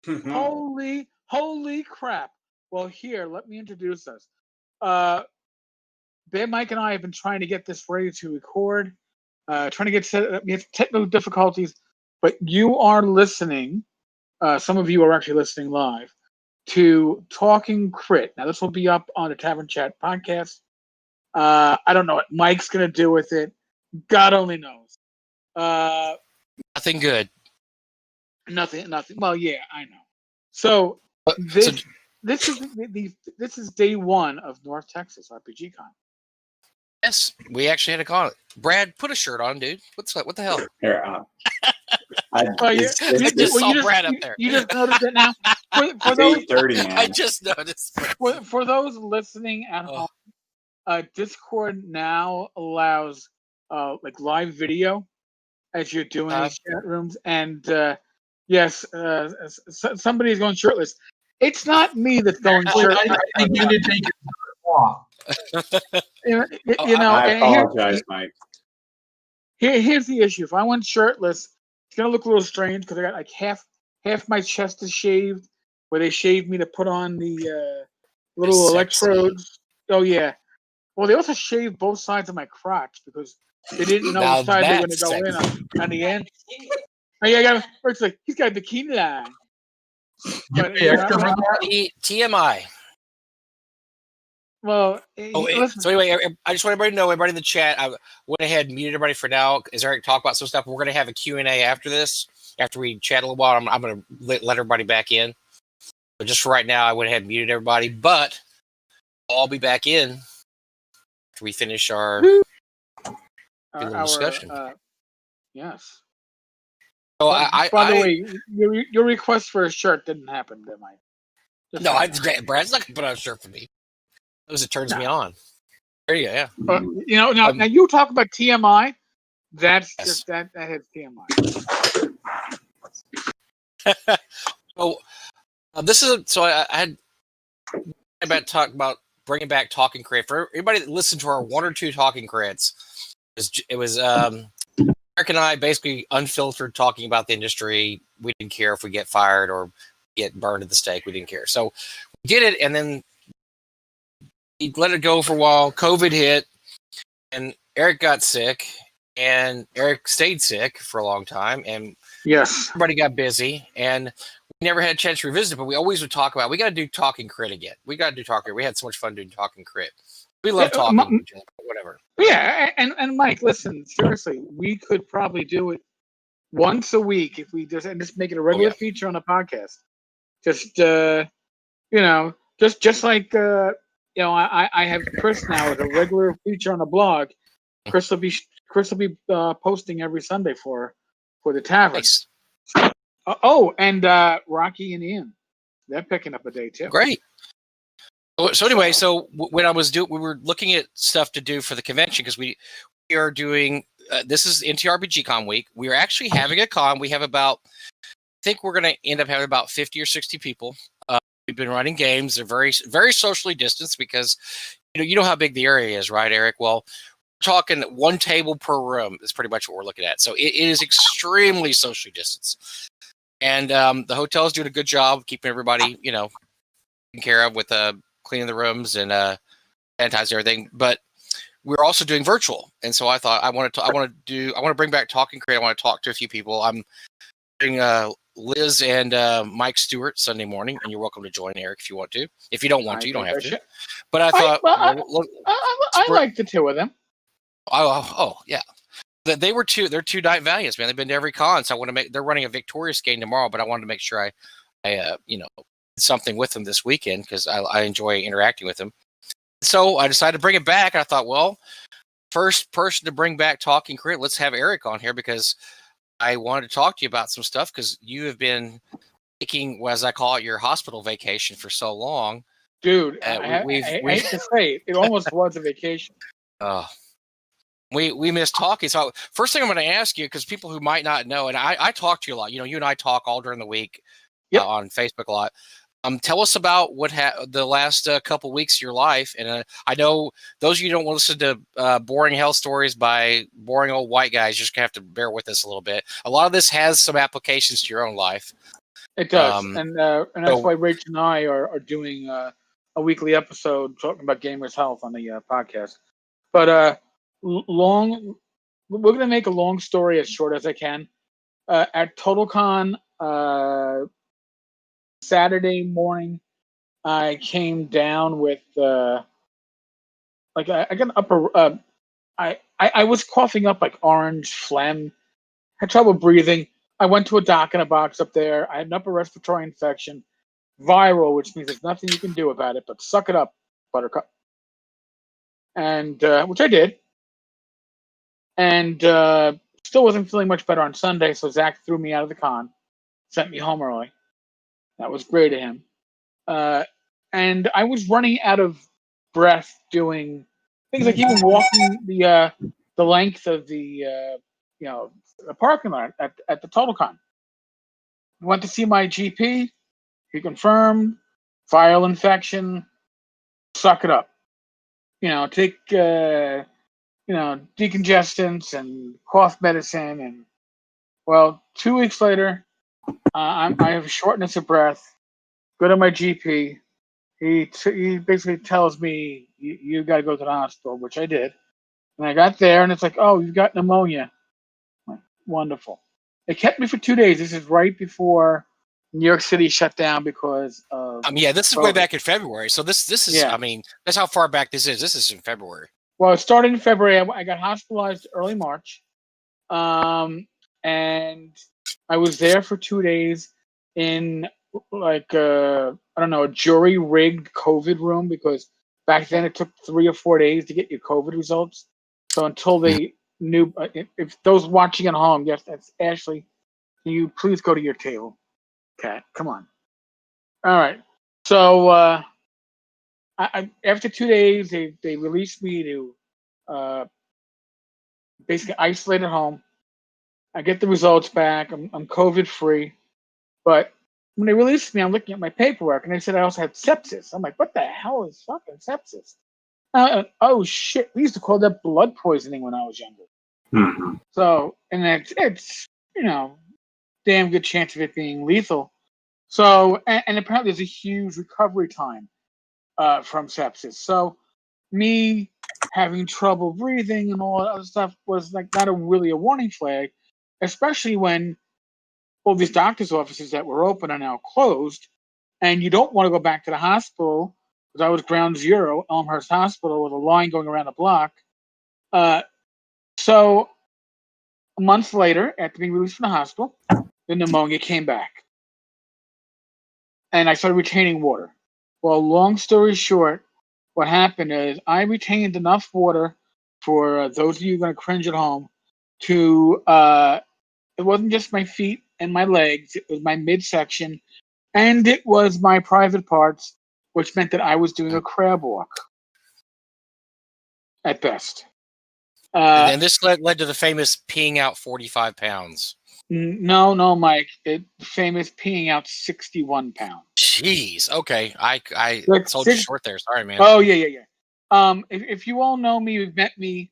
Holy crap! Well, here, let me introduce us. Ben, Mike, and I have been trying to get this ready to record. Trying to get set. We have technical difficulties, but you are listening. Some of you are actually listening live to Talking Crit. Now, this will be up on the Tavern Chat podcast. I don't know what Mike's going to do with it. God only knows. Nothing good. Nothing. Well, yeah, I know. So this is day one of North Texas RPG Con. Yes, we actually had a con. Brad, put a shirt on, dude. What the hell? Here, I just saw Brad up there. You just noticed it now. For those 8:30, man. I just noticed. For those listening at home, Discord now allows like live video as you're doing these chat rooms, and yes, somebody's going shirtless. It's not me that's going shirtless. I think you need to take your off. I apologize, Mike. Here's the issue. If I went shirtless, it's gonna look a little strange because I got like half my chest is shaved, where they shaved me to put on the little electrodes. Oh yeah. Well, they also shaved both sides of my crotch because they didn't know which side they were going to go in on the end. Oh, yeah, it's like he's got a bikini line. But, TMI. Well, so anyway, I just want everybody to know, everybody in the chat, I went ahead and muted everybody for now. As Eric talked about some stuff, we're going to have a Q&A after this. After we chat a little while, I'm going to let everybody back in. But just for right now, I went ahead and muted everybody. But I'll be back in after we finish our little discussion. Yes. So by the way, your request for a shirt didn't happen, did Mike? Brad's not going to put on a shirt for me. It turns me on. There you go, yeah. Now you talk about TMI. That's just that hits TMI. I had about bringing back Talking Crit. For everybody that listened to our one or two Talking Crits, it was Eric and I basically unfiltered talking about the industry. We didn't care if we get fired or get burned at the stake. We didn't care. So we did it, and then he let it go for a while. COVID hit, and Eric got sick, and Eric stayed sick for a long time, and everybody got busy, and we never had a chance to revisit it, but we always would talk about, we got to do Talking Crit again. We got to do Talking Crit. We had so much fun doing Talking Crit. We love talking, whatever. Yeah, and Mike, listen, seriously, we could probably do it once a week if we just make it a regular feature on the podcast. Just just like I have Chris now as a regular feature on the blog. Chris will be posting every Sunday for the tavern. Nice. And Rocky and Ian, they're picking up a day too. Great. So anyway, when we were looking at stuff to do for the convention, because we are doing this is NTRPG Con week. We are actually having a con. We have I think we're going to end up having about 50 or 60 people. We've been running games. They're very, very socially distanced because you know how big the area is, right, Eric? Well, we're talking one table per room is pretty much what we're looking at. So it is extremely socially distanced, and the hotel is doing a good job keeping everybody taken care of with cleaning the rooms and sanitizing everything. But we're also doing virtual, and so I thought I want to bring back Talking Crit. I want to talk to a few people. I'm doing Liz and Mike Stewart Sunday morning, and you're welcome to join, Eric, if you want to. If you don't want to, you don't have to. But I thought I like the two of them. Oh yeah, they're two Night Valiants, man. They've been to every con, so I want to they're running a Victorious game tomorrow, but I wanted to make sure I did something with them this weekend because I enjoy interacting with them. So I decided to bring it back. I thought, well, first person to bring back Talking Crit, let's have Eric on here because I wanted to talk to you about some stuff because you have been taking, as I call it, your hospital vacation for so long. Dude, I hate to say it almost was a vacation. We missed talking. So first thing I'm going to ask you, because people who might not know, and I talk to you a lot. You and I talk all during the week on Facebook a lot. Tell us about what the last couple weeks of your life. And I know those of you who don't want to listen to boring health stories by boring old white guys, you're just going to have to bear with us a little bit. A lot of this has some applications to your own life. It does, Um, and that's so- why Rachel and I are doing a weekly episode talking about gamers' health on the podcast. But we're going to make a long story as short as I can. At TotalCon Saturday morning, I came down with I got an upper. I was coughing up like orange phlegm. Had trouble breathing. I went to a doc in a box up there. I had an upper respiratory infection, viral, which means there's nothing you can do about it. But suck it up, Buttercup. And which I did. And still wasn't feeling much better on Sunday, so Zach threw me out of the con, sent me home early. That was great of him. And I was running out of breath doing things like even walking the length of the the parking lot at the TotalCon. Went to see my GP. He confirmed viral infection. Suck it up. Take decongestants and cough medicine. And well, 2 weeks later, I have shortness of breath. Go to my GP. He basically tells me you got to go to the hospital, which I did. And I got there, and it's like, oh, you've got pneumonia. I'm like, wonderful. It kept me for 2 days. This is right before New York City shut down because of. This is way back in February. So this is. Yeah. That's how far back this is. This is in February. Well, it started in February. I got hospitalized early March, and I was there for 2 days in a jury rigged COVID room because back then it took 3 or 4 days to get your COVID results. So until they knew, if those watching at home, yes, that's Ashley. Can you please go to your table, Kat? Come on. All right. So after 2 days, they released me to basically isolate at home. I get the results back. I'm COVID free, but when they released me, I'm looking at my paperwork, and they said I also had sepsis. I'm like, what the hell is fucking sepsis? Oh shit! We used to call that blood poisoning when I was younger. Mhm. So, and it's damn good chance of it being lethal. So, and apparently there's a huge recovery time from sepsis. So, me having trouble breathing and all that other stuff was like not really a warning flag, especially when all these doctors' offices that were open are now closed, and you don't want to go back to the hospital because I was ground zero, Elmhurst Hospital, with a line going around the block. So a month later, after being released from the hospital, the pneumonia came back, and I started retaining water. Well, long story short, what happened is I retained enough water for those of you going to cringe at home to it wasn't just my feet and my legs, it was my midsection, and it was my private parts, which meant that I was doing a crab walk at best. And this led to the famous peeing out 45 pounds. No, Mike. The famous peeing out 61 pounds. Jeez. Okay. I Like sold you short there. Sorry, man. Oh, yeah. If you all know me, you've met me.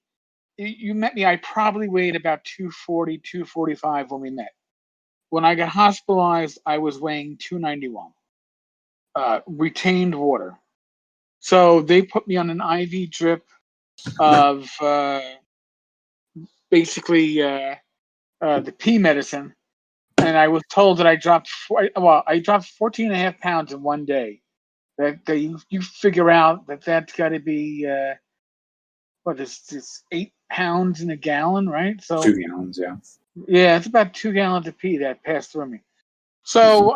You met me. I probably weighed about 240, 245 when we met. When I got hospitalized, I was weighing 291. Retained water. So they put me on an IV drip of basically the pee medicine, and I was told that I dropped 14 and a half pounds in one day. That you figure out that's got to be what is this 8 pounds in a gallon, right? So 2 gallons, yeah. Yeah, it's about 2 gallons of pee that passed through me. So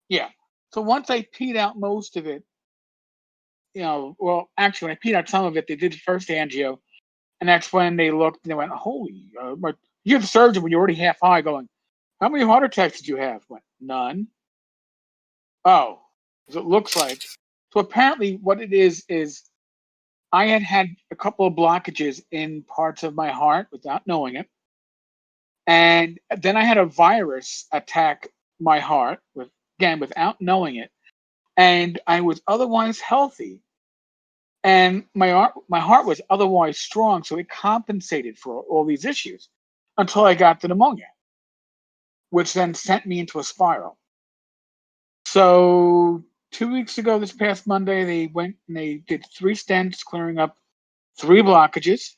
yeah. So once I peed out most of it, well, actually, when I peed out some of it, they did the first angio, and that's when they looked and they went, "Holy!" You're the surgeon when you're already half high, going, "How many heart attacks did you have?" I went, "None." Oh, so it looks like. So apparently, what it is I had a couple of blockages in parts of my heart without knowing it, and then I had a virus attack my heart without knowing it, and I was otherwise healthy. And my heart was otherwise strong, so it compensated for all these issues until I got the pneumonia, which then sent me into a spiral. So 2 weeks ago, this past Monday, they went and they did 3 stents, clearing up 3 blockages.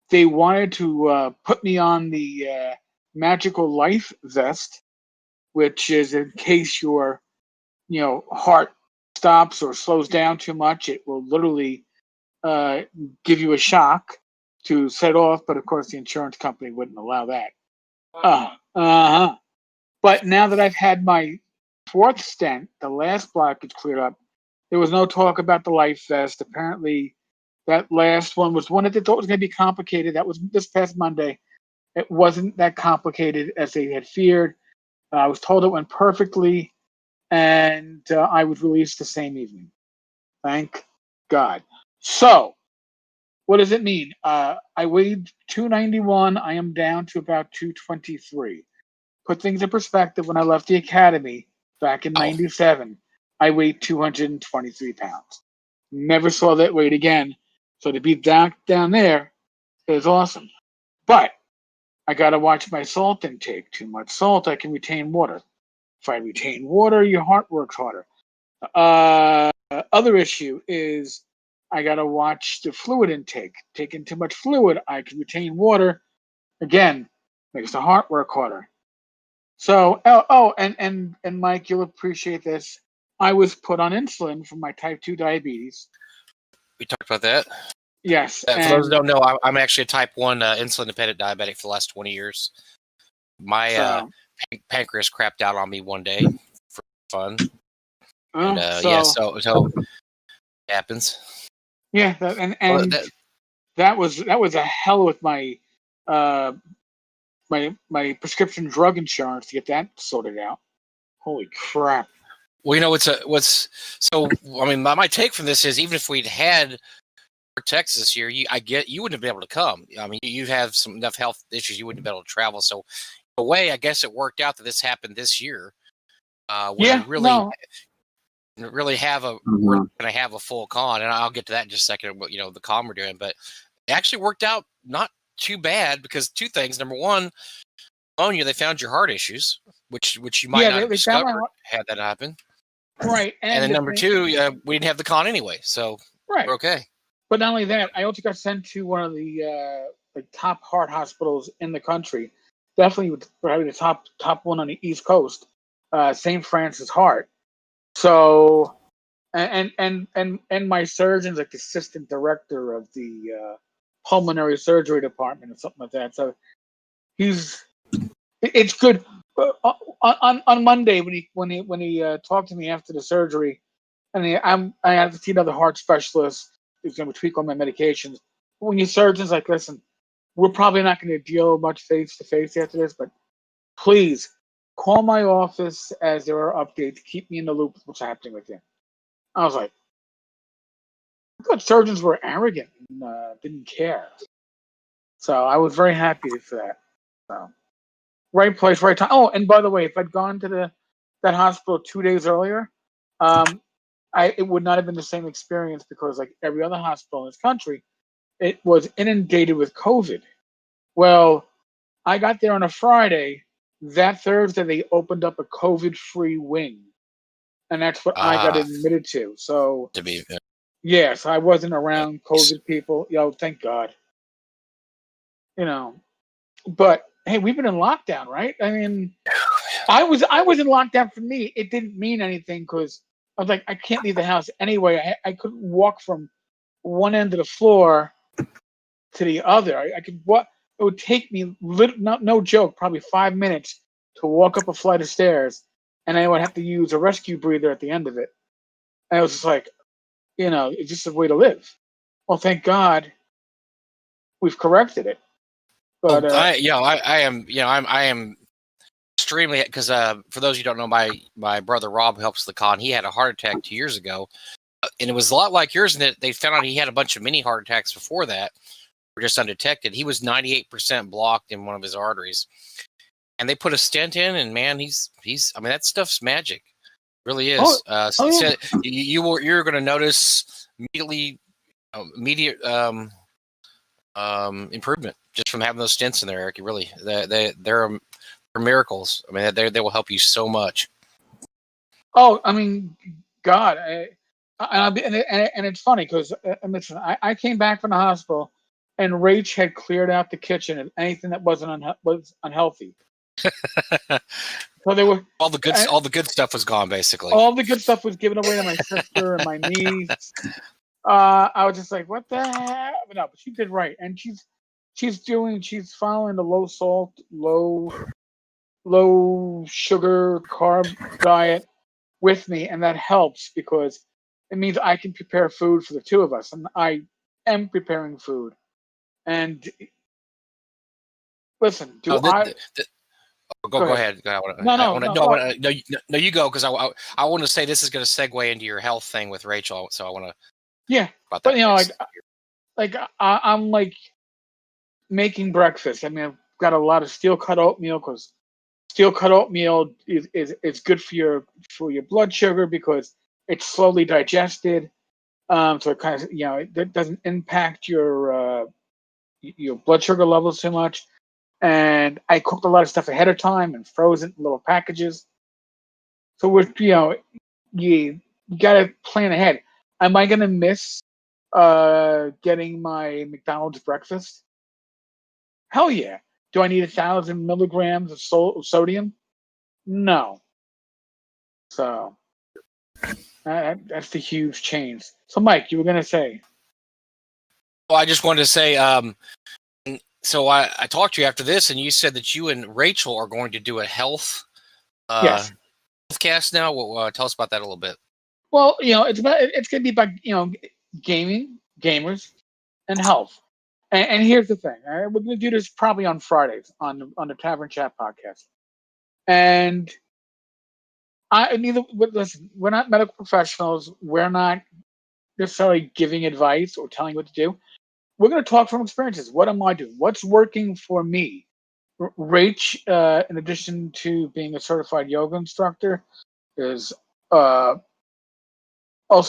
They wanted to put me on the magical life vest, which is in case your heart stops or slows down too much, it will literally give you a shock to set off. But of course, the insurance company wouldn't allow that. But now that I've had my 4th stent, the last blockage cleared up, there was no talk about the life vest. Apparently, that last one was one that they thought was going to be complicated. That was this past Monday. It wasn't that complicated as they had feared. I was told it went perfectly, and I was released the same evening. Thank God. So, what does it mean? I weighed 291. I am down to about 223. Put things in perspective, when I left the academy back in 97, I weighed 223 pounds. Never saw that weight again. So to be down there is awesome. But I got to watch my salt intake. Too much salt, I can retain water. If I retain water, your heart works harder. Other issue is I got to watch the fluid intake. Taking too much fluid, I can retain water. Again, makes the heart work harder. So, and Mike, you'll appreciate this. I was put on insulin for my type 2 diabetes. We talked about that. Yes. For those who don't know, I'm actually a type 1 insulin-dependent diabetic for the last 20 years. My pancreas crapped out on me one day for fun. So it happens. Yeah, that was a hell with my my prescription drug insurance to get that sorted out. Holy crap! Well, my take from this is, even if we'd had Texas this year, you wouldn't have been able to come. I mean, you have enough health issues, you wouldn't have been able to travel. So, in a way, I guess it worked out that this happened this year. Really have we're going to have a full con, and I'll get to that in just a second. What the con we're doing, but it actually worked out not too bad, because 2 things. Number one, they found your heart issues, which you might not have discovered had that happen. Right, and then number 2, we didn't have the con anyway, so we're okay. But not only that, I also got sent to one of the top heart hospitals in the country. Definitely probably the top one on the East Coast, St. Francis Heart. So, and my surgeon's like the assistant director of the pulmonary surgery department or something like that. So it's good. On Monday when he talked to me after the surgery, and I have to see another heart specialist who's going to tweak all my medications. When your surgeon's like, listen, we're probably not going to deal much face to face after this, but please call my office as there are updates. Keep me in the loop with what's happening with you. I was like, I thought surgeons were arrogant and didn't care. So I was very happy for that. So, right place, right time. Oh, and by the way, if I'd gone to that hospital 2 days earlier, it would not have been the same experience, because like every other hospital in this country, it was inundated with COVID. Well, I got there on a Friday. That Thursday, they opened up a COVID-free wing, and that's what I got admitted to. So, yes, I wasn't around COVID people. Thank God. But hey, we've been in lockdown, right? I mean, I was in lockdown. For me, it didn't mean anything, because I was like, I can't leave the house anyway. I couldn't walk from one end of the floor to the other. I could walk. It would take me, no joke, probably 5 minutes to walk up a flight of stairs, and I would have to use a rescue breather at the end of it. And I was just like, it's just a way to live. Well, thank God we've corrected it. But I am extremely, because for those who don't know, my brother Rob helps the con. He had a heart attack 2 years ago, and it was a lot like yours in that they found out he had a bunch of mini heart attacks before that, were just undetected. He was 98% blocked in one of his arteries, and they put a stent in, and man, he's I mean, that stuff's magic. It really is. So you're going to notice immediate improvement just from having those stents in there, Eric. You really, they're miracles. I mean, they will help you so much. Oh, I mean, God, and it's funny because listen, I came back from the hospital, and Rach had cleared out the kitchen of anything that was unhealthy. So they were All the good stuff was gone, basically. all the good stuff was given away to my sister and my niece. I was just like, what the heck? But no, but she did right, and she's following the low salt, low sugar carb diet with me, and that helps because it means I can prepare food for the two of us, and I am preparing food. And listen, Go ahead. Go ahead. No, you go because I want to say this is going to segue into your health thing with Rachel. So I want to. Yeah, about but that you know, next. I'm like making breakfast. I mean, I've got a lot of steel cut oatmeal because steel cut oatmeal is good for your blood sugar because it's slowly digested. So it kind of it doesn't impact your blood sugar levels too much. And I cooked a lot of stuff ahead of time and frozen in little packages. So we're you got to plan ahead. Am I gonna miss getting my McDonald's breakfast? Hell yeah. Do I need 1,000 milligrams of sodium? No. So that's the huge change. So Mike, you were gonna say? Well, I just wanted to say, so I talked to you after this, and you said that you and Rachel are going to do a health Yes. cast now. Tell us about that a little bit. Well, it's going to be about gamers, and health. And here's the thing: we're going to do this probably on Fridays on the Tavern Chat podcast. And listen, we're not medical professionals. We're not necessarily giving advice or telling you what to do. We're going to talk from experiences. What am I doing? What's working for me? Rach, in addition to being a certified yoga instructor, is also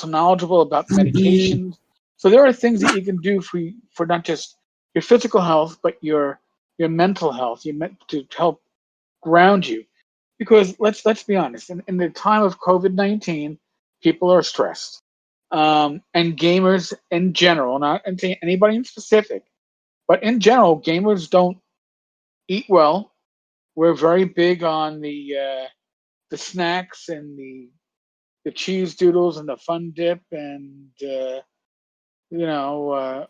knowledgeable about meditation. So there are things that you can do for not just your physical health, but your mental health. You meant to help ground you, because let's be honest. In the time of COVID-19, people are stressed, and gamers in general, not anybody in specific, but in general, gamers don't eat well. We're very big on the snacks and the cheese doodles and the fun dip and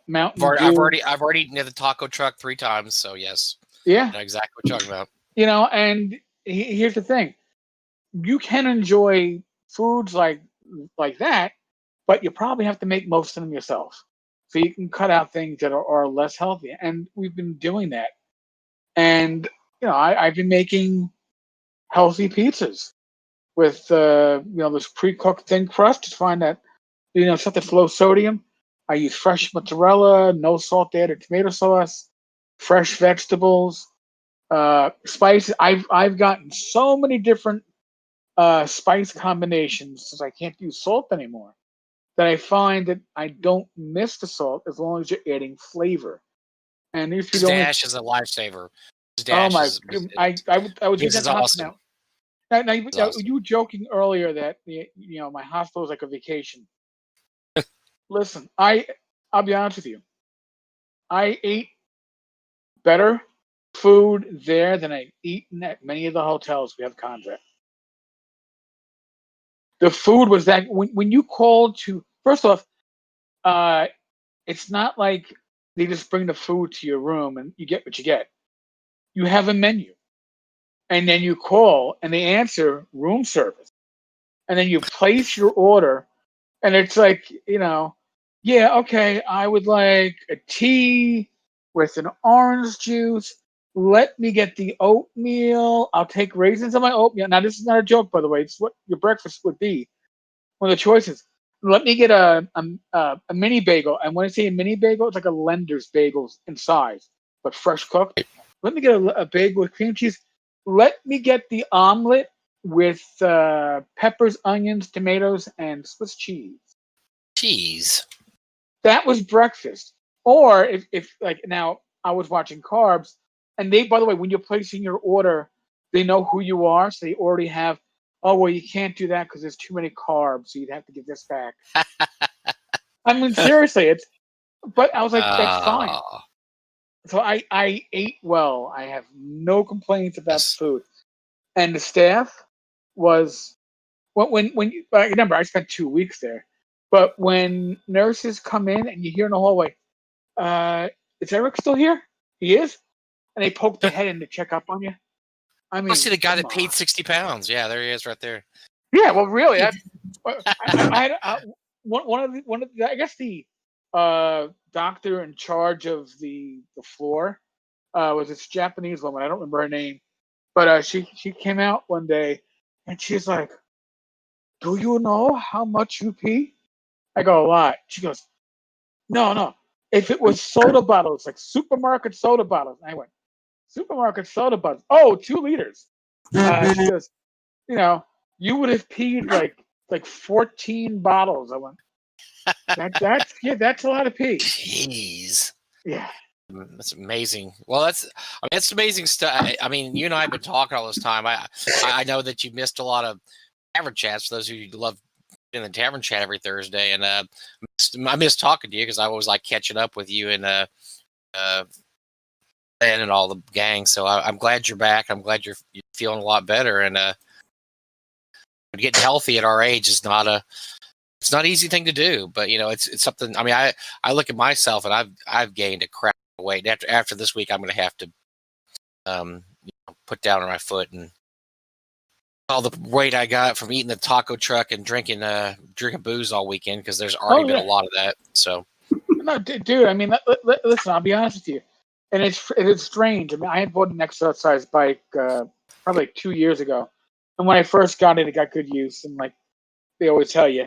Mountain Dew. I've already eaten at the taco truck 3 times, so yes. Yeah. I know exactly what you're talking about. And here's the thing: you can enjoy foods like that, but you probably have to make most of them yourself, so you can cut out things that are less healthy. And we've been doing that. And I've been making healthy pizzas with this pre-cooked thin crust to find that stuff that's low sodium. I use fresh mozzarella, no salt added tomato sauce, fresh vegetables, spices. I've gotten so many different spice combinations since I can't use salt anymore that I find that I don't miss the salt as long as you're adding flavor. And these His dash is a lifesaver. His oh dash my! is I was this using is that awesome. now Awesome. you were joking earlier that my hospital is like a vacation. Listen, I'll be honest with you. I ate better food there than I've eaten at many of the hotels we have Conrad. The food was that when you called to, first off, it's not like they just bring the food to your room and you get what you get. You have a menu, and then you call and they answer room service, and then you place your order, and it's like yeah, okay, I would like a tea with an orange juice. Let me get the oatmeal. I'll take raisins on my oatmeal. Now, this is not a joke, by the way. It's what your breakfast would be. One of the choices. Let me get a mini bagel. And when I say a mini bagel, it's like a lender's bagel in size, but fresh cooked. Let me get a bagel with cream cheese. Let me get the omelet with peppers, onions, tomatoes, and Swiss cheese. Cheese. That was breakfast. Or if like now I was watching carbs, and they, by the way, when you're placing your order they know who you are, so they already have. Oh well, you can't do that because there's too many carbs, so you'd have to give this back. I mean, seriously, it's. But I was like, that's fine. So I ate well. I have no complaints about the food, and the staff was when you remember I spent 2 weeks there, but when nurses come in and you hear in the hallway, is Eric still here? He is, and they poke their head in to check up on you. I mean, see the guy that come paid on. 60 pounds. Yeah, there he is, right there. Yeah, well, really, I had one of the I guess the doctor in charge of the floor was this Japanese woman. I don't remember her name, but she came out one day and she's like, "Do you know how much you pee?" I go, "A lot." She goes, "No. If it was soda bottles, like supermarket soda bottles," and I went, "Supermarket soda bottles? Oh, 2 liters." She goes, "You know, you would have peed like 14 bottles." I went, that's a lot of pee. Jeez. Yeah. That's amazing. Well, that's amazing stuff. I mean, you and I have been talking all this time. I know that you missed a lot of tavern chats. For those of you who love in the tavern chat every Thursday, and I miss talking to you because I was like catching up with you and Ben and all the gang. So I'm glad you're back. I'm glad you're feeling a lot better. And getting healthy at our age is not it's not an easy thing to do. But you know, it's something. I mean, I look at myself and I've gained a crap of weight. After this week, I'm going to have to put down on my foot and all the weight I got from eating the taco truck and drinking booze all weekend because there's already been a lot of that. So no, dude. I mean, listen. I'll be honest with you, and it's strange. I mean, I had bought an exercise bike probably like 2 years ago, and when I first got it, it got good use. And like they always tell you,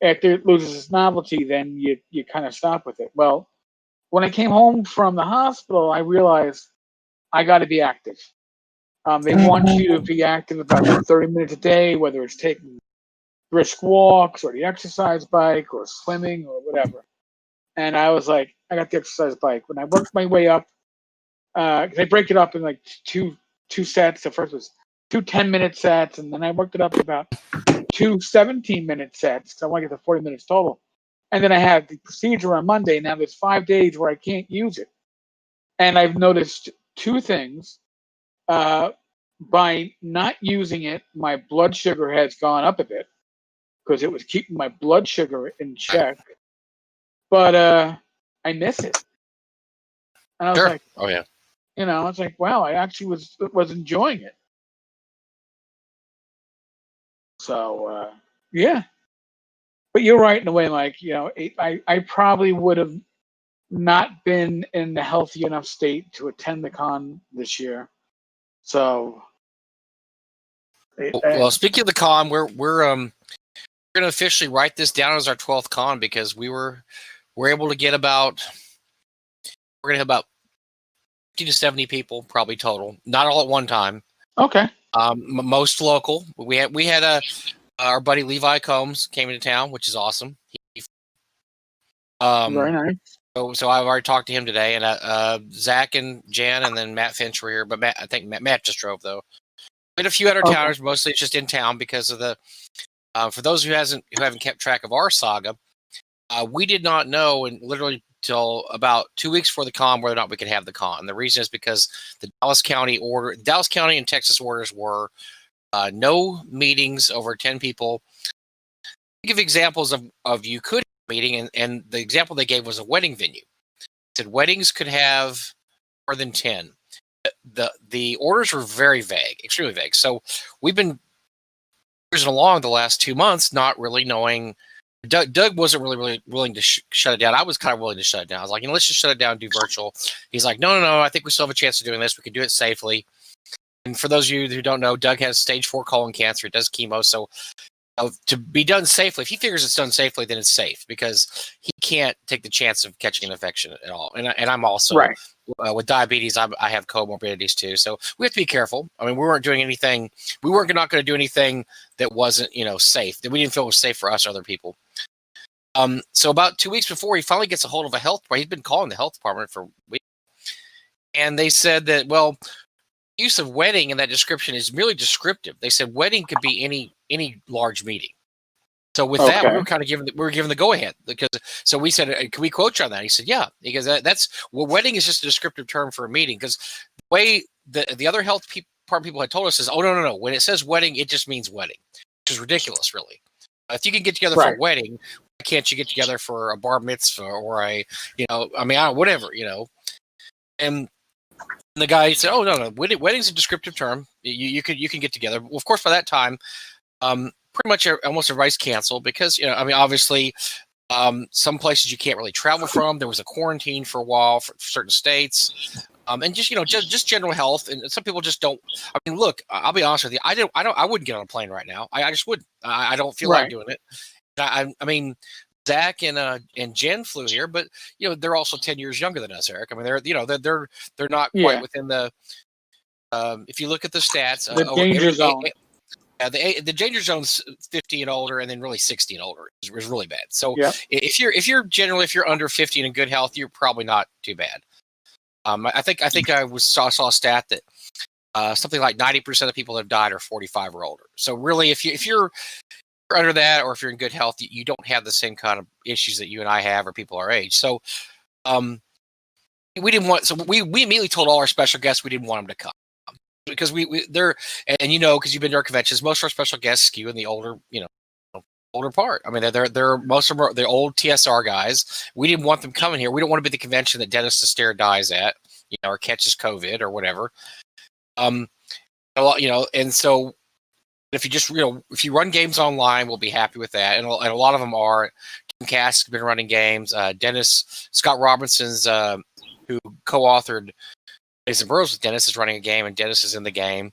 after it loses its novelty, then you kind of stop with it. Well, when I came home from the hospital, I realized I got to be active. They want you to be active about 30 minutes a day, whether it's taking brisk walks or the exercise bike or swimming or whatever. And I was like, I got the exercise bike. When I worked my way up, because I break it up in like two sets. The first was 2 10-minute sets, and then I worked it up to about 2 17-minute sets. So I want to get to 40 minutes total. And then I had the procedure on Monday. Now there's 5 days where I can't use it. And I've noticed two things. By not using it, my blood sugar has gone up a bit because it was keeping my blood sugar in check. But I miss it. And I was like, oh yeah. I was like, wow, I actually was enjoying it. So yeah. But you're right in a way, Mike. I probably would have not been in the healthy enough state to attend the con this year. So well, speaking of the con, we're going to officially write this down as our 12th con because we're able to get we're going to have about 50 to 70 people probably total, not all at one time. Okay. Most local. We had our buddy Levi Combs came into town, which is awesome. Very nice. So I've already talked to him today, and Zach and Jan and then Matt Finch were here, but I think Matt just drove though. We had a few other towners, mostly it's just in town because of the. For those who haven't kept track of our saga, we did not know, and literally till about 2 weeks before the con, whether or not we could have the con. And the reason is because the Dallas County and Texas orders were no meetings over 10 people. Give examples of you could have a meeting, and the example they gave was a wedding venue. They said weddings could have more than 10. The orders were very vague, extremely vague. So we've been cruising along the last 2 months, not really knowing. Doug wasn't really willing to shut it down. I was kind of willing to shut it down. I was like, let's just shut it down and do virtual. He's like, no. I think we still have a chance of doing this. We can do it safely. And for those of you who don't know, Doug has stage 4 colon cancer. He does chemo. So to be done safely, if he figures it's done safely, then it's safe because he can't take the chance of catching an infection at all. And I'm also right. With diabetes, I have comorbidities too. So we have to be careful. I mean, we weren't doing anything. We weren't not going to do anything that wasn't, safe, that we didn't feel was safe for us or other people. So about 2 weeks before, he finally gets a hold of a health department. He'd been calling the health department for weeks. And they said that, well, use of wedding in that description is merely descriptive. They said wedding could be any large meeting. So with that, we were kind of given the go ahead because so we said, can we quote you on that? He said, yeah, because that's wedding is just a descriptive term for a meeting because the way the other health department people had told us is, oh no, when it says wedding, it just means wedding, which is ridiculous, really. If you can get together for a wedding, why can't you get together for a bar mitzvah or whatever, And the guy said, oh no, wedding's a descriptive term. You can get together. Well, of course, by that time, pretty much almost everybody's canceled because, obviously some places you can't really travel from. There was a quarantine for a while for certain states. And just general health. And some people just don't. I mean, look, I'll be honest with you. I wouldn't get on a plane right now. I just wouldn't. I don't feel like doing it. I mean, Zach and Jen flew here, but they're also 10 years younger than us, Eric. I mean, they're not quite within the. If you look at the stats, the danger zone. The danger zone's 50 and older, and then really 60 and older is really bad. So if you're under 50 and in good health, you're probably not too bad. I think I saw a stat that something like 90% of people that have died are 45 or older. So really, if you're under that, or if you're in good health, you don't have the same kind of issues that you and I have, or people our age. So we didn't want. So we immediately told all our special guests we didn't want them to come. Because they're because you've been to our conventions, most of our special guests skew in the older part. I mean, they're most of them they're old TSR guys. We didn't want them coming here. We don't want to be the convention that Dennis Astaire dies at, or catches COVID or whatever. And so if you just if you run games online, we'll be happy with that. And a lot of them are. Tim Cass has been running games. Scott Robinson's who co-authored Jason Burrows with Dennis is running a game, and Dennis is in the game.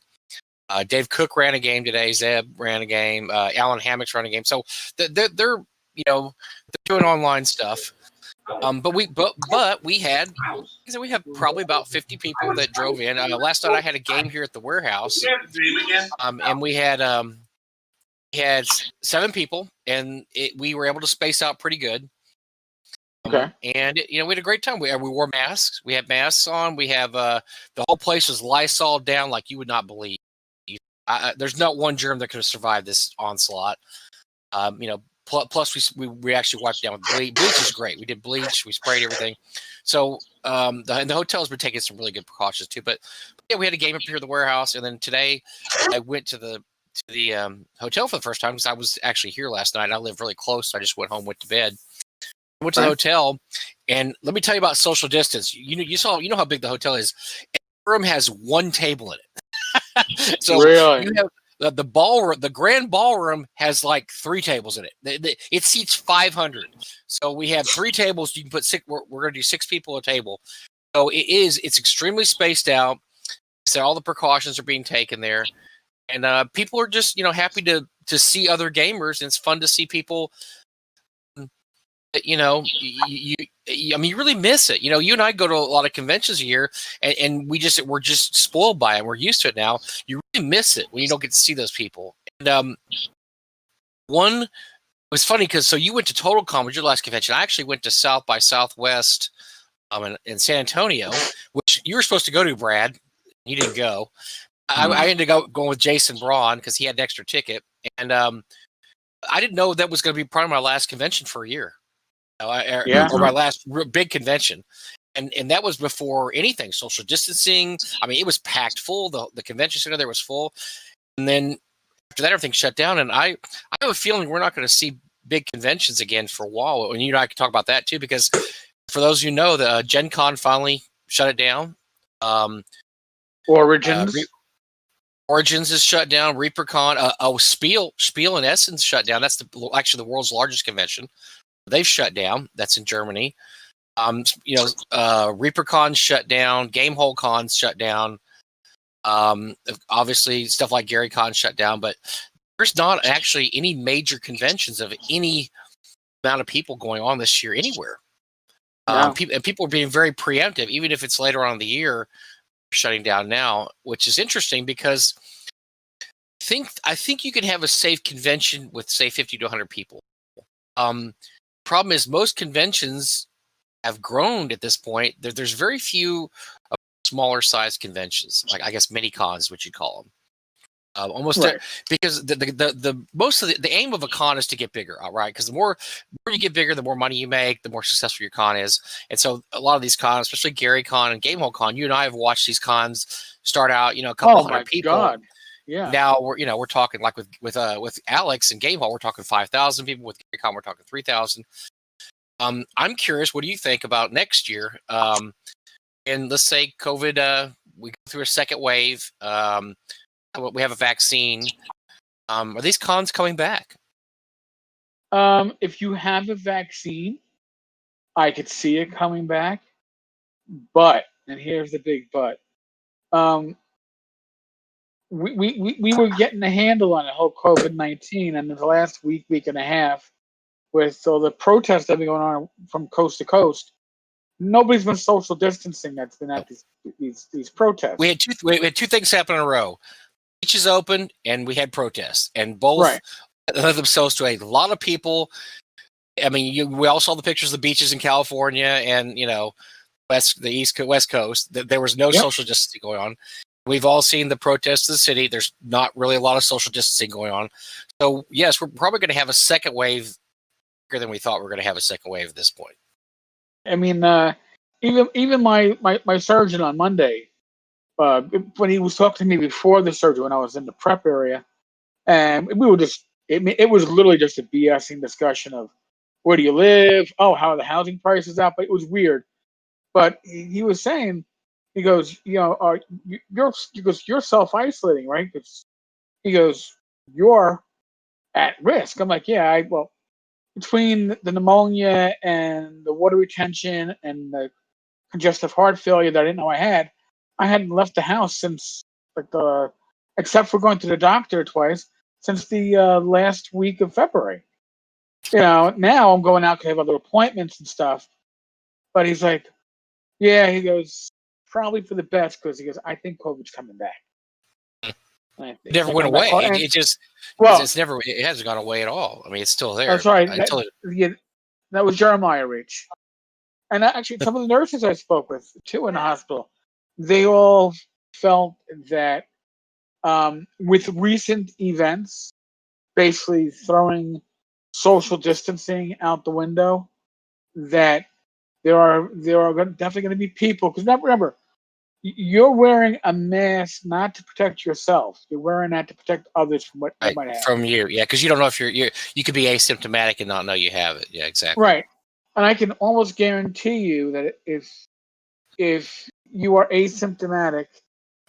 Dave Cook ran a game today. Zeb ran a game. Alan Hammock's running a game. So they're doing online stuff. But we had probably about 50 people that drove in. Last night I had a game here at the warehouse, and we had 7 people, and we were able to space out pretty good. Okay. And we had a great time. We wore masks. We had masks on. We have the whole place was Lysol down like you would not believe. There's not one germ that could have survived this onslaught. Plus we actually wiped down with bleach. Bleach is great. We did bleach. We sprayed everything. So the hotel's been taking some really good precautions too. But yeah, we had a game up here at the warehouse, and then today I went to the hotel for the first time because I was actually here last night. I live really close. So I just went home, went to bed. Went to the hotel, and let me tell you about social distance. You how big the hotel is. Every room has one table in it. So really? You have the ballroom. The grand ballroom has like 3 tables in it. It seats 500. So we have 3 tables. You can put 6. We're going to do 6 people a table. So it's extremely spaced out. So all the precautions are being taken there, and people are just happy to see other gamers. And it's fun to see people. You really miss it. You and I go to a lot of conventions a year, and we're just spoiled by it. We're used to it now. You really miss it when you don't get to see those people. And one, it was funny because you went to Total Con with your last convention. I actually went to South by Southwest in San Antonio, which you were supposed to go to, Brad. You didn't go. I ended up going with Jason Braun because he had an extra ticket, and I didn't know that was going to be part of my last convention for a year. Or my last big convention, and that was before anything social distancing. I mean, it was packed full. The convention center there was full, and then after that, everything shut down. And I have a feeling we're not going to see big conventions again for a while. And you and I can talk about that too, because for those the Gen Con finally shut it down. Origins. Origins is shut down. ReaperCon. Spiel and Essence shut down. That's actually the world's largest convention. They've shut down. That's in Germany. ReaperCon shut down. Gamehole Con shut down. Obviously, stuff like GaryCon shut down. But there's not actually any major conventions of any amount of people going on this year anywhere. People are being very preemptive, even if it's later on in the year, shutting down now, which is interesting because I think you can have a safe convention with, say, 50 to 100 people. Problem is most conventions have grown at this point. There's very few smaller size conventions, like I guess mini cons, what you call them. Almost Right. because the most of the aim of a con is to get bigger, right? Because the more you get bigger, the more money you make, the more successful your con is. And so a lot of these cons, especially Gary Con and Gamehole Con, you and I have watched these cons start out, a couple Oh hundred my people. God. Yeah. Now we're talking like with Alex and Gamehole, we're talking 5,000 people. With Gary Con, we're talking 3,000. I'm curious, what do you think about next year? And let's say COVID, we go through a second wave. We have a vaccine. Are these cons coming back? If you have a vaccine, I could see it coming back. But, and here's the big but, we were getting a handle on the whole COVID-19, and in the last week and a half, with all the protests that have been going on from coast to coast, nobody's been social distancing that's been at these protests. We had two things happen in a row. Beaches opened, and we had protests, and both led themselves to a lot of people. I mean, we all saw the pictures of the beaches in California and the West Coast. There was no social distancing going on. We've all seen the protests in the city. There's not really a lot of social distancing going on. So yes, we're probably going to have a second wave bigger than we thought we were going to have a second wave at this point. I mean, even my surgeon on Monday, when he was talking to me before the surgery, when I was in the prep area, and we were just, it was literally just a BSing discussion of where do you live? Oh, how are the housing prices up? But it was weird. But he was saying, he goes, you're self-isolating, right? He goes, you're at risk. I'm like, yeah, well, between the pneumonia and the water retention and the congestive heart failure that I didn't know I hadn't left the house since except for going to the doctor twice since the last week of February. Now I'm going out because I have other appointments and stuff. But he's like, yeah, he goes, probably for the best, because he goes, I think COVID's coming back. It never went away. It hasn't gone away at all. I mean, it's still there. Oh, sorry. That was Jeremiah Reach. And actually, some of the nurses I spoke with, too, in the hospital, they all felt that with recent events, basically throwing social distancing out the window, that there are definitely going to be people, because remember, you're wearing a mask not to protect yourself. You're wearing that to protect others from what you might have. From you, yeah, because you don't know if you could be asymptomatic and not know you have it. Yeah, exactly. Right, and I can almost guarantee you that if you are asymptomatic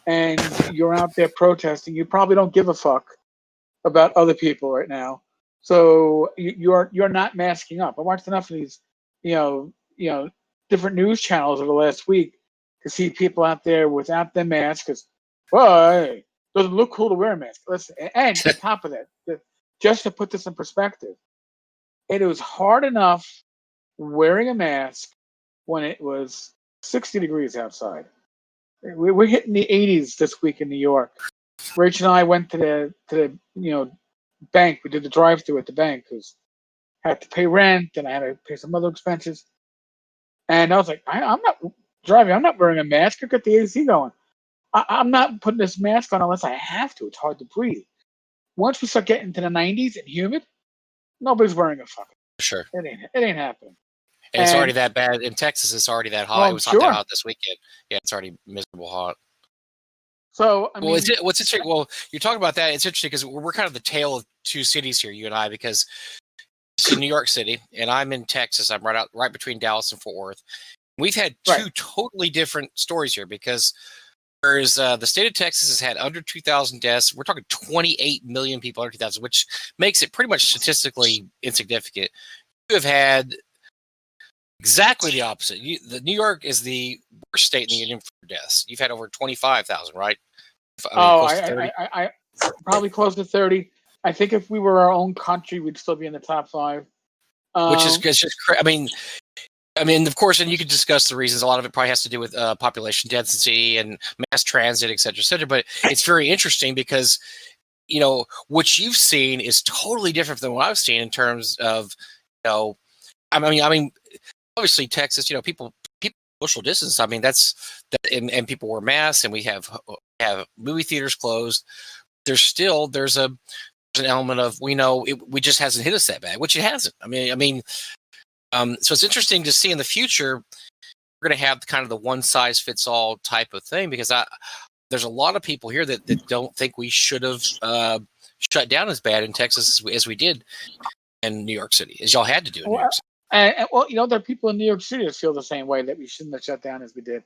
and you're out there protesting, you probably don't give a fuck about other people right now. So you're not masking up. I watched enough of these, different news channels over the last week to see people out there without their masks, because, hey, doesn't look cool to wear a mask. Listen, and on top of that, just to put this in perspective, it was hard enough wearing a mask when it was 60 degrees outside. We're hitting the 80s this week in New York. Rach and I went to the bank. We did the drive-through at the bank because I had to pay rent and I had to pay some other expenses. And I was like, I'm not driving. I'm not wearing a mask. I got the AC going. I'm not putting this mask on unless I have to. It's hard to breathe. Once we start getting to the 90s and humid, nobody's wearing a fucking. Sure. It ain't happening. And it's already that bad in Texas. It's already that hot. It was that hot this weekend. Yeah, it's already miserable hot. So what's interesting? Well, you're talking about that. It's interesting because we're kind of the tale of two cities here, you and I, because it's in New York City and I'm in Texas. I'm right between Dallas and Fort Worth. We've had two totally different stories here, because whereas the state of Texas has had under 2,000 deaths, we're talking 28 million people under 2,000, which makes it pretty much statistically insignificant. You have had exactly the opposite. New York is the worst state in the union for deaths. You've had over 25,000, right? I probably close to 30. I think if we were our own country, we'd still be in the top 5. Which is just, I mean, of course, and you could discuss the reasons. A lot of it probably has to do with population density and mass transit, et cetera, but it's very interesting because, what you've seen is totally different than what I've seen in terms of, I mean, obviously Texas, people social distance. I mean, and people wear masks, and we have movie theaters closed. There's an element of we just hasn't hit us that bad, which it hasn't. So it's interesting to see in the future we're going to have kind of the one size fits all type of thing, because there's a lot of people here that don't think we should have shut down as bad in Texas as we did in New York City, as y'all had to do in New York City. And there are people in New York City that feel the same way, that we shouldn't have shut down as we did.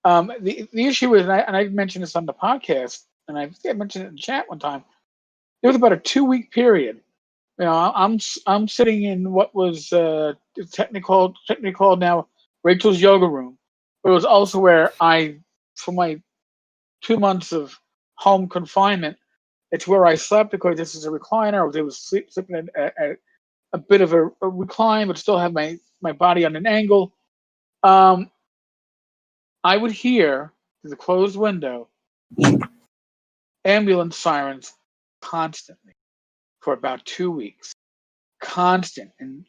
The issue is, and I mentioned this on the podcast, and I think I mentioned it in chat one time. There was about a 2-week period. I'm sitting in what was technically called now Rachel's yoga room, but it was also where for my 2 months of home confinement, it's where I slept, because this is a recliner. I was able to sleep in a bit of a recline, but still have my body on an angle. I would hear through the closed window ambulance sirens constantly for about 2 weeks. Constant. And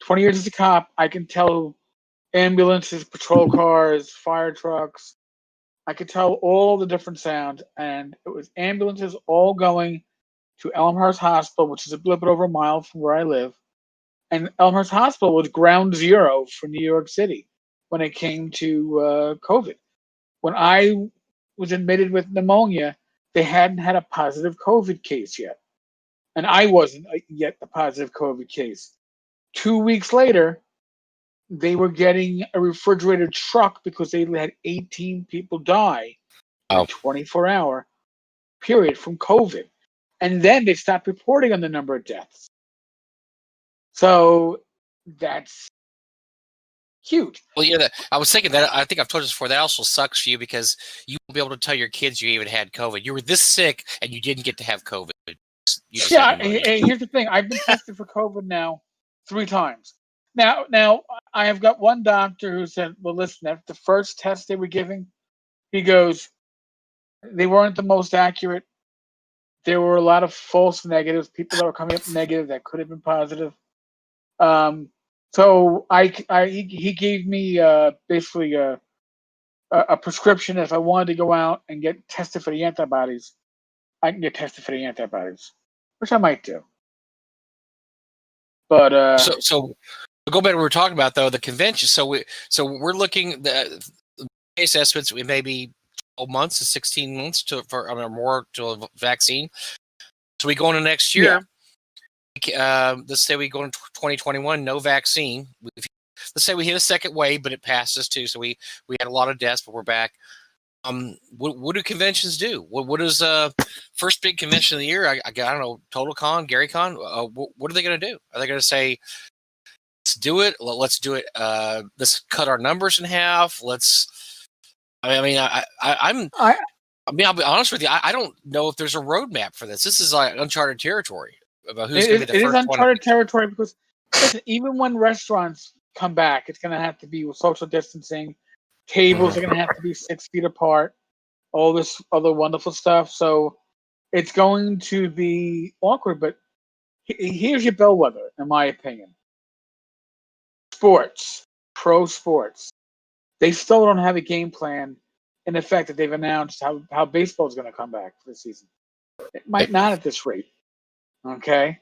20 years as a cop, I can tell ambulances, patrol cars, fire trucks. I could tell all the different sounds, and it was ambulances all going to Elmhurst Hospital, which is a little bit over a mile from where I live. And Elmhurst Hospital was ground zero for New York City when it came to COVID. When I was admitted with pneumonia, they hadn't had a positive COVID case yet. And I wasn't yet a positive COVID case. 2 weeks later, they were getting a refrigerated truck because they had 18 people die in a 24-hour period from COVID. And then they stopped reporting on the number of deaths. So that's huge. Well, yeah, I was thinking that. I think I've told you this before. That also sucks for you, because you won't be able to tell your kids you even had COVID. You were this sick and you didn't get to have COVID. Here's the thing. I've been tested for COVID now 3 times. Now I have got one doctor who said, well, listen, after the first test they were giving, he goes, they weren't the most accurate. There were a lot of false negatives, people that were coming up negative that could have been positive. So he gave me basically a prescription. If I wanted to go out and get tested for the antibodies, I can get tested for the antibodies, which I might do. But so go back to what we were talking about, though, the convention. So we're looking the base estimates. We may be 12 months to 16 months or more to a vaccine. So we go into next year. Yeah. Let's say we go into 2021, no vaccine. Let's say we hit a second wave, but it passed us too. So we had a lot of deaths, but we're back. What do conventions do? What is first big convention of the year? I don't know, Total Con, Gary Con. What are they going to do? Are they going to say, let's do it? Let's do it. Let's cut our numbers in half. I'll be honest with you. I don't know if there's a roadmap for this. This is like uncharted territory about who's going to be the first one. It is uncharted territory, because listen, even when restaurants come back, it's going to have to be with social distancing. Tables are going to have to be 6 feet apart. All this other wonderful stuff. So it's going to be awkward. But here's your bellwether, in my opinion. Sports, pro sports, they still don't have a game plan in the fact that they've announced how baseball is going to come back for the season. It might not at this rate. Okay.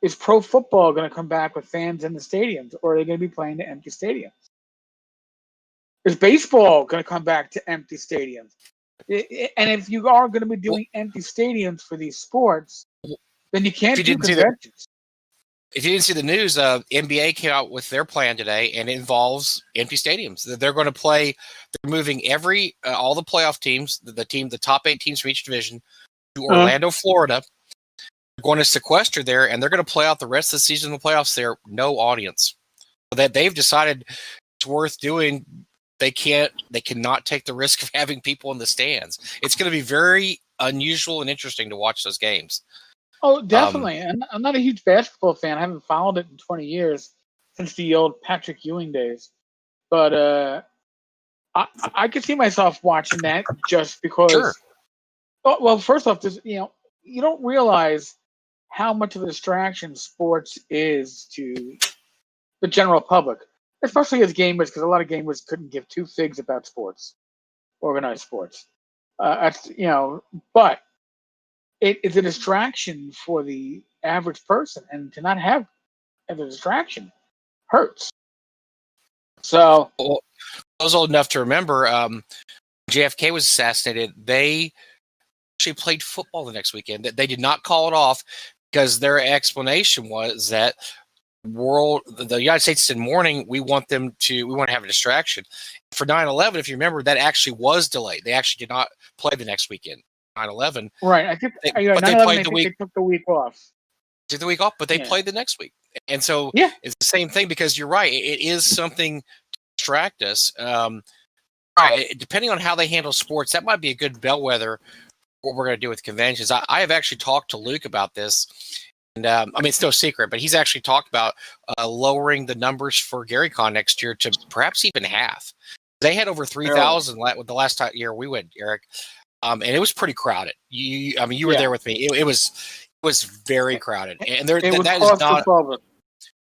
Is pro football going to come back with fans in the stadiums, or are they going to be playing to empty stadiums? Is baseball going to come back to empty stadiums? And if you are going to be doing empty stadiums for these sports, then you can't do conventions. If you didn't see the news, NBA came out with their plan today, and it involves empty stadiums. They're going to play. They're moving all the playoff teams, the top 8 teams from each division, to Orlando, Florida. They're going to sequester there, and they're going to play out the rest of the season in the playoffs there, no audience. So that they've decided it's worth doing. They cannot take the risk of having people in the stands. It's going to be very unusual and interesting to watch those games. Oh, definitely. And I'm not a huge basketball fan. I haven't followed it in 20 years, since the old Patrick Ewing days. But I could see myself watching that just because. Sure. Well, first off, you don't realize how much of a distraction sports is to the general public. especially as gamers, because a lot of gamers couldn't give two figs about sports, organized sports. That's but it's a distraction for the average person, and to not have the distraction hurts. So, Well, I was old enough to remember JFK was assassinated. They actually played football the next weekend. They did not call it off because their explanation was that the United States in mourning. We want to have a distraction. For 9/11, if you remember, that actually was delayed. They actually did not play the next weekend. 9/11. right. I think But they played the they week. took the week off. Took the week off, but they Yeah. played the next week. And so Yeah. it's the same thing because you're right. It is something to distract us. Right. Depending on how they handle sports, that might be a good bellwether what we're going to do with conventions. I have actually talked to Luke about this. And I mean, it's no secret, but he's actually talked about lowering the numbers for GaryCon next year to perhaps even half. They had over 3,000 the last year we went, Eric, and it was pretty crowded. You were there with me. It was very crowded, and that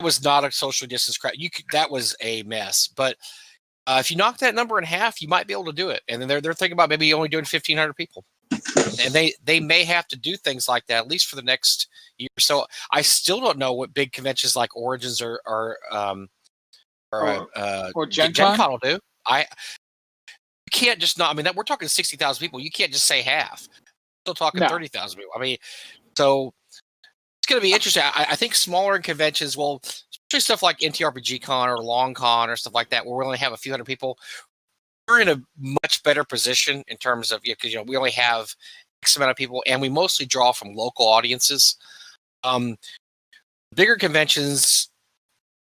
was not a socially distanced crowd. That was a mess. But if you knock that number in half, you might be able to do it. And then they're thinking about maybe only doing 1,500 people. And they may have to do things like that at least for the next year. So I still don't know what big conventions like Origins or Gen Con will do. You can't just not. I mean, we're talking 60,000 people. You can't just say half. Still talking 30,000 people. I mean, so it's going to be interesting. I think smaller conventions will, especially stuff like NTRPG Con or Long Con or stuff like that, where we only have a few hundred people. We're in a much better position in terms of because we only have X amount of people, and we mostly draw from local audiences. Bigger conventions,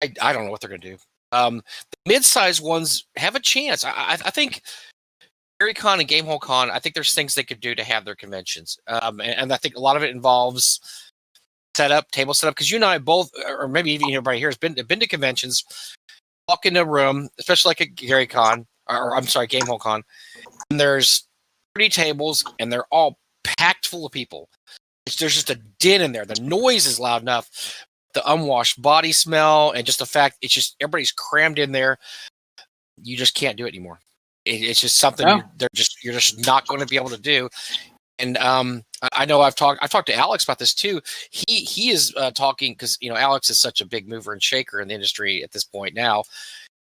I don't know what they're going to do. The mid-sized ones have a chance. I think GaryCon and Gamehole Con, I think there's things they could do to have their conventions, and I think a lot of it involves table setup. Because you and I both, or maybe even everybody here has been to conventions. Walk into a room, especially like a GaryCon. Or I'm sorry, Gamehole Con, and there's 30 tables, and they're all packed full of people. There's just a din in there. The noise is loud enough. The unwashed body smell, and just the fact it's just everybody's crammed in there. You just can't do it anymore. It's just something you're just not going to be able to do. And I know I've talked to Alex about this too. He is talking because Alex is such a big mover and shaker in the industry at this point now.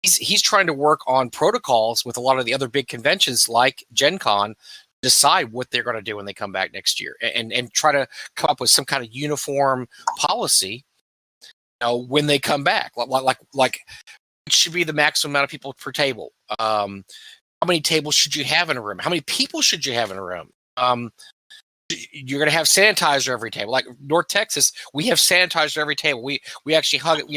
He's trying to work on protocols with a lot of the other big conventions like Gen Con, decide what they're going to do when they come back next year, and try to come up with some kind of uniform policy. When they come back, like it should be the maximum amount of people per table. How many tables should you have in a room? How many people should you have in a room? You're going to have sanitizer every table. Like North Texas, we have sanitizer every table. We actually hug it,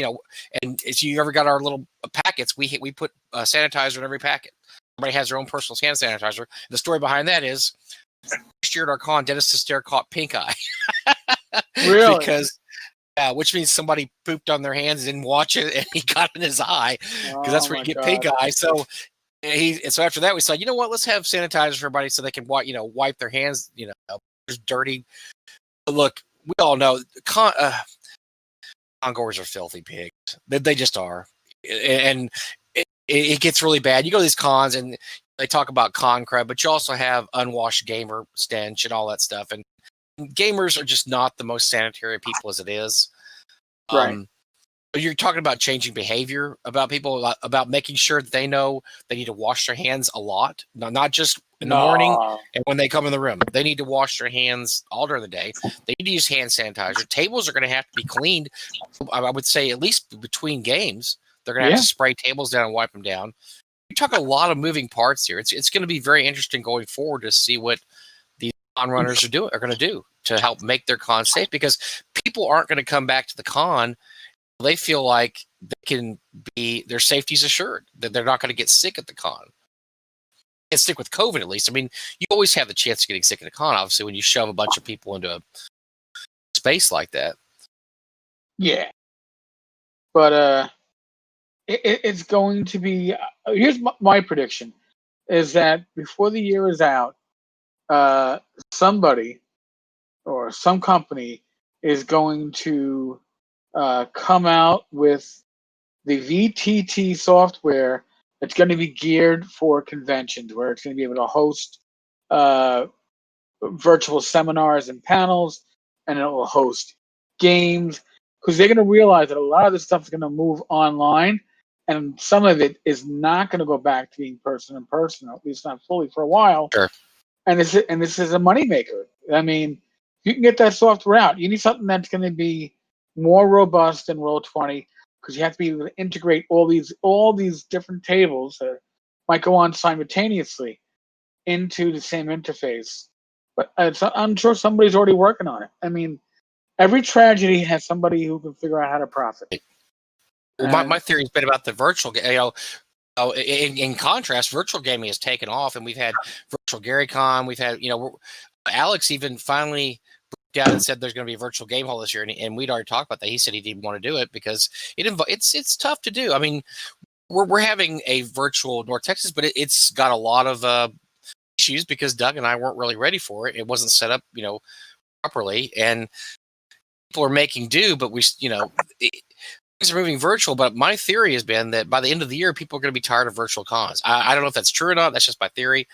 and if you ever got our little packets, we put sanitizer in every packet. Everybody has their own personal hand sanitizer. The story behind that is last year at our con, Dennis Sester caught pink eye. Really? Because which means somebody pooped on their hands and didn't watch it, and he got in his eye because that's where you get pink eye. So so after that, we said, you know what? Let's have sanitizer for everybody so they can wipe their hands. There's dirty. But look, we all know congoers are filthy pigs. They just are, and it gets really bad. You go to these cons and they talk about con crud, but you also have unwashed gamer stench and all that stuff. And gamers are just not the most sanitary people as it is. Right. You're talking about changing behavior about people, about making sure that they know they need to wash their hands a lot, not just in the morning and when they come in the room. They need to wash their hands all during the day. They need to use hand sanitizer. Tables are going to have to be cleaned. I would say at least between games, they're going to have to spray tables down and wipe them down. You talk a lot of moving parts here. It's going to be very interesting going forward to see what these con runners are going to do to help make their con safe, because people aren't going to come back to the con. They feel like their safety's assured, that they're not going to get sick at the con. Get sick with COVID, at least. I mean, you always have the chance of getting sick at a con, obviously, when you shove a bunch of people into a space like that. Yeah. But it's going to be. Here's my prediction: is that before the year is out, somebody or some company is going to come out with the VTT software that's going to be geared for conventions, where it's going to be able to host virtual seminars and panels, and it will host games, because they're going to realize that a lot of this stuff is going to move online, and some of it is not going to go back to being person in person, at least not fully for a while. Sure. And this is a moneymaker. I mean, you can get that software out. You need something that's going to be more robust than Roll20, because you have to be able to integrate all these different tables that might go on simultaneously into the same interface. But I'm sure somebody's already working on it. I mean, every tragedy has somebody who can figure out how to profit. Well, my theory has been about the virtual. In contrast, virtual gaming has taken off, and we've had virtual GaryCon. We've had, Alex even finally broke down and said there's going to be a virtual game hall this year, and we'd already talked about that. He said he didn't want to do it because it's tough to do. I mean, we're having a virtual North Texas, but it's got a lot of issues because Doug and I weren't really ready for it. It wasn't set up, properly, and people are making do. But things are moving virtual. But my theory has been that by the end of the year, people are going to be tired of virtual cons. I don't know if that's true or not. That's just my theory.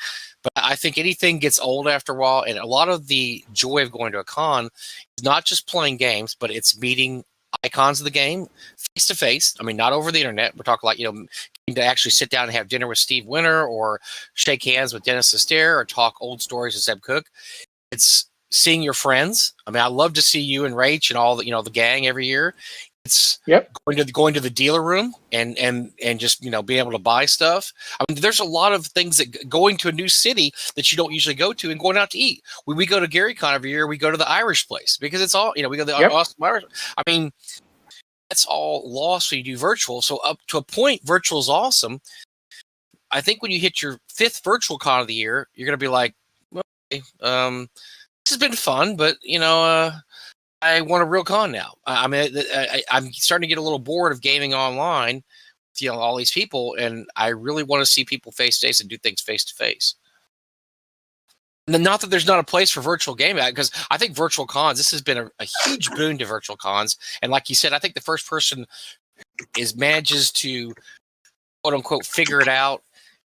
But I think anything gets old after a while, and a lot of the joy of going to a con is not just playing games, but it's meeting icons of the game face to face. I mean, not over the internet. We're talking like, to actually sit down and have dinner with Steve Winter, or shake hands with Dennis Astaire, or talk old stories with Zeb Cook. It's seeing your friends. I mean, I love to see you and Rach and all the gang every year. It's going to the dealer room and just being able to buy stuff. I mean, there's a lot of things that going to a new city that you don't usually go to, and going out to eat. We go to GaryCon every year. We go to the Irish place because it's all we go to the awesome Irish. I mean, that's all lost when you do virtual. So up to a point, virtual is awesome. I think when you hit your 5th virtual con of the year, you're going to be like, well, okay, this has been fun, but I want a real con now. I mean, I'm starting to get a little bored of gaming online with all these people, and I really want to see people face to face and do things face to face. Not that there's not a place for virtual gaming, because I think virtual cons, this has been a huge boon to virtual cons. And like you said, I think the first person manages to quote unquote figure it out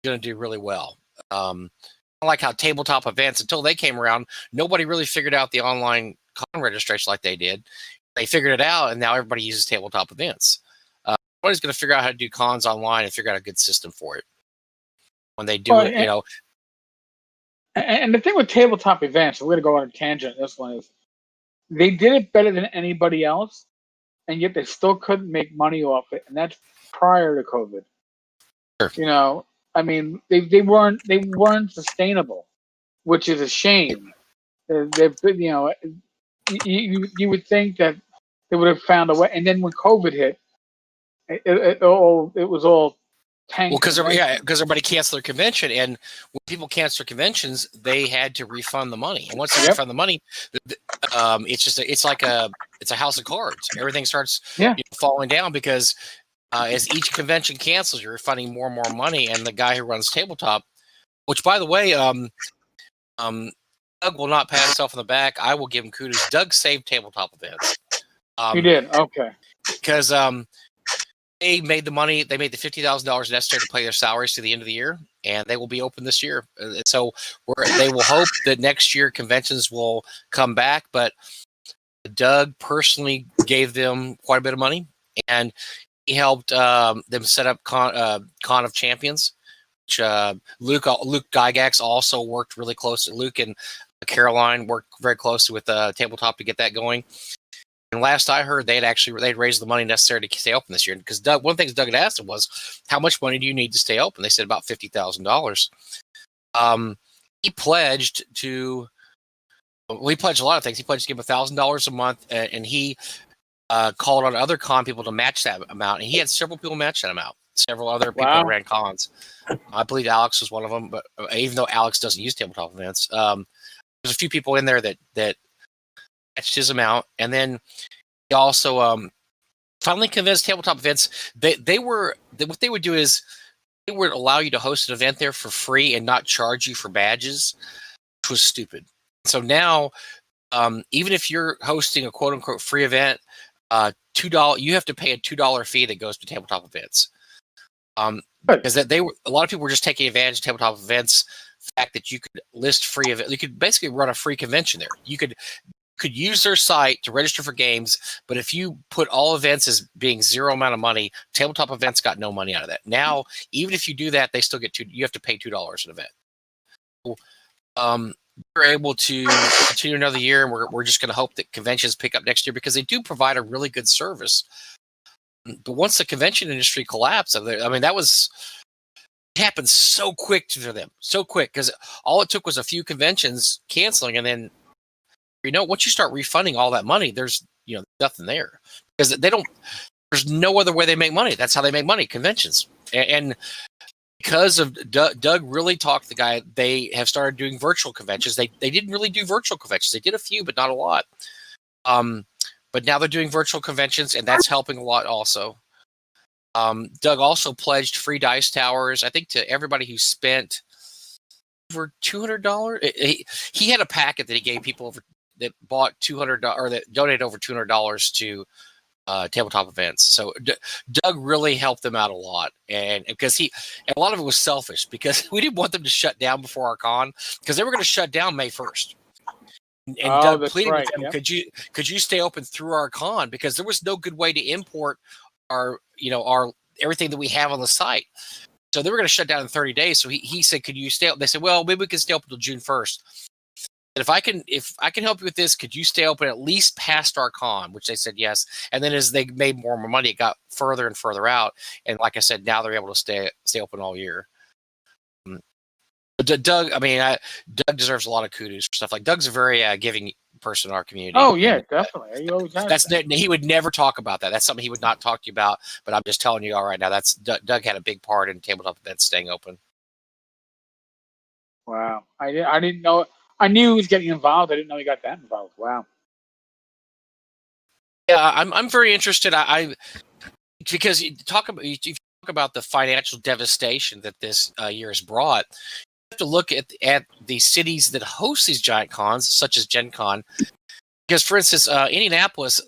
is going to do really well. Like how tabletop events, until they came around, nobody really figured out the online con registration like they did. They figured it out, and now everybody uses tabletop events. Everybody's going to figure out how to do cons online and figure out a good system for it when they do it. And the thing with tabletop events, we're going to go on a tangent. This one is they did it better than anybody else, and yet they still couldn't make money off it, and that's prior to COVID. Sure. I mean, they weren't sustainable, which is a shame. You would think that they would have found a way, and then when COVID hit, it was all tanked. Well, because everybody canceled their convention, and when people cancel their conventions, they had to refund the money. And once they refund the money, it's like a house of cards. Everything starts falling down because as each convention cancels, you're refunding more and more money. And the guy who runs tabletop, which by the way, Doug will not pat himself on the back. I will give him kudos. Doug saved tabletop events. He did, okay, because they made the money. They made the $50,000 necessary to pay their salaries to the end of the year, and they will be open this year. So they will hope that next year conventions will come back. But Doug personally gave them quite a bit of money, and he helped them set up Con of Champions, which Luke Gygax also worked really closely. Luke and Caroline worked very closely with Tabletop to get that going. And last I heard, they'd raised the money necessary to stay open this year. Because Doug, one of the things Doug had asked him was, how much money do you need to stay open? They said about $50,000. He pledged to, he pledged a lot of things. He pledged to give $1,000 a month, and he called on other con people to match that amount. And he had several people match that amount. Several other people that ran cons. I believe Alex was one of them, but even though Alex doesn't use tabletop events, there's a few people in there that matched his amount. And then he also finally convinced tabletop events. What they would do is they would allow you to host an event there for free and not charge you for badges, which was stupid. So now, even if you're hosting a quote unquote free event, $2. You have to pay a $2 fee that goes to tabletop events. Because a lot of people were just taking advantage of tabletop events. The fact that you could list free event, you could basically run a free convention there. You could use their site to register for games, but if you put all events as being zero amount of money, tabletop events got no money out of that. Now, even if you do that, they still get you have to pay $2 an event. So, we're able to continue another year, and we're just going to hope that conventions pick up next year because they do provide a really good service. But once the convention industry collapsed, I mean, it happened so quick to them, so quick, because all it took was a few conventions canceling, and then once you start refunding all that money, there's nothing there because there's no other way they make money. That's how they make money, conventions. And because of Doug really talked the guy, they have started doing virtual conventions. They didn't really do virtual conventions. They did a few, but not a lot. But now they're doing virtual conventions, and that's helping a lot also. Doug also pledged free dice towers, I think, to everybody who spent over $200. He had a packet that he gave people that bought $200 or that donated over $200 to tabletop events. So Doug really helped them out a lot, and because a lot of it was selfish because we didn't want them to shut down before our con because they were going to shut down May 1st. And Doug pleaded with them, could you stay open through our con because there was no good way to import our everything that we have on the site. So they were going to shut down in 30 days. So he said, could you stay open? They said, well, maybe we can stay open until June 1st. And if I can help you with this, could you stay open at least past our con? Which they said yes. And then as they made more and more money, it got further and further out. And like I said, now they're able to stay open all year. Doug, Doug deserves a lot of kudos for stuff. Like Doug's a very giving person in our community. Oh yeah, definitely. He always has. He would never talk about that. That's something he would not talk to you about. But I'm just telling you all right now. That's Doug had a big part in tabletop events staying open. Wow, I didn't know. I knew he was getting involved. I didn't know he got that involved. Wow. Yeah, I'm very interested. Because you talk about the financial devastation that this year has brought. You have to look at the cities that host these giant cons, such as Gen Con. Because, for instance, Indianapolis,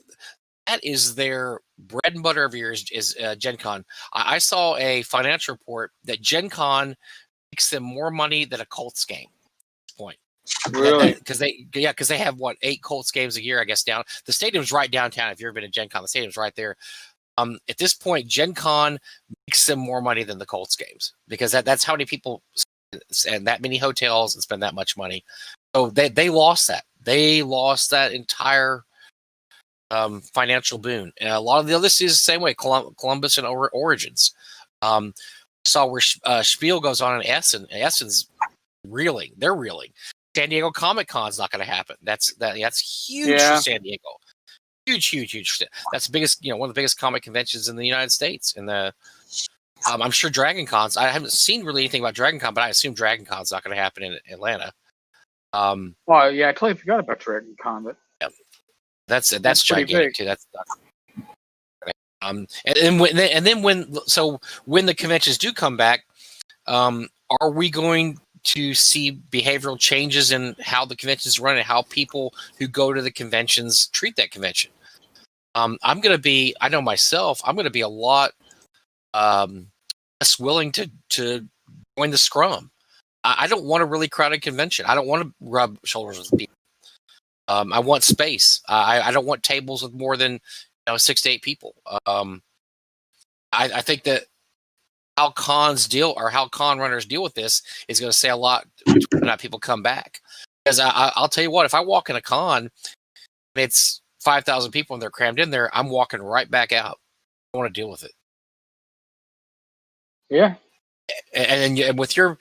that is their bread and butter every year is Gen Con. I saw a financial report that Gen Con makes them more money than a Colts game at this point. Really? Because they have 8 Colts games a year, I guess. Down the stadium's right downtown. If you've ever been to Gen Con, the stadium's right there. At this point, Gen Con makes them more money than the Colts games because that's how many people and that many hotels and spend that much money. So they lost that. They lost that entire financial boon. And a lot of the other cities the same way. Columbus and Origins. Saw where Spiel goes on in Essen. Essen's reeling. They're reeling. San Diego Comic Con's not going to happen. That's huge for San Diego. Huge. That's the biggest, one of the biggest comic conventions in the United States. And I'm sure Dragon Cons. I haven't seen really anything about Dragon Con, but I assume Dragon Con's not going to happen in Atlanta. Well, yeah, I totally forgot about Dragon Con, but yeah, that's gigantic big. too. That's and then when the conventions do come back, are we going to see behavioral changes in how the conventions run and how people who go to the conventions treat that convention? I know myself, I'm going to be a lot less willing to join the scrum. I don't want a really crowded convention. I don't want to rub shoulders with people. I want space. I don't want tables with more than 6 to 8 people. I think that how cons deal or how con runners deal with this is going to say a lot to whether or not people come back. Because I'll tell you what, if I walk in a con and it's 5,000 people and they're crammed in there, I'm walking right back out. I want to deal with it. Yeah. And with your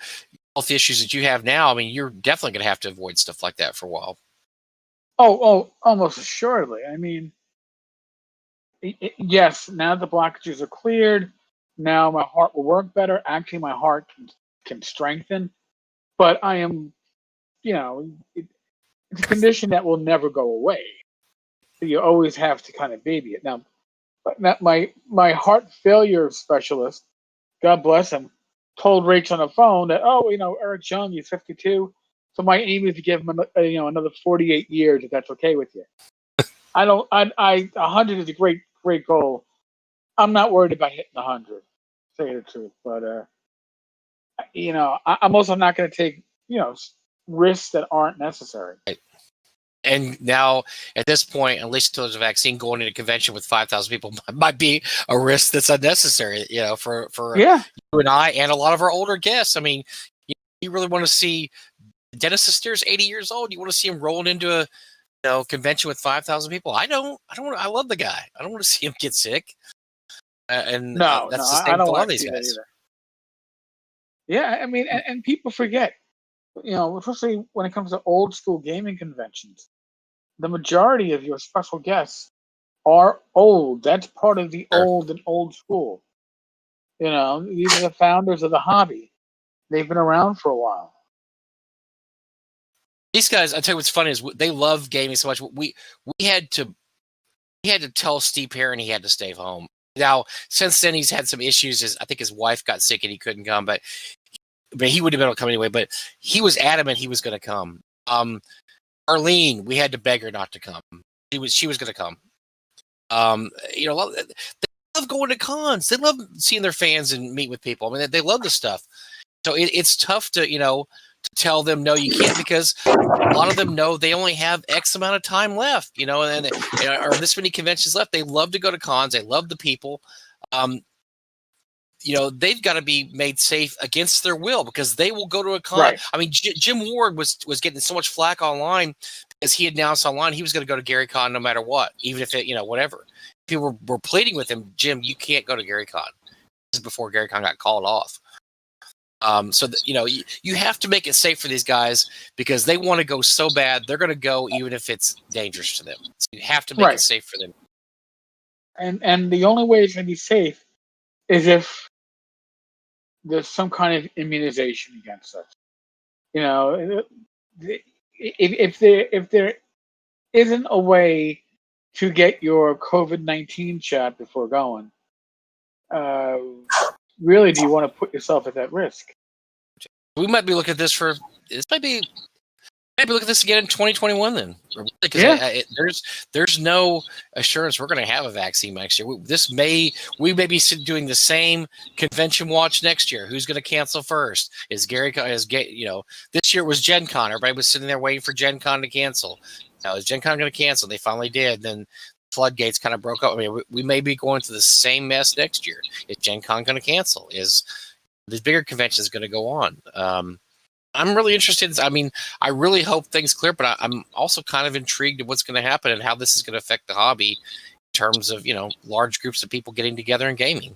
health issues that you have now, I mean, you're definitely going to have to avoid stuff like that for a while. Oh, almost assuredly. I mean, yes, now the blockages are cleared. Now my heart will work better. Actually, my heart can strengthen. But I am, it's a condition that will never go away. So you always have to kind of baby it. Now, my heart failure specialist, God bless him, told Rach on the phone that, Eric's young, he's 52. So my aim is to give him, another 48 years, if that's okay with you. I don't. 100 is a great goal. I'm not worried about hitting 100. Say the truth, but I'm also not going to take risks that aren't necessary. And now, at this point, at least until there's a vaccine, going into a convention with 5,000 people might be a risk that's unnecessary. For Yeah. you and I and a lot of our older guests. I mean, you really want to see Dennis Steer's 80 years old. You want to see him rolling into a convention with 5,000 people. I don't. I love the guy. I don't want to see him get sick. No, that's no, the same I don't with a lot want of to these see that guys. either. Yeah, I mean, and people forget, especially when it comes to old school gaming conventions, the majority of your special guests are old. That's part of the Sure. old and old school. These are the founders of the hobby. They've been around for a while. These guys, I tell you what's funny is they love gaming so much. We had to tell Steve Perrin he had to stay home. Now, since then, he's had some issues. I think his wife got sick and he couldn't come, but he would have been able to come anyway. But he was adamant he was going to come. Arlene, we had to beg her not to come. She was going to come. They love going to cons. They love seeing their fans and meet with people. I mean, they love the stuff. So it's tough to tell them no, you can't, because a lot of them know they only have X amount of time left, and or this many conventions left. They love to go to cons. They love the people. They've got to be made safe against their will because they will go to a con. Right. I mean, Jim Ward was getting so much flack online because he announced online he was going to go to Gary Con no matter what, even if it, whatever. People were pleading with him, Jim, you can't go to Gary Con. This is before Gary Con got called off. You have to make it safe for these guys because they want to go so bad. They're going to go even if it's dangerous to them. So you have to make it safe for them. And the only way it's going to be safe is if there's some kind of immunization against us. If there isn't a way to get your COVID-19 shot before going, really, do you want to put yourself at that risk? We might be looking at this maybe look at this again in 2021 then. Because there's no assurance we're going to have a vaccine next year. We may be doing the same convention watch next year. Who's going to cancel first? This year was Gen Con. Everybody was sitting there waiting for Gen Con to cancel. Now, is Gen Con going to cancel? They finally did. Then floodgates kind of broke up. I mean, we may be going through the same mess next year. Is Gen Con going to cancel? Is this bigger convention is going to go on? I'm really interested. I mean, I really hope things clear, but I'm also kind of intrigued at what's going to happen and how this is going to affect the hobby in terms of, large groups of people getting together and gaming.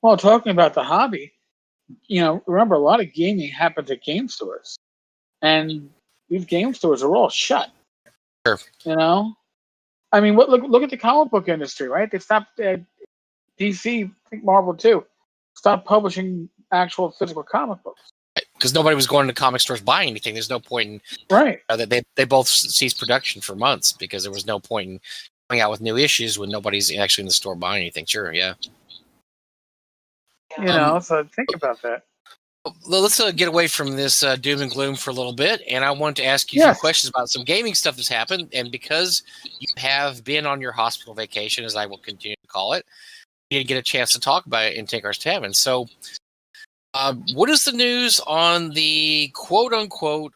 Well, talking about the hobby, remember, a lot of gaming happens at game stores. And these game stores are all shut. Sure. I mean, look at the comic book industry, right? They stopped DC, I think Marvel too, stopped publishing actual physical comic books. Because nobody was going to comic stores buying anything. There's no point in that they both ceased production for months because there was no point in coming out with new issues when nobody's actually in the store buying anything. Sure, yeah. So think about that. Well, let's get away from this doom and gloom for a little bit, and I want to ask you some questions about some gaming stuff that's happened. And because you have been on your hospital vacation, as I will continue to call it, you didn't get a chance to talk about it in Tenkar's Tavern. So, what is the news on the quote-unquote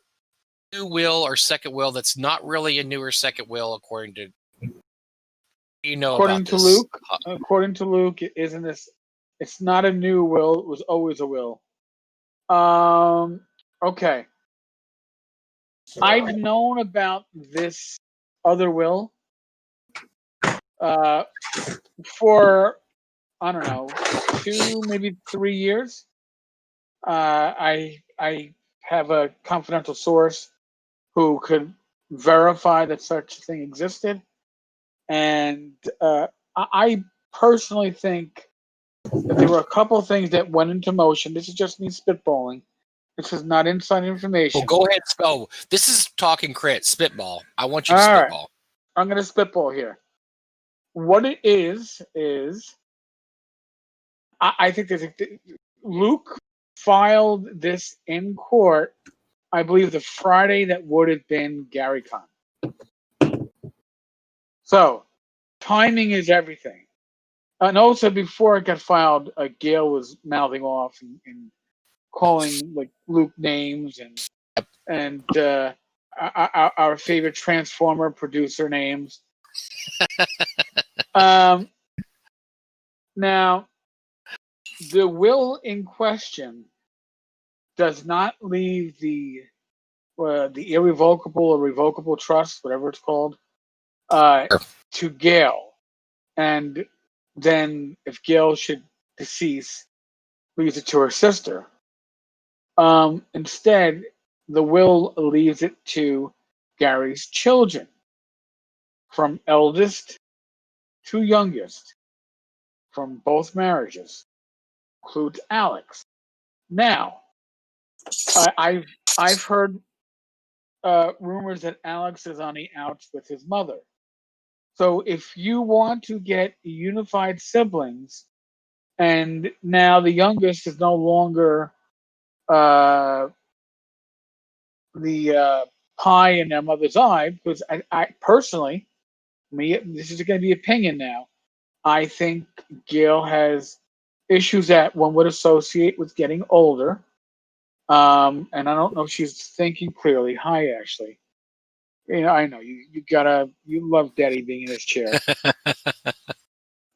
new will or second will that's not really a new or second will, according to According to Luke, isn't this? It's not a new will. It was always a will. Okay. I've known about this other will for, I don't know, 2, maybe 3 years. I have a confidential source who could verify that such a thing existed. And I personally think that there were a couple of things that went into motion. This is just me spitballing. This is not inside information. Well, go ahead, spell. This is talking crit, spitball. I want you to spitball. Right. I'm going to spitball here. What it is I think Luke filed this in court, I believe the Friday that would have been GaryCon. So, timing is everything. And also, before it got filed, Gail was mouthing off and calling like Luke names and our favorite Transformer producer names. Now, the will in question does not leave the irrevocable or revocable trust, whatever it's called, to Gail. And then, if Gail should decease, leaves it to her sister. Instead, the will leaves it to Gary's children, from eldest to youngest, from both marriages, includes Alex. Now, I've heard rumors that Alex is on the outs with his mother. So if you want to get unified siblings, and now the youngest is no longer the pie in their mother's eye, because I personally, this is going to be opinion now. I think Gail has issues that one would associate with getting older. And I don't know if she's thinking clearly. Hi, Ashley. I know you love Daddy being in his chair.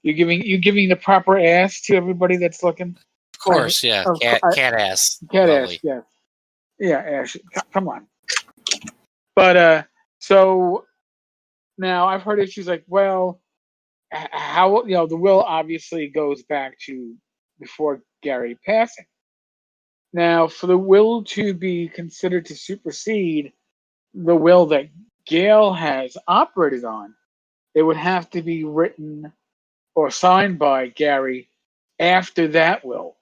you giving the proper ass to everybody that's looking. Of course, yeah. Cat ass. Cat Lovely. ass, yeah. Yeah, Ashley. Come on. But so now I've heard issues like, well, how the will obviously goes back to before Gary passing. Now, for the will to be considered to supersede the will that Gail has operated on, it would have to be written or signed by Gary after that will.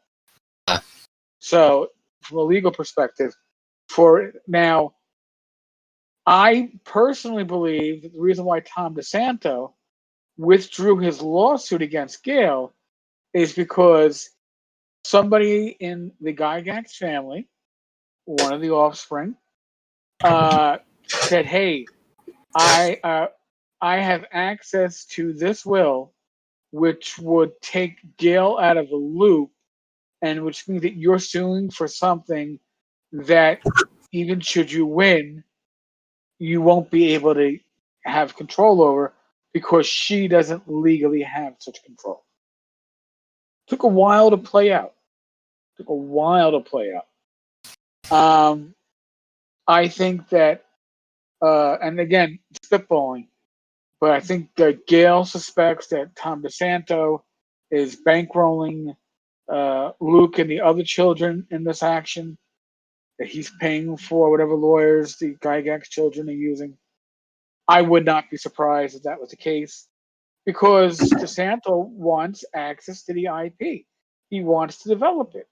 So, from a legal perspective, for now, I personally believe that the reason why Tom DeSanto withdrew his lawsuit against Gail is because somebody in the Gygax family, one of the offspring, said, "Hey, I have access to this will, which would take Gail out of the loop, and which means that you're suing for something that even should you win, you won't be able to have control over because she doesn't legally have such control." Took a while to play out. I think that, and again, spitballing, but I think that Gail suspects that Tom DeSanto is bankrolling Luke and the other children in this action, that he's paying for whatever lawyers the Gygax children are using. I would not be surprised if that was the case, because DeSanto wants access to the IP. He wants to develop it.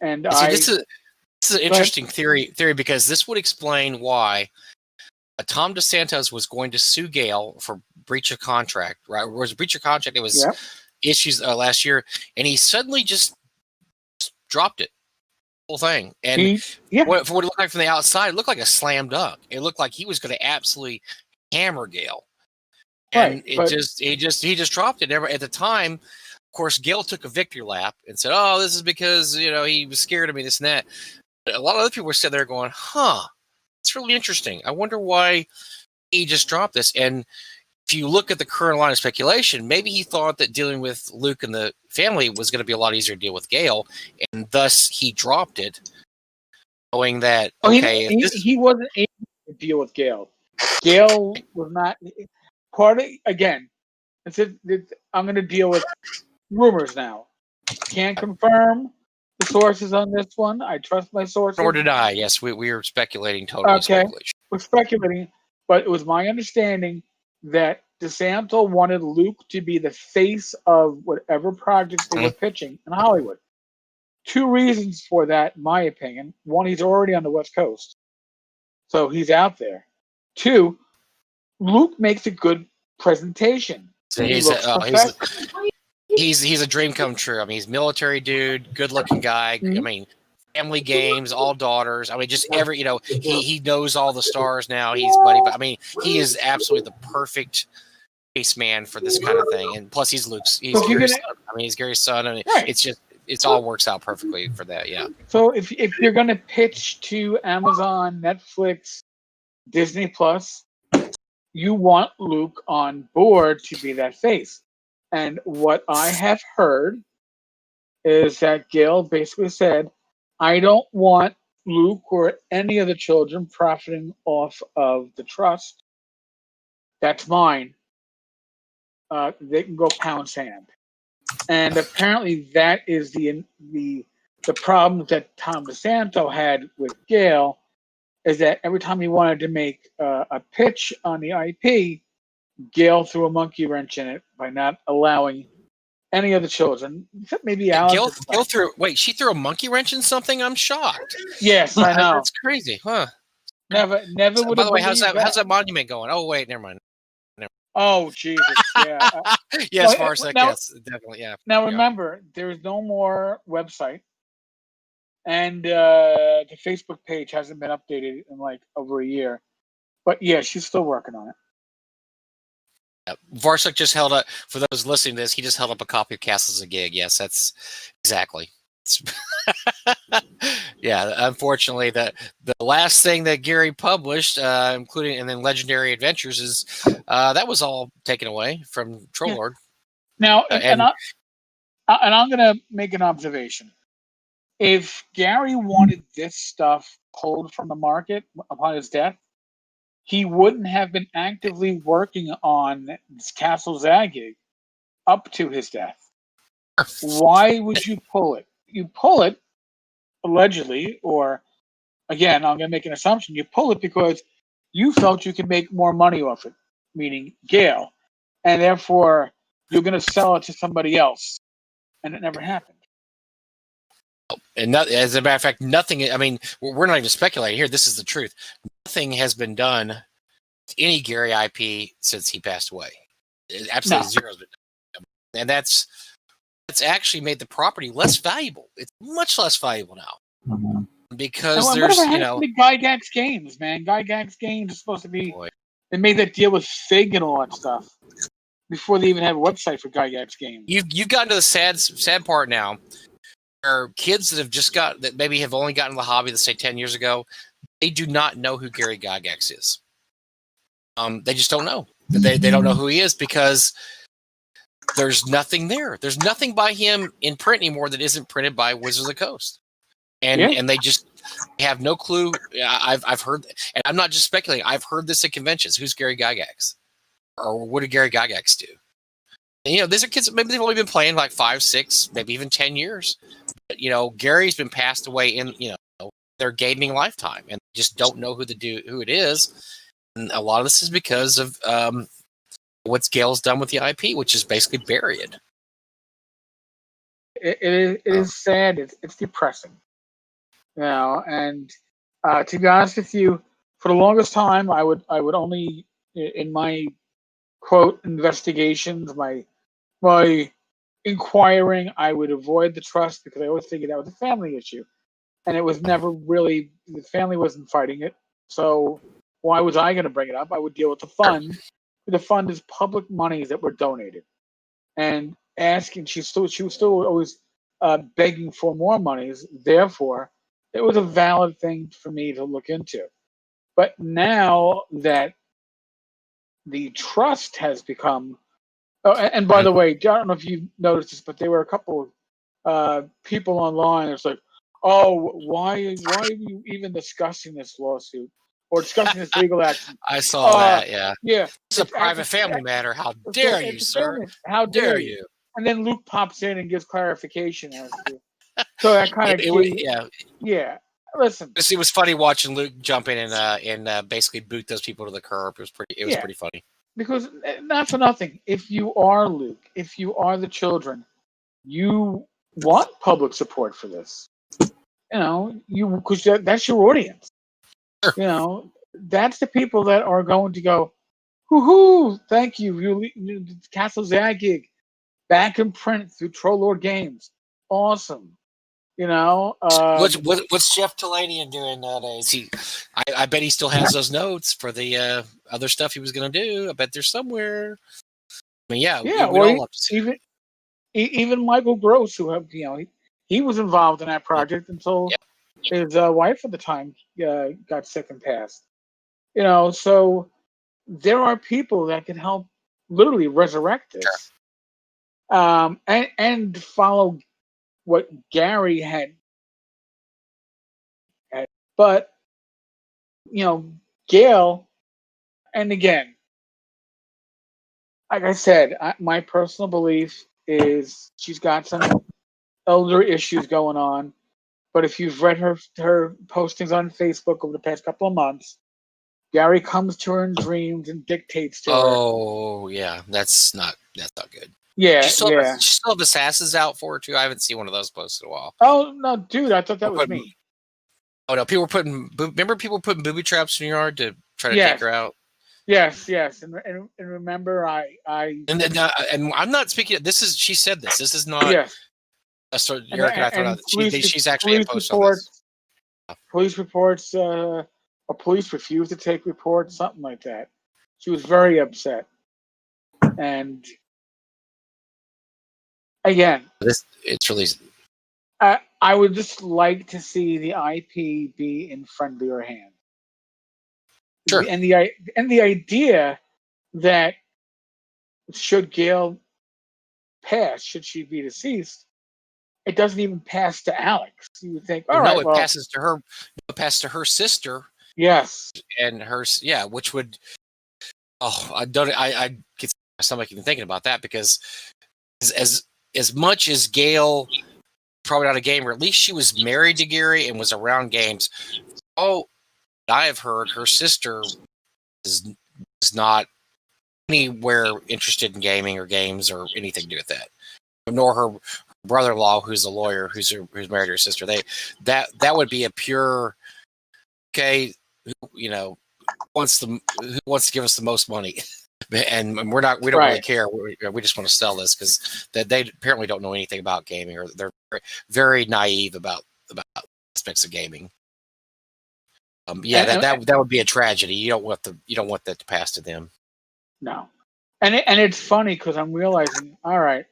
And this is an interesting theory because this would explain why Tom DeSantos was going to sue Gail for breach of contract, right? It was a breach of contract. It was issues last year, and he suddenly just dropped it, whole thing. And for what it looked like from the outside, it looked like a slam dunk. It looked like he was going to absolutely hammer Gail, and he just dropped it. At the time, of course, Gail took a victory lap and said, "Oh, this is because he was scared of me, this and that." But a lot of other people were sitting there going, "Huh, it's really interesting. I wonder why he just dropped this." And if you look at the current line of speculation, maybe he thought that dealing with Luke and the family was going to be a lot easier to deal with Gail, and thus he dropped it, knowing that he wasn't able to deal with Gail. Gail was not part of. Again, I'm going to deal with rumors now. Can't confirm the sources on this one. I trust my sources. Nor did I. Yes, we are speculating totally. Speculation. We're speculating, but it was my understanding that DeSanto wanted Luke to be the face of whatever projects they were pitching in Hollywood. Two reasons for that, in my opinion. One, he's already on the West Coast, so he's out there. Two, Luke makes a good presentation. He's a dream come true. I mean, he's a military dude, good looking guy. I mean, family games, all daughters. I mean, just he knows all the stars now. He's buddy, but I mean, he is absolutely the perfect base man for this kind of thing, and plus he's So if you're Gary's gonna- son. I mean, he's Gary's son, and Right. it's all works out perfectly for that. Yeah. So if you're gonna pitch to Amazon, Netflix, Disney Plus, you want Luke on board to be that face. And what I have heard is that Gail basically said, I don't want Luke or any of the children profiting off of the trust. That's mine. They can go pound sand. And apparently that is the problem that Tom DeSanto had with Gail, is that every time he wanted to make a pitch on the IP, Gail threw a monkey wrench in it by not allowing any of the children, except maybe Alex. She threw a monkey wrench in something? I'm shocked. Yes, I know. That's crazy, huh? Never So, would by have. the way, how's that monument going? Oh wait, never mind. Oh Jesus, yeah. Yes, Varsek, now, yes, definitely, yeah. Now remember, there is no more website, and the Facebook page hasn't been updated in like over a year. But yeah, she's still working on it. Yeah. Varsek just held up, for those listening to this, he just held up a copy of Castles a Gig. Yes, that's exactly. Yeah, unfortunately, the last thing that Gary published, including and then Legendary Adventures, is that was all taken away from Troll Lord. Now, and I'm going to make an observation. If Gary wanted this stuff pulled from the market upon his death, he wouldn't have been actively working on Castle Zagig up to his death. Why would you pull it? You pull it, allegedly, or again, I'm going to make an assumption. You pull it because you felt you could make more money off it, meaning Gail, and therefore you're going to sell it to somebody else, and it never happened. And as a matter of fact, nothing. I mean, we're not even speculating here. This is the truth. Nothing has been done to any Gary IP since he passed away. Absolutely zero has been done, and that's actually made the property less valuable. It's much less valuable now because there's Gygax Games, man. Gygax Games is supposed to be. Boy. They made that deal with Fig and all that stuff before they even have a website for Gygax Games. You've gotten to the sad part now. There are kids that maybe have only gotten the hobby, let's say 10 years ago. They do not know who Gary Gygax is. They just don't know. They don't know who he is because there's nothing there. There's nothing by him in print anymore that isn't printed by Wizards of the Coast. And they just have no clue. I've heard, and I'm not just speculating. I've heard this at conventions. Who's Gary Gygax? Or what did Gary Gygax do? And, these are kids that maybe they've only been playing like 5, 6, maybe even 10 years. But, Gary's been passed away in, their gaming lifetime and just don't know who it is. And a lot of this is because of what Gail's done with the IP, which is basically buried. It is sad. It's depressing. And to be honest with you, for the longest time, I would only, in my quote investigations, my inquiring, I would avoid the trust because I always figured that was a family issue, and it was never really, the family wasn't fighting it. So why was I going to bring it up? I would deal with the fund. The fund is public monies that were donated, and asking. She was still always begging for more monies. Therefore, it was a valid thing for me to look into. But now that the trust has become, and by the way, I don't know if you noticed this, but there were a couple people online. It's like, oh, why are you even discussing this lawsuit or discussing this legal action? I saw that. Yeah. Yeah. It's a private family matter. How dare you, sir? How dare you? And then Luke pops in and gives clarification as to. So that kind of yeah. Listen, it was funny watching Luke jump in and basically boot those people to the curb. It was pretty funny. Because not for nothing, if you are Luke, if you are the children, you want public support for this. Because that's your audience. Sure. That's the people that are going to go, hoo-hoo, thank you, Castle Zagig, back in print through Troll Lord Games. Awesome. What's Jeff Talanian doing nowadays? I bet he still has those notes for the other stuff he was going to do. I bet they're somewhere. mean, yeah, Yeah, we'd well, all love to see. even Michael Gross, who he was involved in that project until his wife at the time got sick and passed. So there are people that can help literally resurrect this, and follow what Gary had. But Gail, and again, like I said, my personal belief is she's got some elder issues going on. But if you've read her postings on Facebook over the past couple of months, Gary comes to her in dreams and dictates to her. Oh yeah, that's not good. Yeah, She still have assassins out for her too. I haven't seen one of those posted in a while. Oh no, dude! I thought that was me. Oh no, remember people were putting booby traps in your yard to try to take her out. Yes, and remember and I'm not speaking. She said this. This is not. Yes. So Eric and I thought out she's actually a post on this. Police reports. A police refused to take reports, something like that. She was very upset, and again, it's really. I would just like to see the IP be in friendlier hands. Sure. And the idea that should Gail pass, should she be deceased, it doesn't even pass to Alex. You would think, it passes to her. It passes to her sister. Yes. And which would. Oh, I get my stomach even thinking about that, because as much as Gail probably not a gamer, at least she was married to Gary and was around games. Oh, I have heard her sister is not anywhere interested in gaming or games or anything to do with that. Nor her brother-in-law, who's a lawyer, who's married to her sister. That would be a pure who wants to give us the most money. And we don't really care. We just want to sell this because they apparently don't know anything about gaming, or they're very, very naive about aspects of gaming. That would be a tragedy. You don't want that to pass to them. No, and it's funny because I'm realizing, all right,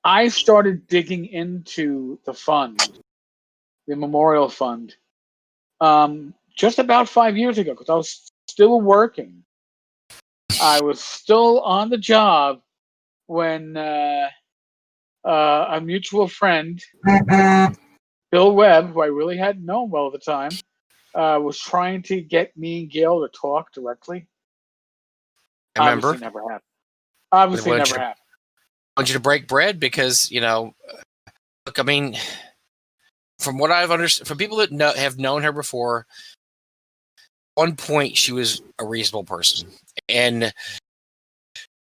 I started digging into the fund, the memorial fund, just about 5 years ago, because I was still working. I was still on the job when a mutual friend, Bill Webb, who I really hadn't known well at the time, was trying to get me and Gail to talk directly. I remember. Obviously never happened. Obviously never happened. I want you to break bread because, look, I mean, from what I've understood, from people that have known her before, at one point she was a reasonable person. And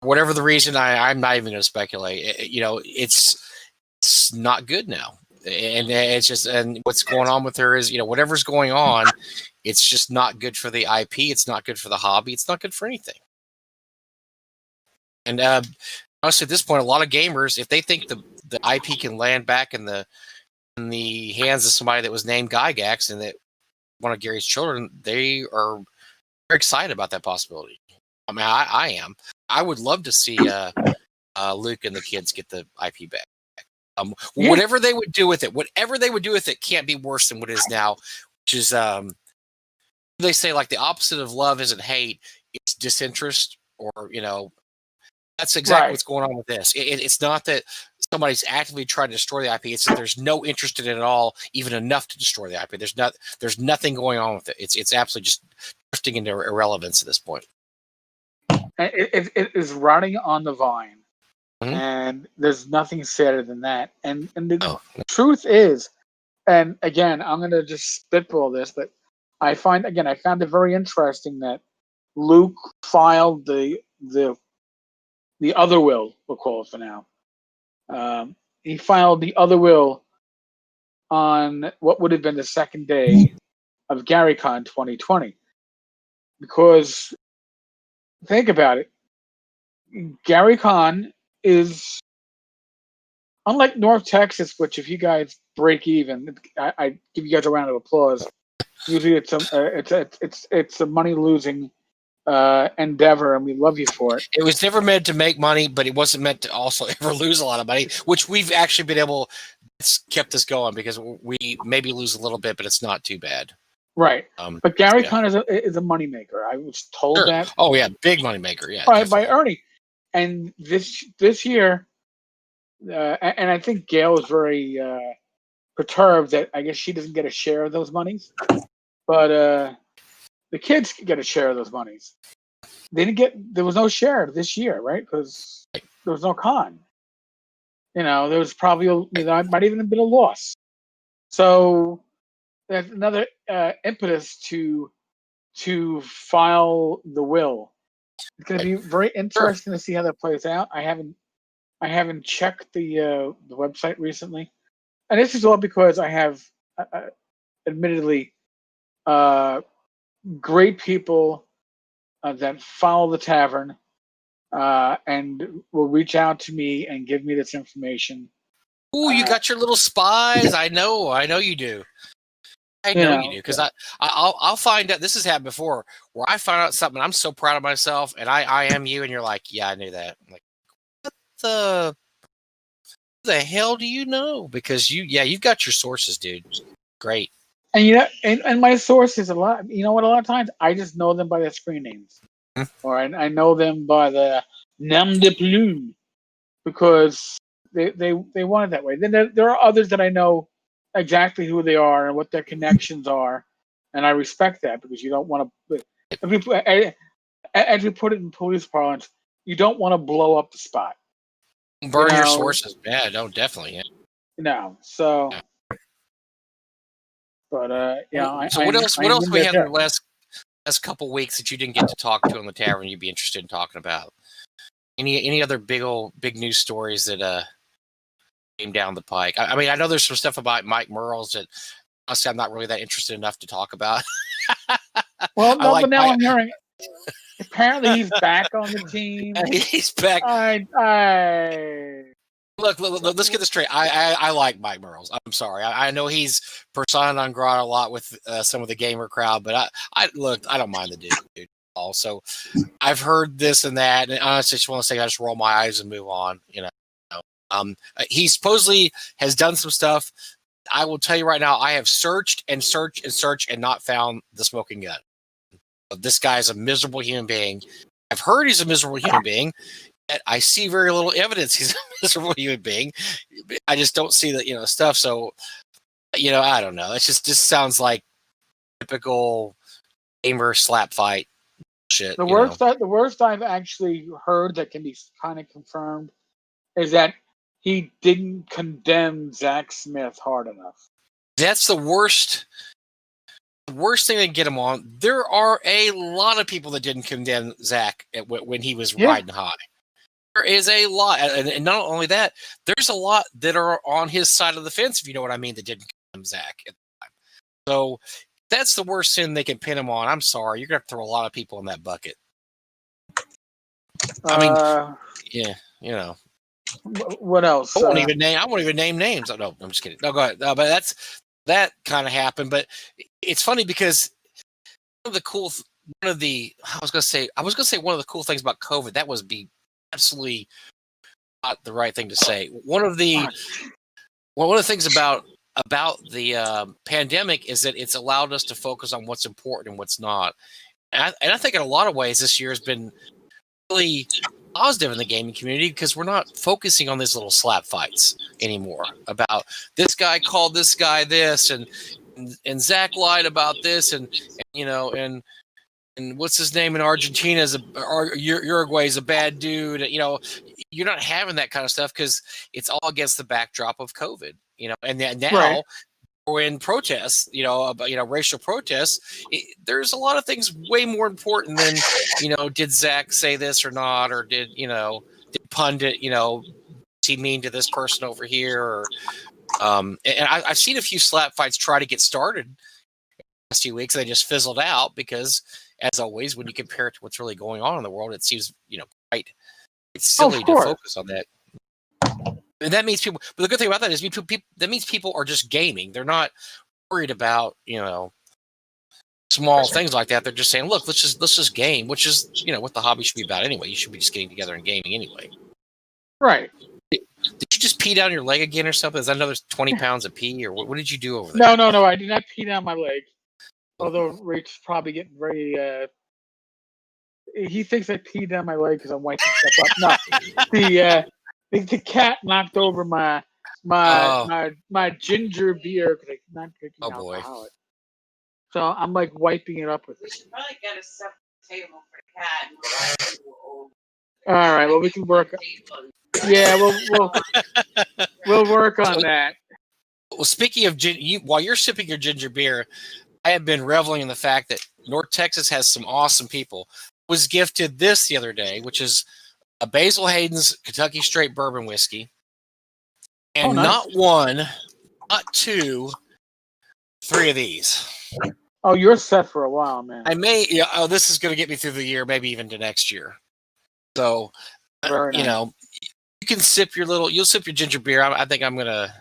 whatever the reason, I'm not even going to speculate. It's not good now. And it's just, and what's going on with her is, whatever's going on, it's just not good for the IP. It's not good for the hobby. It's not good for anything. And honestly, at this point, a lot of gamers, if they think the IP can land back in the hands of somebody that was named Gygax and that one of Gary's children, they are very excited about that possibility. I mean, I am. I would love to see Luke and the kids get the IP back. Whatever they would do with it, can't be worse than what it is now, which is they say, like, the opposite of love isn't hate, it's disinterest, or that's exactly what's going on with this. It's not that somebody's actively trying to destroy the IP. It's that there's no interest in it at all, even enough to destroy the IP. There's nothing going on with it. It's absolutely just drifting into irrelevance at this point. It is rotting on the vine, and there's nothing sadder than that. And the truth is, and again, I'm going to just spitball this, but I found it very interesting that Luke filed the other will, we'll call it for now. He filed the other will on what would have been the second day of GaryCon 2020. Because, think about it, GaryCon is, unlike North Texas, which if you guys break even, I give you guys a round of applause. Usually it's a money losing endeavor, and we love you for it. It was never meant to make money, but it wasn't meant to also ever lose a lot of money, which we've actually been able. It's kept us going because we maybe lose a little bit, but it's not too bad. Right. But Gary yeah. Con is a moneymaker. I was told Sure. that. Oh yeah, big money maker. Yeah, By Ernie. And this year, and I think Gail is very perturbed that I guess she doesn't get a share of those monies, but the kids get a share of those monies. They didn't get. There was no share this year, right? Because there was no con. There was probably there might even have been a loss. So that's another impetus to file the will. It's going to be very interesting to see how that plays out. I haven't checked the website recently, and this is all because I have, admittedly, great people that follow the tavern and will reach out to me and give me this information. Ooh, you got your little spies. I know you do. I know you do because I'll find out. This has happened before where I find out something. I'm so proud of myself, and I am you, and you're like, yeah, I knew that. I'm like, what the hell do you know? Because you've got your sources, dude. Great. And and my sources a lot. You know what? A lot of times I just know them by their screen names, or I know them by the nom de plume because they want it that way. Then there are others that I know exactly who they are and what their connections are, and I respect that because you don't want to. As we put it in police parlance, you don't want to blow up the spot. Burn your sources. Yeah, no, definitely. Yeah. So. Yeah. But so what else? What else we had in the last couple weeks that you didn't get to talk to in the tavern? You'd be interested in talking about any other big news stories that came down the pike? I mean, I know there's some stuff about Mike Merles that honestly I'm not really that interested enough to talk about. Well, no, but now I'm hearing. Apparently, he's back on the team. He's back. Look, let's get this straight. I like Mike Merles. I'm sorry. I know he's persona non grata a lot with some of the gamer crowd, but I don't mind the dude. Also, I've heard this and that, and honestly, just want to say I just roll my eyes and move on. He supposedly has done some stuff. I will tell you right now, I have searched and searched and searched and not found the smoking gun. This guy is a miserable human being. I've heard he's a miserable human being. I see very little evidence he's a miserable human being. I just don't see the stuff. So, I don't know. It just sounds like typical gamer slap fight shit. The worst I've actually heard that can be kind of confirmed is that he didn't condemn Zach Smith hard enough. That's the worst. The worst thing to get him on. There are a lot of people that didn't condemn Zach when he was riding high. There is a lot, and not only that, there's a lot that are on his side of the fence, if you know what I mean, that didn't condemn Zach at the time. So that's the worst sin they can pin him on. I'm sorry, you're gonna have to throw a lot of people in that bucket. I mean, yeah, What else? I won't even name names. Oh, no, I'm just kidding. No, go ahead. No, but that kind of happened. But it's funny because I was gonna say one of the cool things about COVID that was absolutely not the right thing to say. One of the things about the pandemic is that it's allowed us to focus on what's important and what's not. And I think in a lot of ways this year has been really positive in the gaming community because we're not focusing on these little slap fights anymore about this guy called this guy this and Zach lied about this and what's his name in Argentina Uruguay is a bad dude. You're not having that kind of stuff because it's all against the backdrop of COVID. And now we're in protests. Racial protests. There's a lot of things way more important than did Zach say this or not, or did pundit is he mean to this person over here, or and I've seen a few slap fights try to get started in the last few weeks. They just fizzled out because, as always, when you compare it to what's really going on in the world, it seems quite silly to focus on that. And that means people. But the good thing about that is that means people are just gaming. They're not worried about small things like that. They're just saying, look, let's just game, which is what the hobby should be about anyway. You should be just getting together and gaming anyway. Right. Did you just pee down your leg again or something? Is that another 20 pounds of pee, or what did you do over there? No. I did not pee down my leg. Although Rach's probably getting very. He thinks I peed down my leg because I'm wiping stuff up. No, the cat knocked over my ginger beer because I'm not drinking alcoholic. So I'm like wiping it up with it. We should probably get a separate table for the cat. All right. Well, we can work. Yeah, we'll work on that. Well, speaking of while you're sipping your ginger beer, I have been reveling in the fact that North Texas has some awesome people. Was gifted this the other day, which is a Basil Hayden's Kentucky Straight Bourbon Whiskey, and nice. not one, not two, three of these. Oh, you're set for a while, man. This is going to get me through the year, maybe even to next year. So, nice. You can sip you'll sip your ginger beer. I think I'm gonna.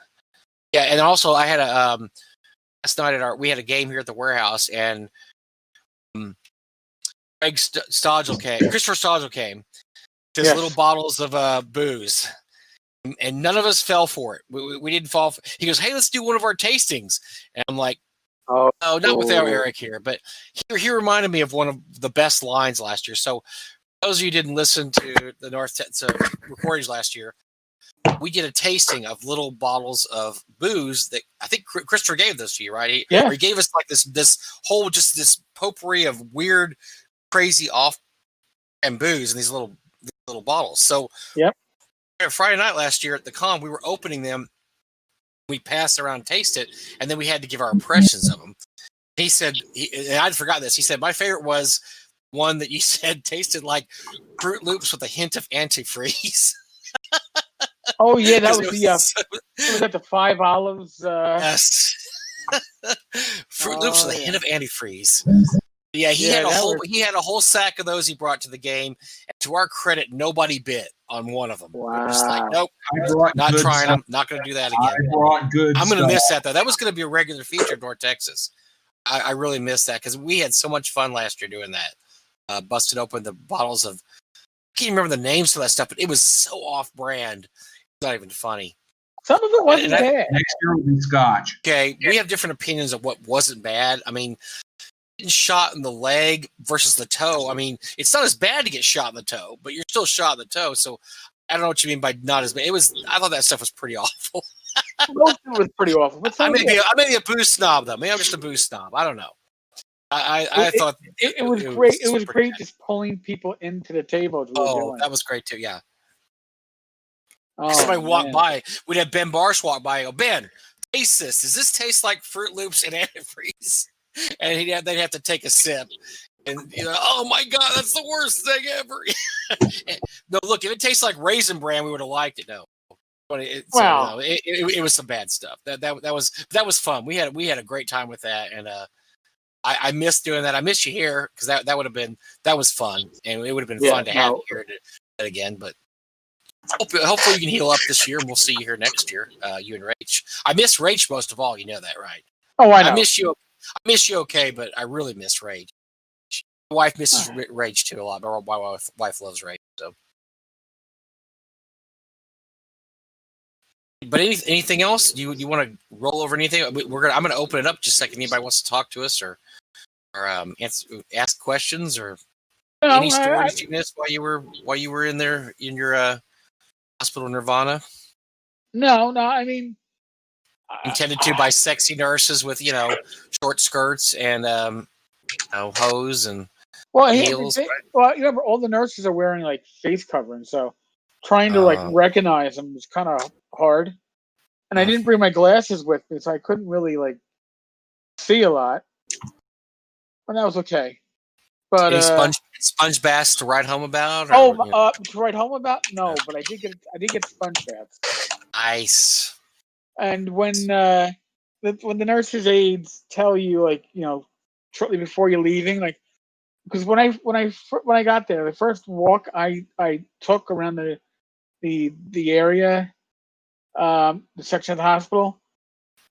Yeah, and also I had last night we had a game here at the warehouse, and Christopher Stodgel came. Just little bottles of booze, and none of us fell for it. We didn't fall. He goes, "Hey, let's do one of our tastings," and I'm like, "Oh, not without Eric here." But he reminded me of one of the best lines last year. So, those of you who didn't listen to the North Texas recordings last year, we did a tasting of little bottles of booze that I think Christopher gave those to you, right? He gave us like this whole this potpourri of weird, crazy off and booze in these little bottles. So Friday night last year at the con, we were opening them. We passed around and taste it, and then we had to give our impressions of them. He said, and I'd forgotten this. He said, my favorite was one that you said tasted like Fruit Loops with a hint of antifreeze. Oh yeah, that was was that the 5 olives? Yes. Fruit Loops with a hint of antifreeze. Yeah, he had a whole sack of those he brought to the game. And to our credit, nobody bit on one of them. Wow. Just like, nope, not trying them. Not going to do that again. I'm going to miss that though. That was going to be a regular feature of North Texas. I really miss that because we had so much fun last year doing that. Busted open the bottles of, I can't remember the names for that stuff, but it was so off-brand. It's not even funny. Some of it wasn't bad. Next year will be Scotch. Okay, we have different opinions of what wasn't bad. I mean, getting shot in the leg versus the toe. I mean, it's not as bad to get shot in the toe, but you're still shot in the toe. So I don't know what you mean by not as bad. I thought that stuff was pretty awful. Most of it was pretty awful. But I may be a booze snob though. Maybe I'm just a booze snob. I don't know. I thought it was great. It was great just pulling people into the table. That was great too. Yeah. Somebody walked by. We'd have Ben Barsh walk by and go, Ben, taste this. Does this taste like Fruit Loops and antifreeze? And they'd have to take a sip. And, oh my God, that's the worst thing ever. No, look, if it tastes like Raisin Bran, we would have liked it. No. But it was some bad stuff. That was fun. We had a great time with that. And I miss doing that. I miss you here because that was fun. And it would have been fun to have you here to again. But hopefully you can heal up this year, and we'll see you here next year, you and Rach. I miss Rach most of all. You know that, right? Oh, I know. I miss you, okay, but I really miss Rach. My wife misses Rach too a lot. My wife loves Rach. So, but anything else? Do you want to roll over anything? I'm gonna open it up just a second. Anybody wants to talk to us or ask questions or any stories you missed while you were in there in your hospital nirvana? No. I mean, intended to by sexy nurses with short skirts and hose and heels. Well, all the nurses are wearing like face coverings, so trying to recognize them was kind of hard. And I didn't bring my glasses with me, so I couldn't really see a lot. But that was okay. But any sponge baths to write home about? To write home about? No, but I did get sponge baths. Nice. And when the nurses' aides tell you, shortly before you're leaving, because when I got there, the first walk I took around the area, the section of the hospital,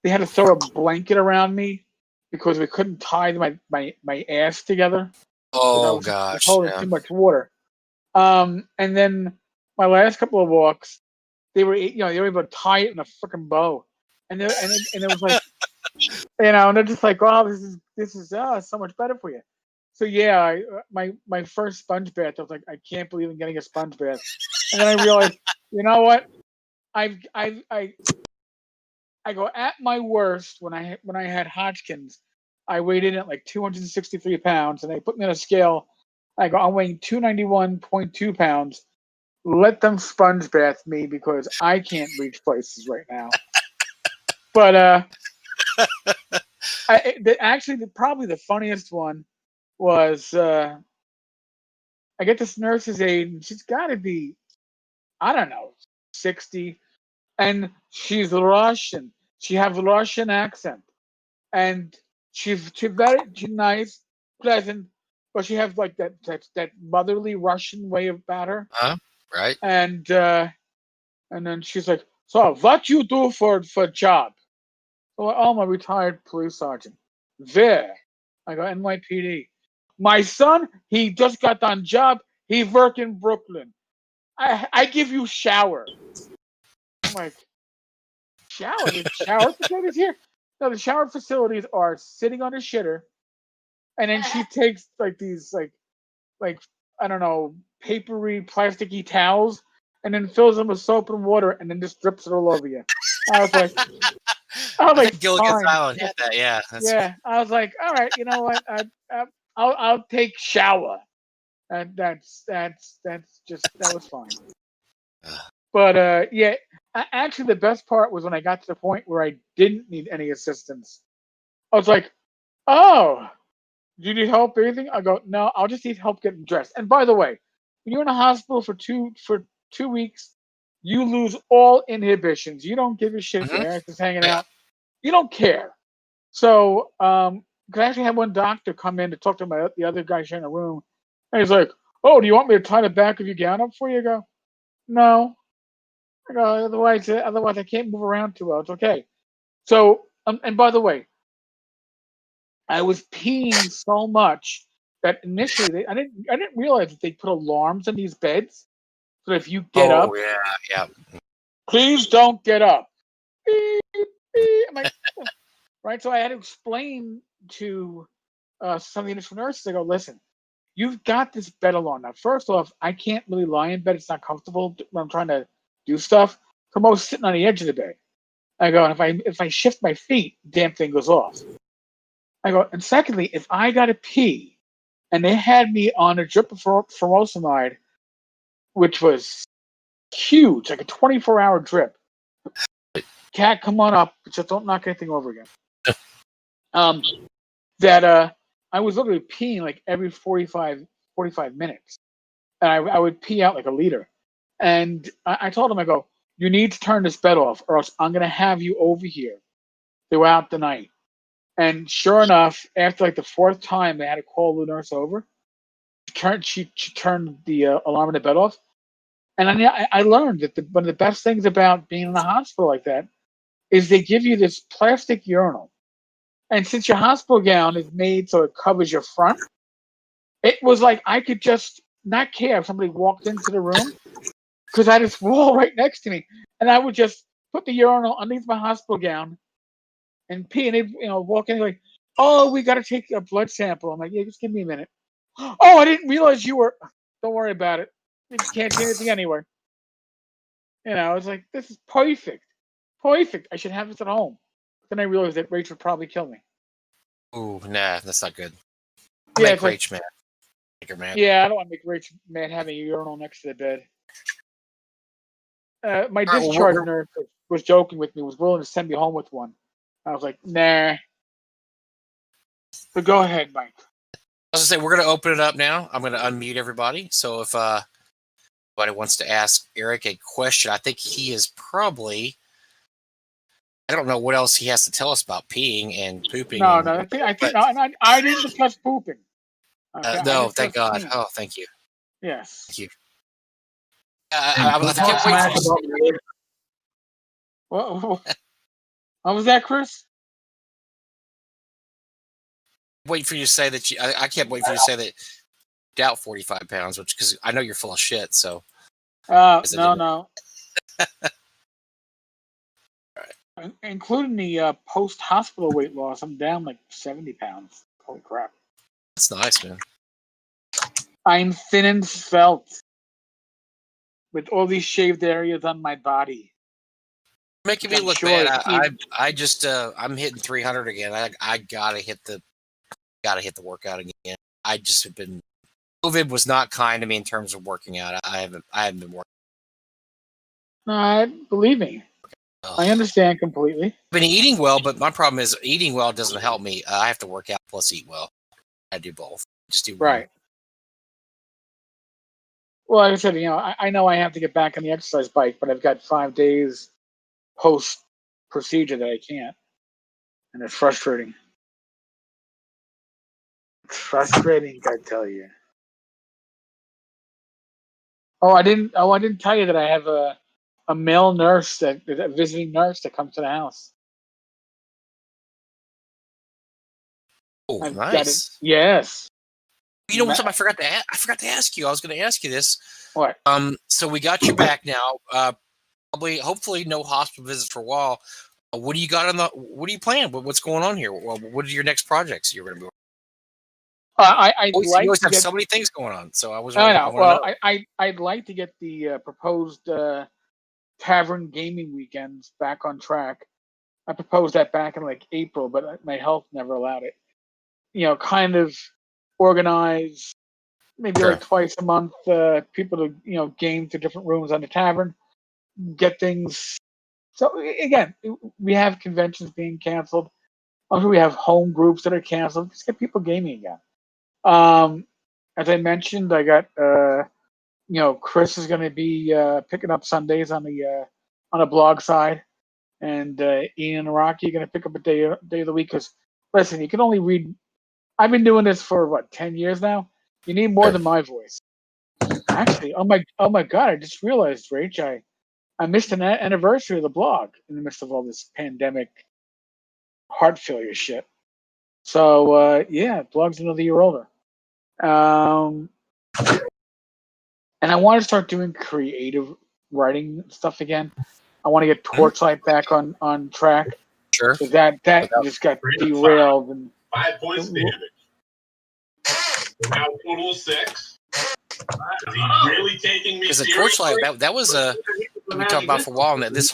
they had to throw a blanket around me because we couldn't tie my ass together. Oh was gosh. holding Yeah. too much water. And then my last couple of walks, they were able to tie it in a freaking bow, and it was like, and they're just like, oh, this is so much better for you. So yeah, my first sponge bath, I was like, I can't believe I'm getting a sponge bath, and then I realized, you know what, I go at my worst when I had Hodgkin's. I weighed in at like 263 pounds, and they put me on a scale. I go, I'm weighing 291.2 pounds. Let them sponge bath me because I can't reach places right now. But probably the funniest one was I get this nurse's aide, and she's got to be, I don't know, 60, and she's Russian. She has a Russian accent, and she's nice, pleasant, but she has like that motherly Russian way about her. Right. And then she's like, so what you do for job? Well, I'm a retired police sergeant. Where? I go, NYPD. My son, he just got on job. He work in Brooklyn. I give you shower. I'm like, shower? The shower facilities here? No, the shower facilities are sitting on a shitter, and then she takes like these like I don't know, papery, plasticky towels, and then fills them with soap and water, and then just drips it all over you. I was like, I think Gilligan's fine. Island had that. Yeah. Yeah, I was like, all right, you know what? I'll take shower. That was fine. But yeah, actually, the best part was when I got to the point where I didn't need any assistance. I was like, oh, do you need help or anything? I go, no, I'll just need help getting dressed. And by the way, when you're in a hospital for 2 weeks, you lose all inhibitions. You don't give a shit if your ass is hanging out. You don't care. So, because I actually had one doctor come in to talk to the other guy sharing a room, and he's like, "Oh, do you want me to tie the back of your gown up for you?" I go, "No." I go, otherwise I can't move around too well. It's okay. So, and by the way, I was peeing so much that initially I didn't realize that they put alarms in these beds, so if you get up, yeah. please don't get up. Beep, beep. I'm like, right. So I had to explain to some of the initial nurses. I go, listen, you've got this bed alarm. Now, first off, I can't really lie in bed. It's not comfortable when I'm trying to do stuff. I'm always sitting on the edge of the bed. I go, and if I shift my feet, the damn thing goes off. I go, and secondly, if I got to pee, and they had me on a drip of furosemide, which was huge, like a 24-hour drip. Cat, come on up, just don't knock anything over again. I was literally peeing like every 45 minutes, and I would pee out like a liter. And I told him, I go, you need to turn this bed off, or else I'm gonna have you over here throughout the night. And sure enough, after like the fourth time, they had to call the nurse over. She turned the alarm in the bed off, and I learned that one of the best things about being in a hospital like that is they give you this plastic urinal. And since your hospital gown is made so it covers your front, it was like I could just not care if somebody walked into the room because I had this wall right next to me, and I would just put the urinal underneath my hospital gown and pee, and they walk in like, oh, we got to take a blood sample. I'm like, yeah, just give me a minute. Oh, I didn't realize you were. Don't worry about it. You can't see anything anywhere. It's like, this is perfect. Perfect. I should have this at home. Then I realized that Rach would probably kill me. Ooh, nah, that's not good. Yeah, Make Rach mad. Make her mad. Yeah, I don't want to make Rach mad having a urinal next to the bed. My discharge nurse was joking with me, was willing to send me home with one. I was like, nah. So go ahead, Mike. I was gonna say we're gonna open it up now. I'm gonna unmute everybody. So if anybody wants to ask Eric a question, I think he is probably. I don't know what else he has to tell us about peeing and pooping. No, I think I didn't discuss pooping. Okay, no, thank God. Peeing. Oh, thank you. Yes. Thank you. I can't wait. What was that, Chris? wait for you to say that I can't wait for you to say that you doubt 45 pounds, which because I know you're full of shit. So no. Including the post-hospital weight loss, I'm down like 70 pounds. Holy crap. that's nice, man. I'm thin and svelte with all these shaved areas on my body. Making me I'm look sure bad. I just I'm hitting 300 again. I gotta hit the workout again. I just have been COVID was not kind to me in terms of working out. I haven't been working. No, believe me. Ugh. I understand completely. I've been eating well, but my problem is eating well doesn't help me. I have to work out plus eat well. I do both. Just do one. Right. Well, like I said, I know I have to get back on the exercise bike, but I've got 5 days post procedure that I can't, and it's frustrating. It's frustrating, I tell you. I didn't tell you that I have a male nurse a visiting nurse that comes to the house. Oh, I've got it. nice. Yes. You know what? I forgot to ask you. I was going to ask you this. What? So we got you back now. Hopefully, no hospital visits for a while. What do you got on the? What are you planning? What's going on here? What are your next projects you're going to be? I'd You like always to have get. so many things going on. So I was. I know. Well, know. I'd like to get the proposed tavern gaming weekends back on track. I proposed that back in like April, but my health never allowed it. Kind of organize maybe like twice a month, people to game to different rooms on the tavern, get things. So again, we have conventions being canceled. Also, we have home groups that are canceled. Just get people gaming again. As I mentioned, I got Chris is going to be picking up Sundays on a blog side, and Ian and Rocky are going to pick up a day of the week. Because listen, you can only read. I've been doing this for 10 years now. You need more than my voice. Actually, oh my God! I just realized, Rach, I missed an anniversary of the blog in the midst of all this pandemic heart failure shit. So blog's another year older. And I want to start doing creative writing stuff again. I want to get Torchlight back on track. Sure. That just got derailed. And 5 points of damage. So now total of 6. Is he really taking me seriously? Because the Torchlight, that was we talked about for a while, and that this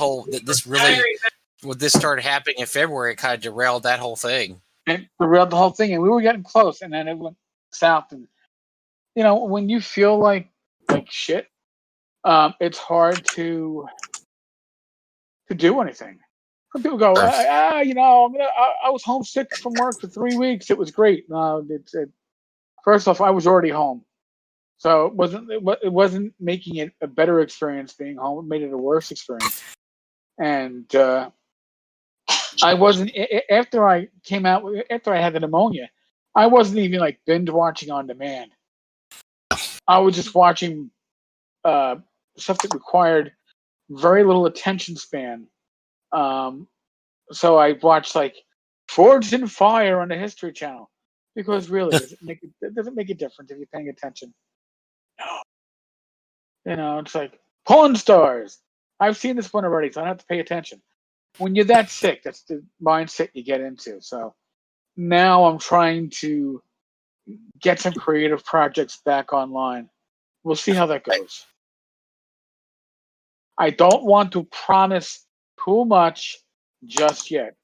really, when this started happening in February, it kind of derailed that whole thing. It derailed the whole thing, and we were getting close, and then it went south. And when you feel like shit, it's hard to do anything. When people go, I was homesick from work for 3 weeks. It was great. No, first off, I was already home, so it wasn't making it a better experience being home. It made it a worse experience. And I wasn't after I came out after I had the pneumonia. I wasn't even like binge watching on demand. I was just watching stuff that required very little attention span. So I watched like Forged in Fire on the History Channel because really, it doesn't make a difference if you're paying attention. No, it's like Pawn Stars. I've seen this one already, so I don't have to pay attention. When you're that sick, that's the mindset you get into. So now I'm trying to get some creative projects back online. We'll see how that goes. I don't want to promise too much just yet.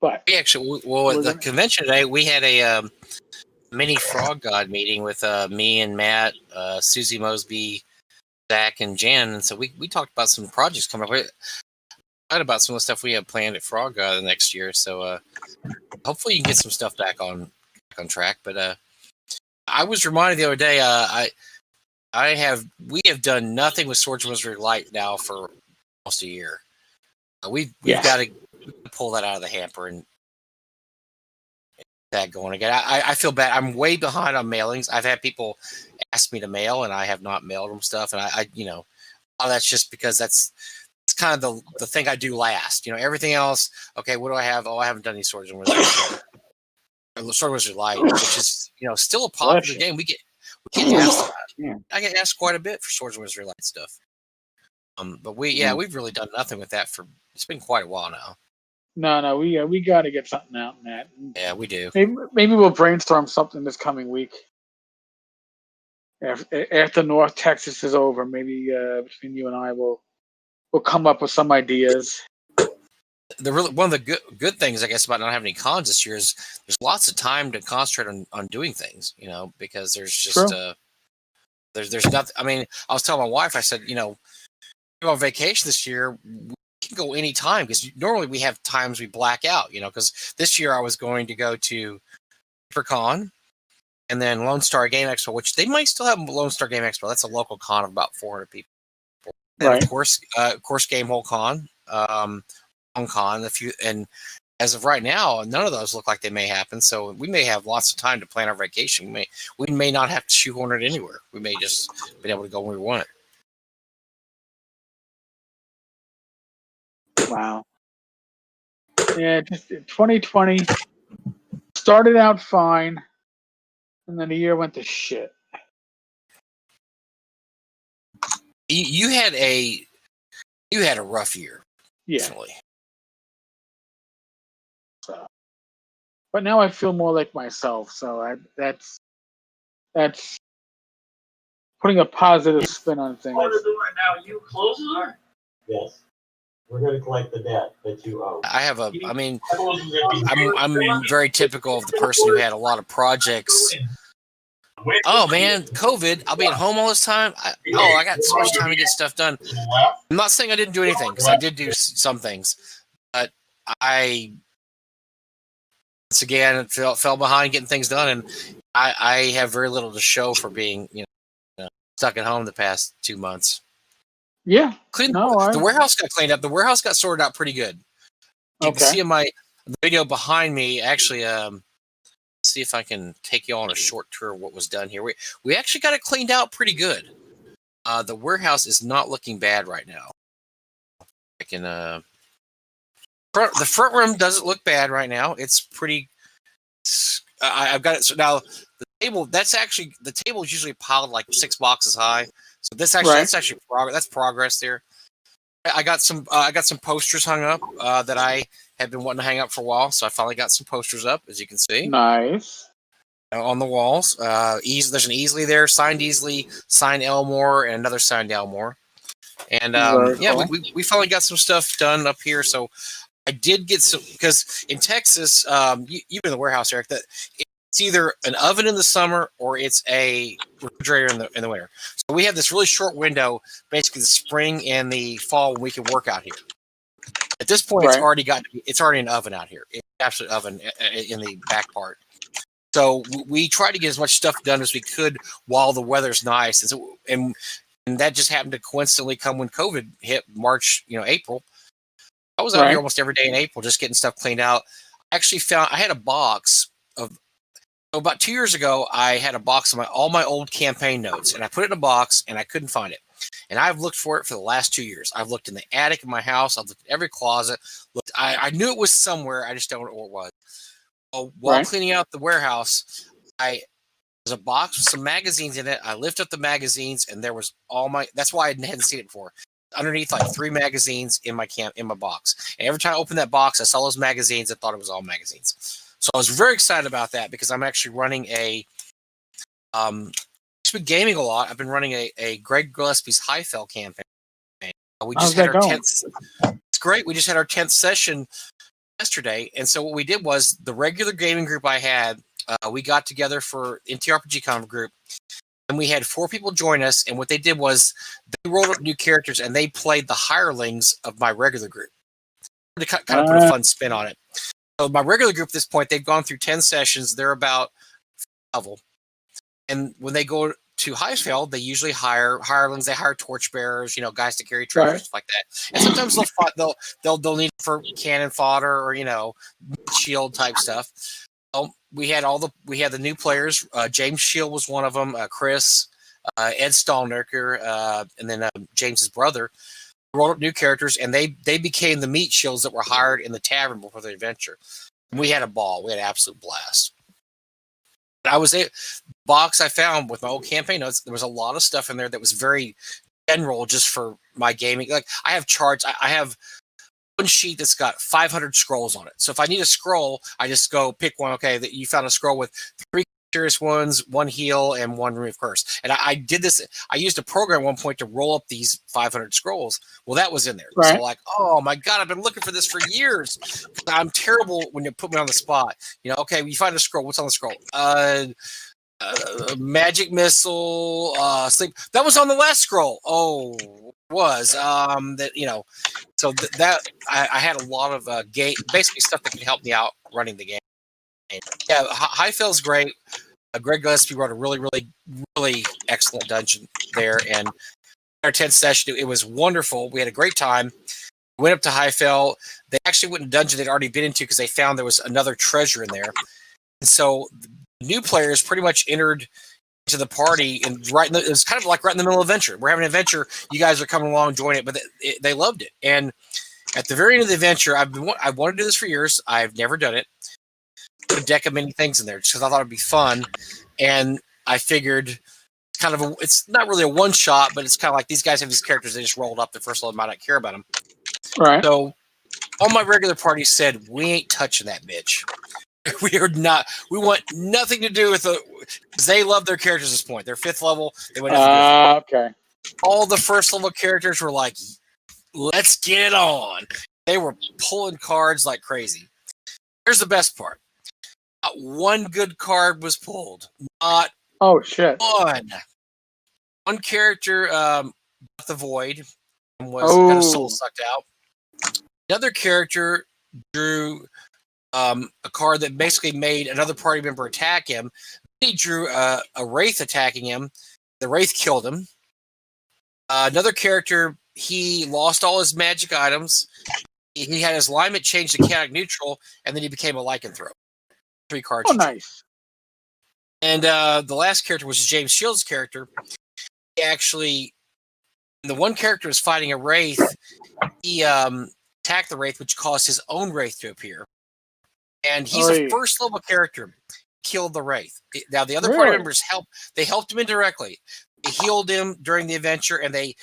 But we actually, at the convention today, we had a mini Frog God meeting with me and Matt, Susie Mosby, Zach, and Jan, and so we talked about some projects coming up. About some of the stuff we have planned at Frog God the next year, so hopefully you can get some stuff back on track. But I was reminded the other day, we have done nothing with Swords of Misery Light now for almost a year. We've got to pull that out of the hamper and that going again. I feel bad. I'm way behind on mailings. I've had people ask me to mail, and I have not mailed them stuff. And I that's just because that's kind of the thing I do last. Everything else. Okay, what do I have? Oh, I haven't done any Swords of Misery. Sword Wizard Light, which is still a popular game. We get asked. Yeah. I get asked quite a bit for Swords and Wizard Light stuff. But we've really done nothing with that for it's been quite a while now. No, we got to get something out in that. Yeah, we do. Maybe we'll brainstorm something this coming week. After North Texas is over, maybe between you and I, we'll come up with some ideas. One of the good things, I guess, about not having any cons this year is there's lots of time to concentrate on doing things. Because there's just there's nothing. I mean, I was telling my wife, I said, we're on vacation this year. We can go any time because normally we have times we black out. Because this year I was going to go to Con. And then Lone Star Game Expo, which they might still have Lone Star Game Expo. That's a local con of about 400 people. And right. of course, Gamehole Con, Hong Kong. And as of right now, none of those look like they may happen. So we may have lots of time to plan our vacation. We may not have to shoehorn it anywhere. We may just be able to go when we want it. Wow. Yeah, just 2020 started out fine. And then the year went to shit. You had a rough year. Yeah. Definitely. So, but now I feel more like myself. So that's putting a positive spin on things. What are doing right now? You close the door? Yes. We're going to collect the debt that you owe. I'm very typical of the person who had a lot of projects. Oh man, COVID! I'll be at home all this time. I got so much time to get stuff done. I'm not saying I didn't do anything because I did do some things, but I once again fell behind getting things done, and I have very little to show for being stuck at home the past 2 months. Yeah, the warehouse got cleaned up. The warehouse got sorted out pretty good. You can see in the video behind me. Actually, see if I can take you on a short tour of what was done here. We actually got it cleaned out pretty good. The warehouse is not looking bad right now. I can the front room doesn't look bad right now. It's pretty. I've got it. So now the table. The table is usually piled like 6 boxes high. So that's actually progress. That's progress there. I got some posters hung up that I have been wanting to hang up for a while. So I finally got some posters up, as you can see. Nice. On the walls. There's an Easley there, signed Easley, signed Elmore, and another signed Elmore. And cool. we finally got some stuff done up here. So I did get some, because in Texas, even in the warehouse, Eric, that it's either an oven in the summer or it's a refrigerator in the winter. So we have this really short window, basically the spring and the fall, when we can work out here. At this point, it's already an oven out here. It's an absolute oven in the back part. So we tried to get as much stuff done as we could while the weather's nice, and that just happened to coincidentally come when COVID hit March, April. I was out here almost every day in April, just getting stuff cleaned out. I actually I had a box of. So about 2 years ago, I had a box of all my old campaign notes, and I put it in a box, and I couldn't find it. And I've looked for it for the last 2 years. I've looked in the attic of my house. I've looked at every closet. I knew it was somewhere. I just don't know where it was. So while cleaning out the warehouse, there's a box with some magazines in it. I lift up the magazines, and there was that's why I hadn't seen it before. Underneath, like 3 magazines in my box. And every time I opened that box, I saw those magazines. I thought it was all magazines. So I was very excited about that because I'm actually running just been gaming a lot. I've been running a Greg Gillespie's Highfell campaign. We just had our 10th. It's great. We just had our 10th session yesterday, and so what we did was the regular gaming group I had. We got together for NTRPG Con group, and we had 4 people join us. And what they did was they rolled up new characters and they played the hirelings of my regular group to kind of put a fun spin on it. So my regular group at this point, they've gone through 10 sessions. They're about level. And when they go to Highfield, they usually hire hirelings. They hire torchbearers, guys to carry treasure, stuff like that. And sometimes they'll need for cannon fodder or shield type stuff. We had the new players. James Shield was one of them. Chris, Ed Stallnerker, and then James's brother. Rolled up new characters, and they became the meat shields that were hired in the tavern before the adventure. And we had a ball. We had an absolute blast. I was a box I found with my old campaign notes. There was a lot of stuff in there that was very general, just for my gaming. Like I have charts. I have one sheet that's got 500 scrolls on it. So if I need a scroll, I just go pick one. Okay, that you found a scroll with 3 serious ones, 1 heal, and 1 remove curse. And I did this. I used a program at one point to roll up these 500 scrolls. Well, that was in there. Right. So like, oh my god, I've been looking for this for years. I'm terrible when you put me on the spot. Okay, you find a scroll. What's on the scroll? Magic missile, sleep. That was on the last scroll. Oh, was that So that I had a lot of basically stuff that could help me out running the game. Yeah, Highfell's great. Greg Gillespie wrote a really, really, really excellent dungeon there, and our 10th session, it was wonderful. We had a great time. Went up to Highfell. They actually went in a dungeon they'd already been into because they found there was another treasure in there. And so new players pretty much entered into the party, and it was kind of like right in the middle of an adventure. We're having an adventure. You guys are coming along, join it, but they loved it. And at the very end of the adventure, I wanted to do this for years. I've never done it. Put a deck of many things in there just because I thought it'd be fun, and I figured it's not really a one shot, but it's kind of like these guys have these characters they just rolled up the first level. I might not care about them, Right. so all my regular parties said, we ain't touching that bitch. We are not. We want nothing to do with because they love their characters at this point. They're 5th level. They went Okay. all the first level characters were like, let's get it on. They were pulling cards like crazy. Here's the best part. Not one good card was pulled. Not Oh shit. one. One character got the void and got his soul sucked out. Another character drew a card that basically made another party member attack him. He drew a wraith attacking him. The wraith killed him. Another character, he lost all his magic items. He had his alignment changed to chaotic neutral, and then he became a lycanthrope. 3 cards. Oh, nice. And the last character was James Shields' character. He actually, the one character was fighting a wraith. He attacked the wraith, which caused his own wraith to appear. And he's a first level character. Killed the wraith. Now the other party members helped him indirectly. They healed him during the adventure, and they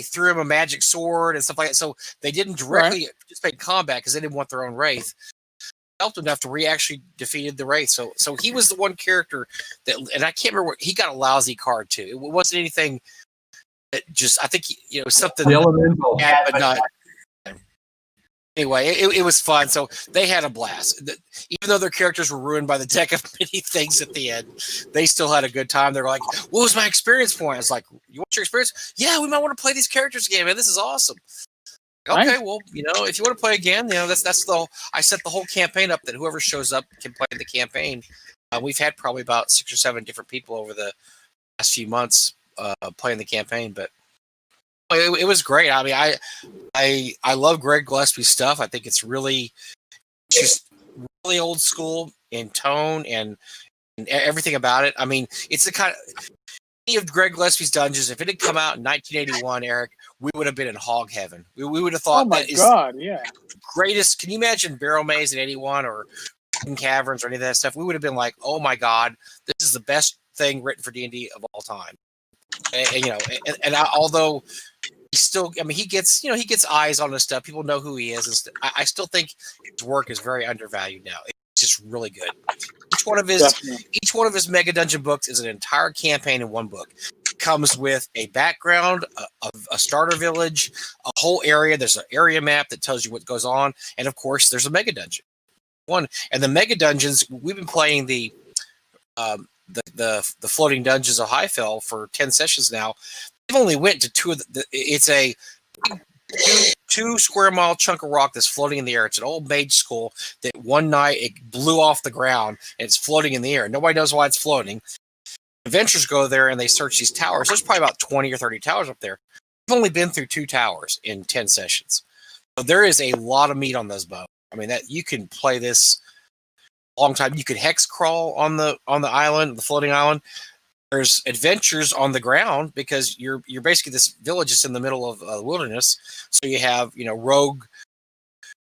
threw him a magic sword and stuff like that. So they didn't directly participate in combat because they didn't want their own wraith. Helped him after we actually defeated the wraith. So he was the one character that, and I can't remember he got a lousy card too. It wasn't anything that just, I think something. The elemental. Yeah, but not. Anyway, it was fun. So they had a blast. Even though their characters were ruined by the deck of many things at the end, they still had a good time. They're like, "What was my experience point?" I was like, "You want your experience? Yeah, we might want to play these characters again, man. This is awesome." Okay, Nice. well, if you want to play again, that's I set the whole campaign up that whoever shows up can play the campaign. We've had probably about 6 or 7 different people over the last few months playing the campaign, but it was great. I mean, I love Greg Gillespie's stuff. I think it's just really old school in tone and everything about it. I mean, it's the kind of any of Greg Gillespie's dungeons. If it had come out in 1981, Eric, we would have been in hog heaven. We would have thought, Oh my god, yeah. Greatest. Can you imagine Barrel Maze in 81 or Caverns or any of that stuff? We would have been like, oh my god, this is the best thing written for D&D of all time. And although he gets eyes on this stuff. People know who he is, and I still think his work is very undervalued now. It's just really good. Each one of his Mega Dungeon books is an entire campaign in one book. It comes with a background of a starter village, a whole area. There's an area map that tells you what goes on, and of course, there's a Mega Dungeon. And the Mega Dungeons. We've been playing the floating dungeons of Highfell for 10 sessions now. They've only went to 2 of it's a 2 square mile chunk of rock that's floating in the air. It's an old mage school that one night it blew off the ground and it's floating in the air. Nobody knows why it's floating. Adventurers go there and they search these towers. There's probably about 20 or 30 towers up there. We've only been through 2 towers in 10 sessions. So there is a lot of meat on those bones. I mean, that you can play this a long time. You could hex crawl on the island, the floating island. There's adventures on the ground because you're basically this village is in the middle of the wilderness. So you have rogue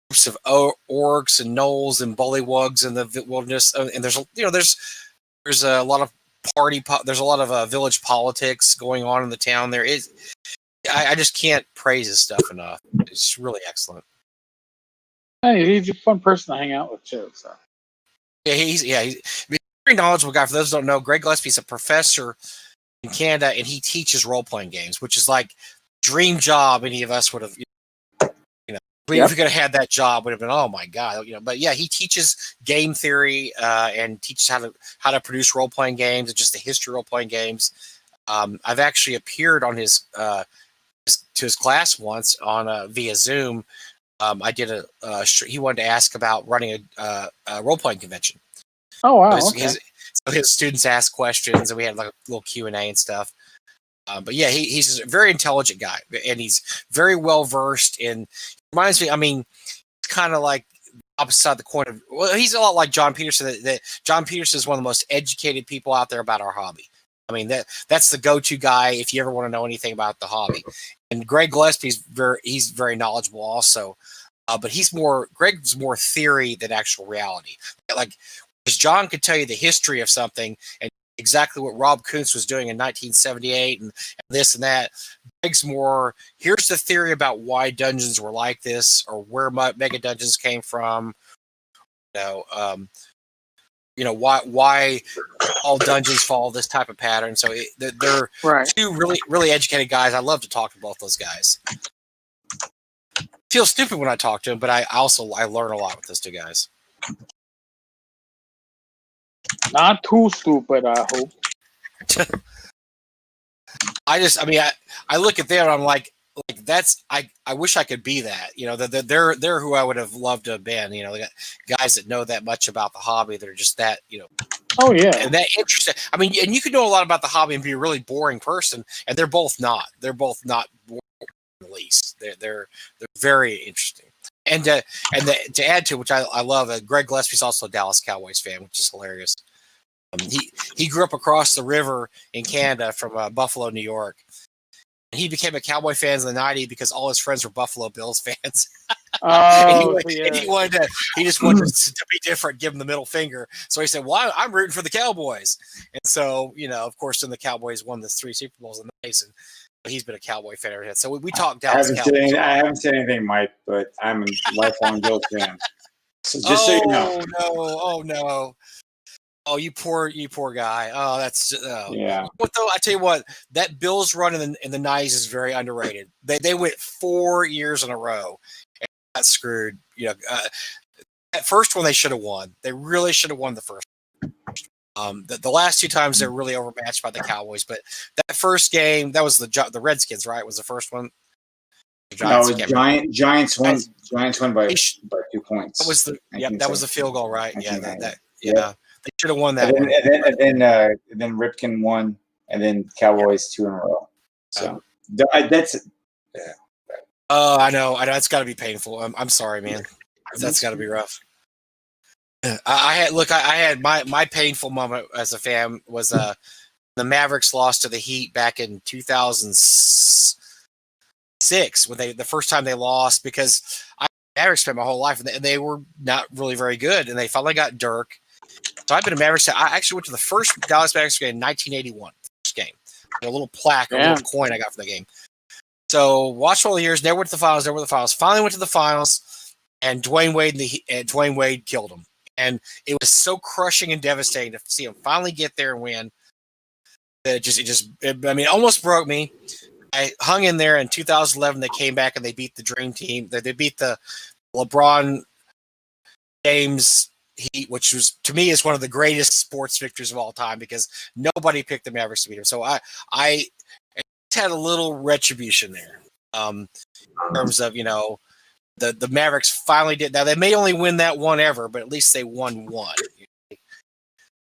groups of orcs and gnolls and bullywugs in the wilderness, and there's There's a lot of there's a lot of village politics going on in the town. There is. I just can't praise his stuff enough. It's really excellent. Hey, he's a fun person to hang out with too. So Yeah, he's a very knowledgeable guy. For those who don't know, Greg Gillespie's a professor in Canada, and he teaches role-playing games, which is like dream job any of us would have. If we could have had that job, would have been, oh my god, But yeah, he teaches game theory and teaches how to produce role-playing games and just the history of role-playing games. I've actually appeared on his to his class once on via Zoom. I did he wanted to ask about running a role-playing convention. oh wow, So okay. his students asked questions, and we had like a little Q&A and stuff. But yeah, he's a very intelligent guy, and he's very well versed in. Reminds me, I mean, kind of like opposite side of the coin of. Well, he's a lot like John Peterson. That John Peterson is one of the most educated people out there about our hobby. I mean, that's the go-to guy if you ever want to know anything about the hobby. And Greg Gillespie's he's very knowledgeable also, but Greg's more theory than actual reality. Like, because John could tell you the history of something and exactly what Rob Kuntz was doing in 1978 and this and that. Greg's more, here's the theory about why dungeons were like this or where mega dungeons came from. Why all dungeons follow this type of pattern. So they're Right. two really, really educated guys. I love to talk to both those guys. Feel stupid when I talk to them, but I learn a lot with those two guys. Not too stupid, I hope. I look at them and I'm like that's I wish I could be that. They're who I would have loved to have been. The guys that know that much about the hobby. They're just that. Oh yeah. And that interesting. I mean, and you can know a lot about the hobby and be a really boring person, and they're both not. They're both not boring, at least. They're very interesting. And to add to which I love, Greg Gillespie's also a Dallas Cowboys fan, which is hilarious. He grew up across the river in Canada from Buffalo, New York. He became a Cowboy fan in the '90s because all his friends were Buffalo Bills fans. Oh, he just wanted to be different, give him the middle finger. So he said, "Well, I'm rooting for the Cowboys." And so, of course, then the Cowboys won the 3 Super Bowls in the '90s, and he's been a Cowboy fan ever since. So we talked Dallas Cowboys. I haven't said anything, Mike, but I'm a lifelong Bills fan. So just so you know. Oh no. Oh, you poor guy. Oh, that's yeah. But though, I tell you what, that Bills run in the '90s is very underrated. They went 4 years in a row and got screwed. That first one they should have won. They really should have won the first. The last 2 times they were really overmatched by the Cowboys, but that first game, that was the Redskins, right? Was the first one? Giants won. Giants won by 2 points. That was that was the field goal, right? Yeah, yeah. They should have won that. And then Ripken won, and then Cowboys 2 in a row. So that's. Yeah. Oh, I know. It's got to be painful. I'm sorry, man. That's got to be rough. I had my painful moment as a fan was the Mavericks lost to the Heat back in 2006 when the first time they lost, because Mavericks spent my whole life and they were not really very good, and they finally got Dirk. So I've been a Mavericks. I actually went to the first Dallas Mavericks game in 1981. First game, a little plaque, a little coin I got from the game. So watched all the years. Never went to the finals. Finally went to the finals, and Dwayne Wade killed him. And it was so crushing and devastating to see him finally get there and win. It almost broke me. I hung in there. In 2011, they came back and they beat the Dream Team. They beat the LeBron James Heat, which was, to me, is one of the greatest sports victories of all time, because nobody picked the Mavericks to beat them. So I had a little retribution there, in terms of, the Mavericks finally did. Now, they may only win that one ever, but at least they won one.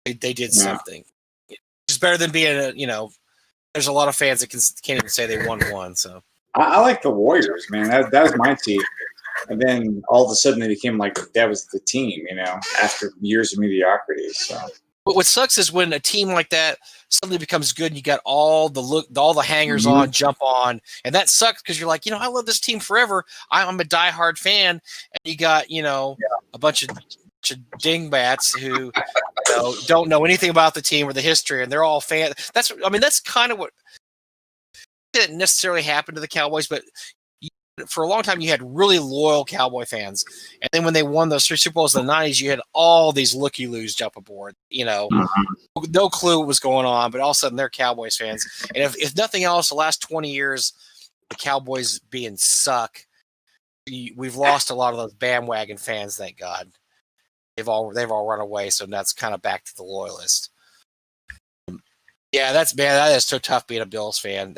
They did something. It's better than being there's a lot of fans that can't even say they won one. So I like the Warriors, man. That was my team. And then all of a sudden they became like that was the team, after years of mediocrity. So but what sucks is when a team like that suddenly becomes good and you got all the hangers on, jump on, and that sucks because you're like, I love this team forever. I'm a diehard fan, and you got a bunch of dingbats who don't know anything about the team or the history, and they're all fans. That's kind of what didn't necessarily happen to the Cowboys, but for a long time you had really loyal Cowboy fans, and then when they won those 3 Super Bowls in the '90s, you had all these looky-loos jump aboard. No clue what was going on, but all of a sudden they're Cowboys fans. And if nothing else, the last 20 years, the Cowboys being suck, we've lost a lot of those bandwagon fans. Thank God, they've all run away. So that's kind of back to the loyalists. Yeah, that is so tough being a Bills fan.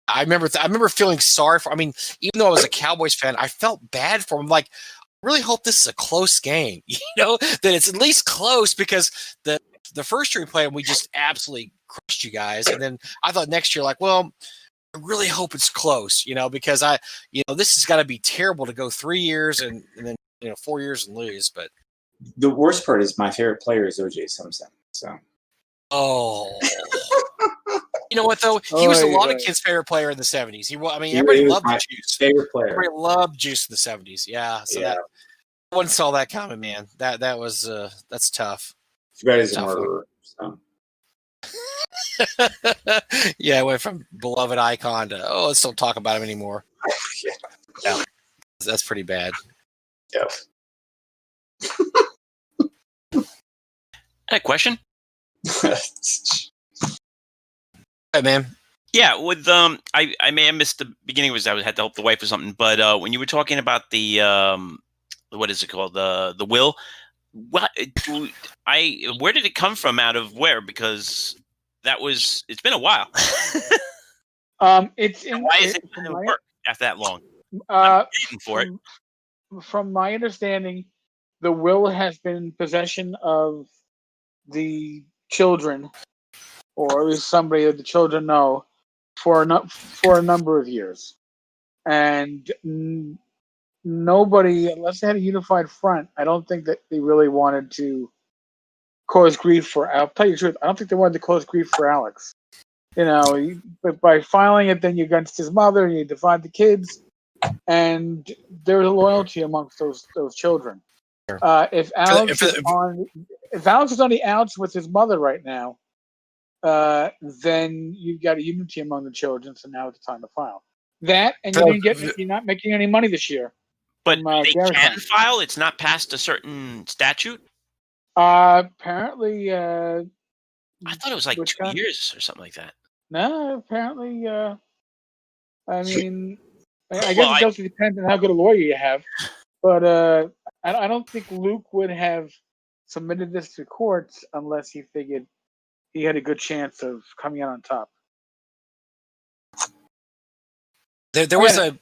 I remember feeling sorry for. I mean, even though I was a Cowboys fan, I felt bad for him. Like, I really hope this is a close game. That it's at least close, because the first year we played, we just absolutely crushed you guys. And then I thought next year, like, well, I really hope it's close. Because this has got to be terrible to go 3 years and then 4 years and lose. But the worst part is my favorite player is O.J. Simpson. So. Oh. You know what, though? He was a lot of kids' favorite player in the 70s. Everybody loved Juice. Favorite player. Everybody loved Juice in the 70s. Yeah. So that one saw that coming, man. That was that's tough. Too bad he's a murderer. So. Yeah, it went from beloved icon to let's don't talk about him anymore. Yeah. That's pretty bad. Yeah. A question? Hey, man. Yeah, with I may have missed the beginning. I had to help the wife or something. But when you were talking about the what is it called, the will, where did it come from? Out of where? Because it's been a while. Why is it going to work after that long? For it. From my understanding, the will has been in possession of the children, or at least somebody that the children know, for a number of years, and nobody, unless they had a unified front, I don't think that they really wanted to cause grief for. I'll tell you the truth, I don't think they wanted to cause grief for Alex. But by filing it, then you're against his mother, and you divide the kids, and there's a loyalty amongst those children. If Alex is on the outs with his mother right now, then you've got a unity among the children. So now it's time to file that, and you're not making any money this year. But they can file. It's not past a certain statute. Apparently, I thought it was like 2 years or something like that. No, apparently. I guess it also depends on how good a lawyer you have. But I don't think Luke would have submitted this to courts unless he figured he had a good chance of coming out on top. There was a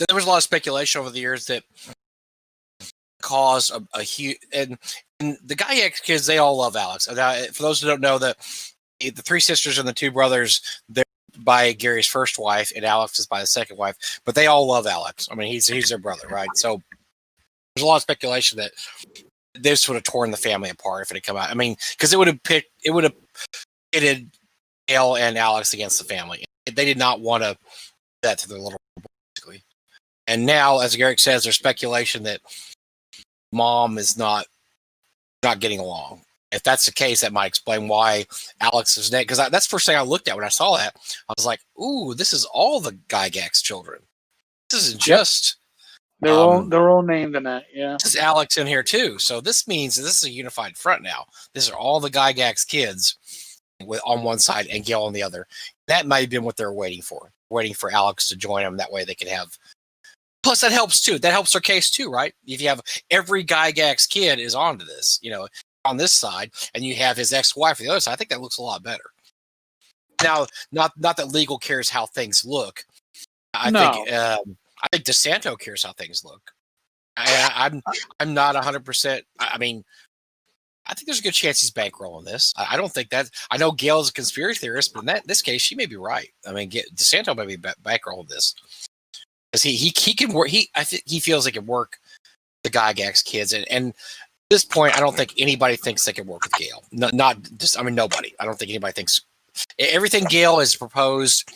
lot of speculation over the years that caused a huge, and the Gygax kids, they all love Alex. For those who don't know, the 3 sisters and the 2 brothers, they're by Gary's first wife, and Alex is by the second wife, but they all love Alex. I mean, he's their brother, right? So there's a lot of speculation that this would have torn the family apart if it had come out. I mean, because it would have pitted Gail and Alex against the family. They did not want to do that to their little boy, basically. And now, as Garrick says, there's speculation that mom is not getting along. If that's the case, that might explain why Alex is next. Because that's the first thing I looked at when I saw that. I was like, "Ooh, this is all the Gygax children. This isn't just they're all named in that." Yeah, this is Alex in here too. So this means that this is a unified front now. These are all the Gygax kids on one side and Gail on the other. That might have been what they're waiting for Alex to join them. That way they could have. Plus, that helps too. That helps their case too, right? If you have every Gygax kid is onto this, on this side, and you have his ex-wife on the other side, I think that looks a lot better. Now, not that legal cares how things look. I think DeSanto cares how things look. I'm not 100%. I mean, I think there's a good chance he's bankrolling this. I don't think that. I know Gail is a conspiracy theorist, but in this case, she may be right. I mean, DeSanto may be bankrolling this because he can work. I think he feels he can work the Gygax kids, and at this point, I don't think anybody thinks they can work with Gail. Nobody. I don't think anybody thinks everything Gail has proposed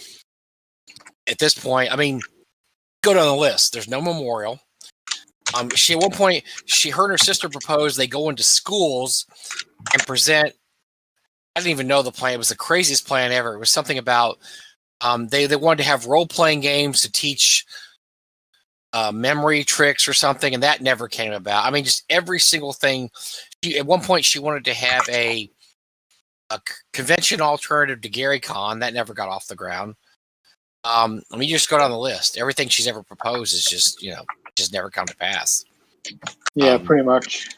at this point. I mean, go down the list. There's no memorial. She at one point, her and her sister proposed they go into schools and present. I didn't even know the plan. It was the craziest plan ever. It was something about they wanted to have role playing games to teach memory tricks or something, and that never came about. I mean, just every single thing. At one point, she wanted to have a convention alternative to Gary Con. That never got off the ground. Let me just go down the list. Everything she's ever proposed is just never come to pass. Yeah, pretty much.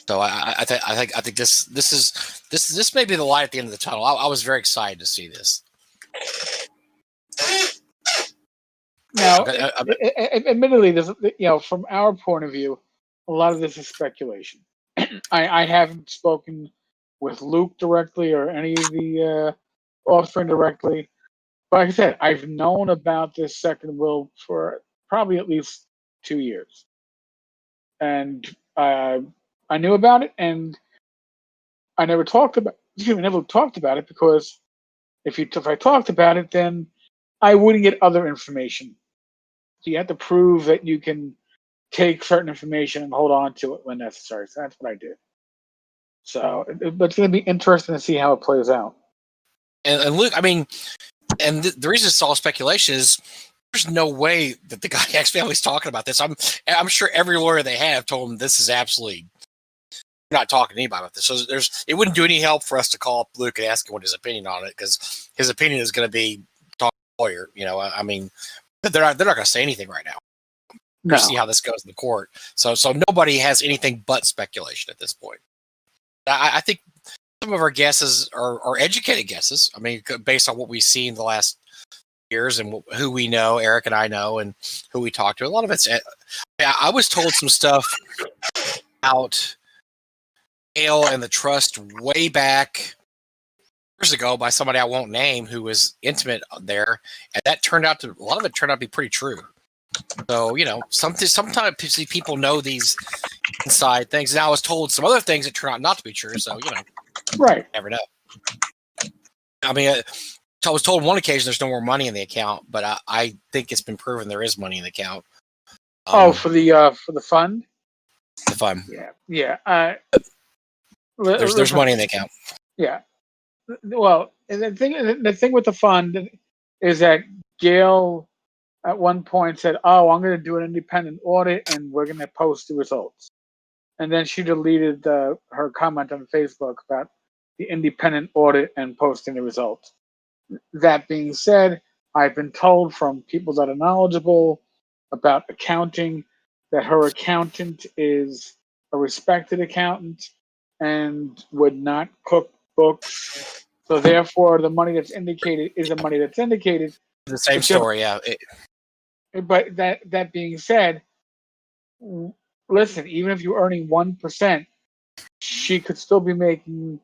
So I think this may be the light at the end of the tunnel. I was very excited to see this. Now, admittedly, there's, from our point of view, a lot of this is speculation. I haven't spoken with Luke directly or any of the offspring directly. But like I said, I've known about this second will for probably at least 2 years. And I knew about it, and I never talked about it because if I talked about it, then I wouldn't get other information. So you have to prove that you can take certain information and hold on to it when necessary. So that's what I did. So, but it's going to be interesting to see how it plays out. And Luke, I mean, and the reason it's all speculation is there's no way that the Gygax family's talking about this. I'm sure every lawyer they have told them this is absolutely not talking to anybody about this. So it wouldn't do any help for us to call up Luke and ask him what his opinion on it, because his opinion is going to be talk to a lawyer. I mean, they're not going to say anything right now. No. See how this goes in the court. So nobody has anything but speculation at this point. I think some of our guesses are educated guesses. I mean, based on what we've seen the last years and who we know, Eric and I know, and who we talk to. A lot of it's. I was told some stuff about Ale and the trust way back years ago by somebody I won't name who was intimate there, and that a lot of it turned out to be pretty true. So sometimes people know these inside things. And I was told some other things that turn out not to be true. So right, never know. I mean, I was told on one occasion there's no more money in the account, but I think it's been proven there is money in the account. For the fund. The fund. Yeah. There's money in the account. Yeah. Well, the thing with the fund is that Gail at one point said, "Oh, I'm going to do an independent audit, and we're going to post the results." And then she deleted her comment on Facebook about the independent audit and posting the results. That being said, I've been told from people that are knowledgeable about accounting that her accountant is a respected accountant and would not cook books. So therefore, the money that's indicated is the money that's indicated. The same story, yeah. But that being said, listen, even if you're earning 1%, she could still be making,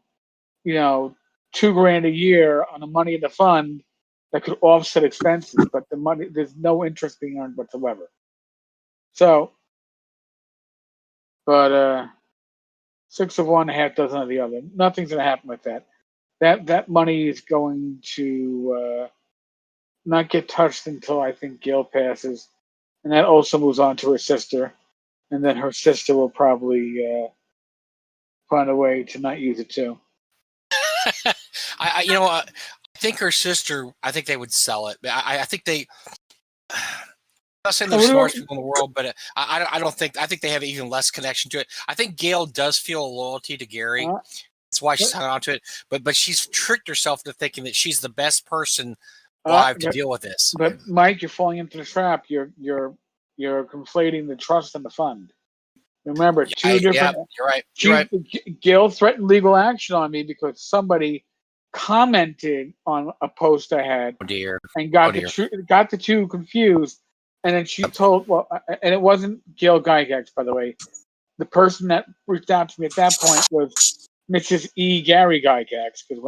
$2,000 a year on the money in the fund that could offset expenses, but the money, there's no interest being earned whatsoever. So, but 6 of one, half dozen of the other. Nothing's going to happen with that. That money is going to not get touched until I think Gail passes, and that also moves on to her sister, and then her sister will probably find a way to not use it too. I think her sister. I think they would sell it. I think they. I'm not saying they're the smartest people in the world, but I don't think. I think they have even less connection to it. I think Gail does feel a loyalty to Gary. That's why she's hung on to it. But she's tricked herself into thinking that she's the best person alive to deal with this. But Mike, you're falling into the trap. You're conflating the trust and the fund. Remember, two different. Yeah, you're right. You're right. Gail threatened legal action on me because somebody commented on a post I had. Oh dear. And got the two confused. And then she told, and it wasn't Gail Gygax, by the way. The person that reached out to me at that point was Mrs. E. Gary Gygax, because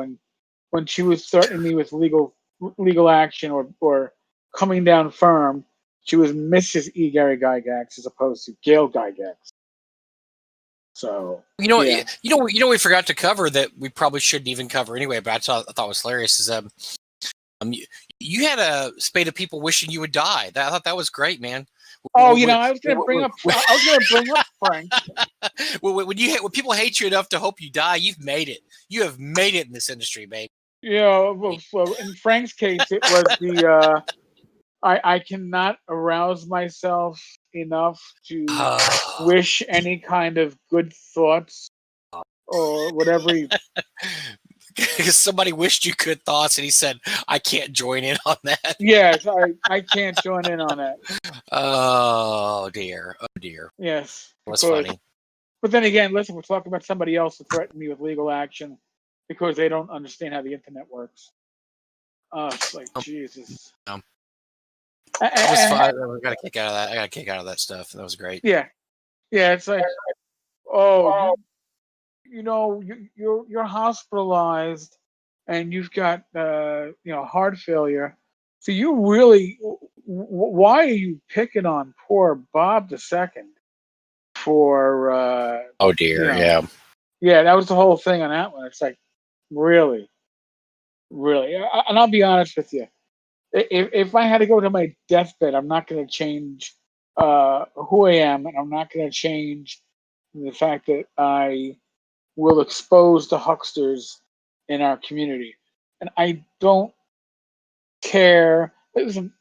when she was threatening me with legal action or coming down firm, she was Mrs. E. Gary Gygax as opposed to Gail Gygax. So we forgot to cover that we probably shouldn't even cover anyway, but I thought was hilarious is you had a spate of people wishing you would die. I thought that was great, man. Oh, I was going to bring up. I was going to bring up Frank. When people hate you enough to hope you die, you've made it. You have made it in this industry, babe. Well, in Frank's case, it was the I cannot arouse myself enough to wish any kind of good thoughts or whatever. Because somebody wished you good thoughts, and he said, "I can't join in on that." Yes, I can't join in on that. Oh dear! Oh dear! Yes, That's funny. But then again, listen, we're talking about somebody else who threatened me with legal action because they don't understand how the internet works. It's like Jesus. That was fun. I got a kick out of that. I got a kick out of that stuff. That was great. Yeah, it's like, you're hospitalized and you've got heart failure. So you really, why are you picking on poor Bob II for? Oh dear, yeah. That was the whole thing on that one. It's like, really. And I'll be honest with you. If I had to go to my deathbed, I'm not going to change who I am, and I'm not going to change the fact that I will expose the hucksters in our community. And I don't care. Listen,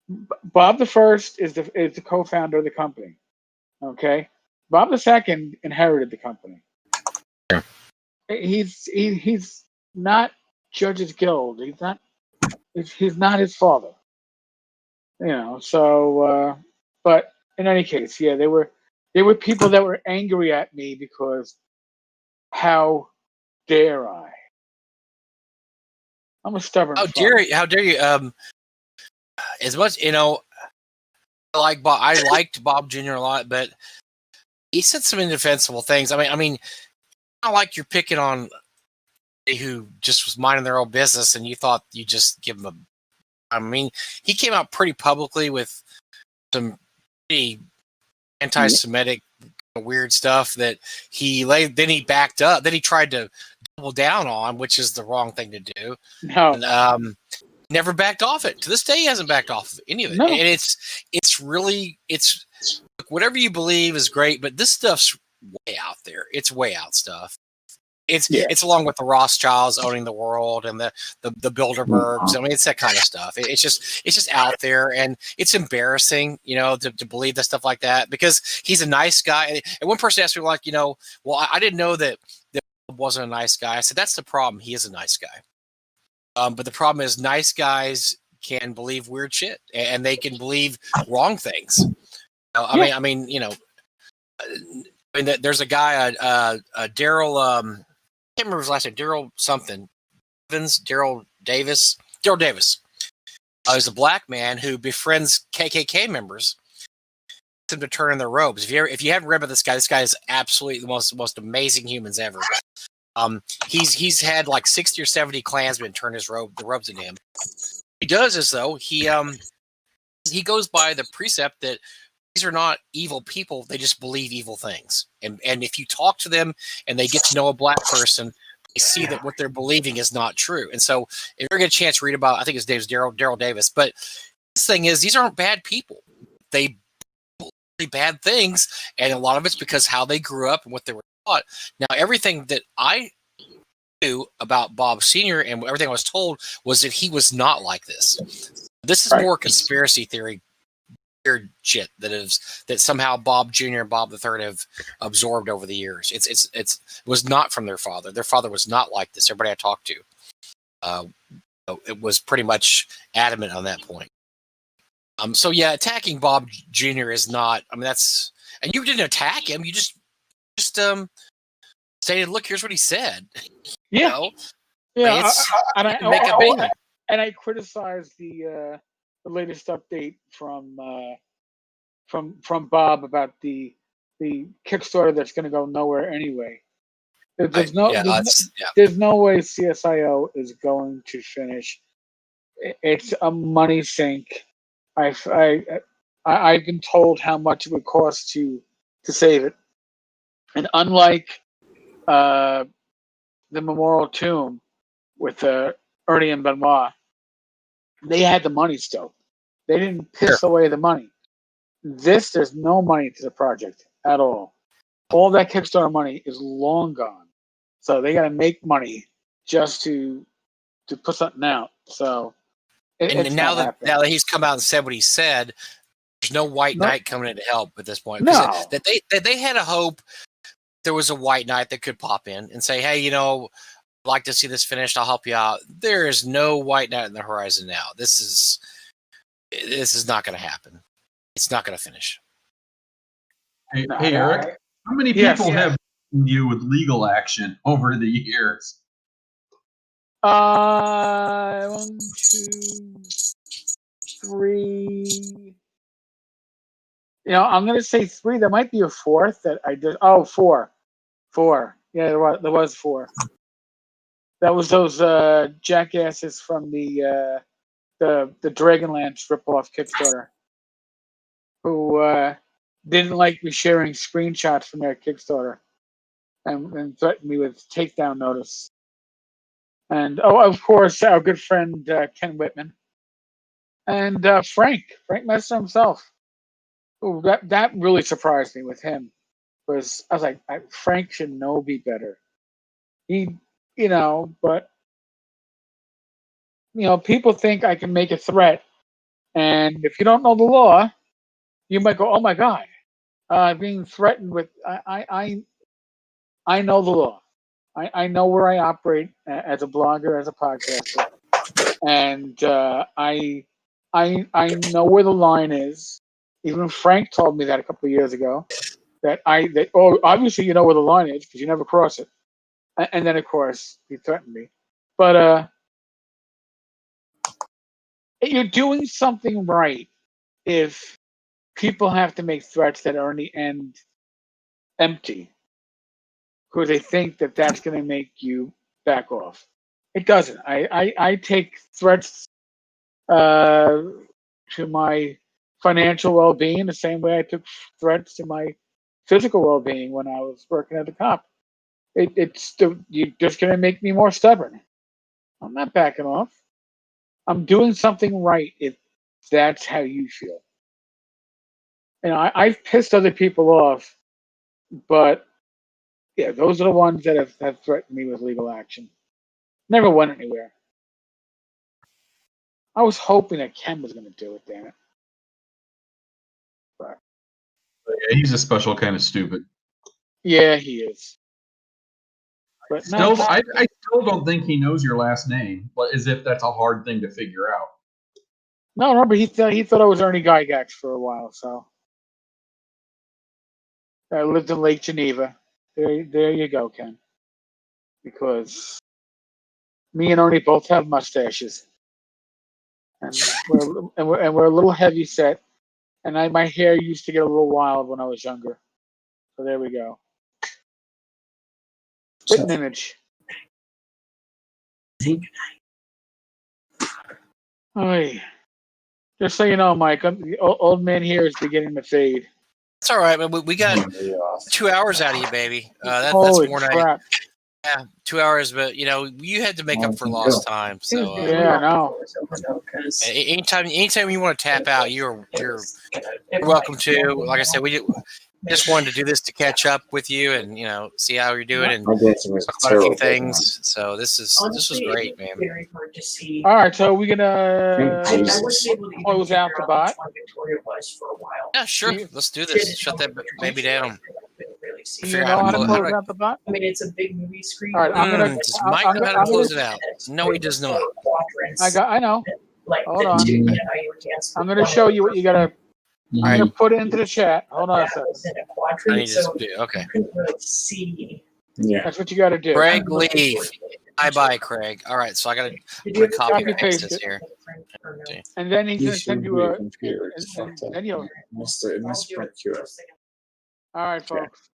Bob I is the co-founder of the company. Okay, Bob II inherited the company. Yeah. He's not Judge's Guild. He's not his father. So but in any case, yeah, there were people that were angry at me because how dare I? I'm a stubborn. How dare you? As much I liked Bob Jr. a lot, but he said some indefensible things. I mean, not like you're picking on who just was minding their own business, and you thought you just give him a. I mean, he came out pretty publicly with some pretty anti-Semitic weird stuff that then he backed up. Then he tried to double down on, which is the wrong thing to do. No. And, never backed off it. To this day, he hasn't backed off of any of it. No. And it's whatever you believe is great, but this stuff's way out there. It's way out stuff. It's along with the Rothschilds owning the world and the Bilderbergs. I mean, it's that kind of stuff. It's just out there, and it's embarrassing, to believe that stuff like that, because he's a nice guy. And one person asked me, like, well, I didn't know that wasn't a nice guy. I said, that's the problem. He is a nice guy. But the problem is nice guys can believe weird shit, and they can believe wrong things. I mean, there's a guy, Daryl, I can't remember his last name, Daryl something, Daryl Davis. He's a black man who befriends KKK members to turn in their robes. If you haven't read about this guy is absolutely the most amazing humans ever. He's had like 60 or 70 Klansmen turn the robes into him. He does is though he goes by the precept that these are not evil people; they just believe evil things. And if you talk to them and they get to know a black person, they see that what they're believing is not true. And so, if you ever get a chance to read about, I think his name's Daryl Davis. But this thing is, these aren't bad people. They believe bad things, and a lot of it's because how they grew up and what they were taught. Now, everything that I knew about Bob Sr. and everything I was told was that he was not like this. This is more conspiracy theory weird shit that somehow Bob Jr. and Bob III have absorbed over the years. It was not from their father. Their father was not like this. Everybody I talked to, it was pretty much adamant on that point. So yeah, attacking Bob Jr. is not. I mean, that's, and you didn't attack him. You just saying, look, here's what he said. Yeah. And I criticized the latest update from Bob about the Kickstarter that's going to go nowhere anyway. There's no way CSIO is going to finish. It's a money sink. I've been told how much it would cost to save it, and unlike the Memorial Tomb with Ernie and Benoit, they had the money still. They didn't piss away the money. There's no money to the project at all. All that Kickstarter money is long gone. So they got to make money just to put something out. So And now that he's come out and said what he said, there's no White Knight coming in to help at this point. No. That they had a hope there was a White Knight that could pop in and say, hey, I'd like to see this finished. I'll help you out. There is no White Knight in the horizon now. This is not going to happen. It's not going to finish. Hey, Eric, how many people have you with legal action over the years? 1, 2, 3. I'm going to say 3. There might be a 4th that I did. Oh, 4. 4. Yeah, there was 4. That was those jackasses from the Dragonlance ripoff Kickstarter who didn't like me sharing screenshots from their Kickstarter and threatened me with takedown notice. And of course, our good friend Ken Whitman and Frank Messer himself. Ooh, that really surprised me with him. Was I was like, Frank should know be better. But people think I can make a threat, and if you don't know the law, you might go, "Oh my God, being threatened with." I know the law. I know where I operate as a blogger, as a podcaster, and I know where the line is. Even Frank told me that a couple of years ago. Obviously you know where the line is because you never cross it. And then of course he threatened me. But you're doing something right if people have to make threats that are in the end empty because they think that that's going to make you back off. It doesn't. I take threats to my financial well-being the same way I took threats to my physical well-being when I was working as a cop. You're just going to make me more stubborn. I'm not backing off. I'm doing something right if that's how you feel. I've pissed other people off, but yeah, those are the ones that have threatened me with legal action. Never went anywhere. I was hoping that Ken was going to do it, damn it. But yeah, he's a special kind of stupid. Yeah, he is. But I still don't think he knows your last name, but as if that's a hard thing to figure out. No, remember he thought I was Ernie Gygax for a while, so I lived in Lake Geneva. There you go, Ken. Because me and Ernie both have mustaches, and we're a little heavy set, and my hair used to get a little wild when I was younger. So there we go. Spitting image. Oy. Just so you know, Mike, the old man here is beginning to fade. It's all right, man. We got 2 hours out of you, baby. That's more than crap. Yeah, 2 hours, but you had to make up for lost time. So Yeah, I know. Anytime you want to tap out, you're welcome to. Like I said, we just wanted to do this to catch up with you and see how you're doing and talk about a few things. So this was great, man. All right, so we're gonna close out the bot. Yeah, sure. Let's do this. Shut that baby down. Do you know how to close out the bot? I mean, it's a big movie screen. All right, does Mike know how to close it out? No, he does not. I know. Hold on. I'm going to show you what you got to. I'm going to put it into the chat. Hold on a second. I need to okay. Yeah. That's what you got to do. Craig, leave. Bye, Craig. All right, so I got to copy and paste this here. And then he's going to send you a. Misprint QR. All right, folks.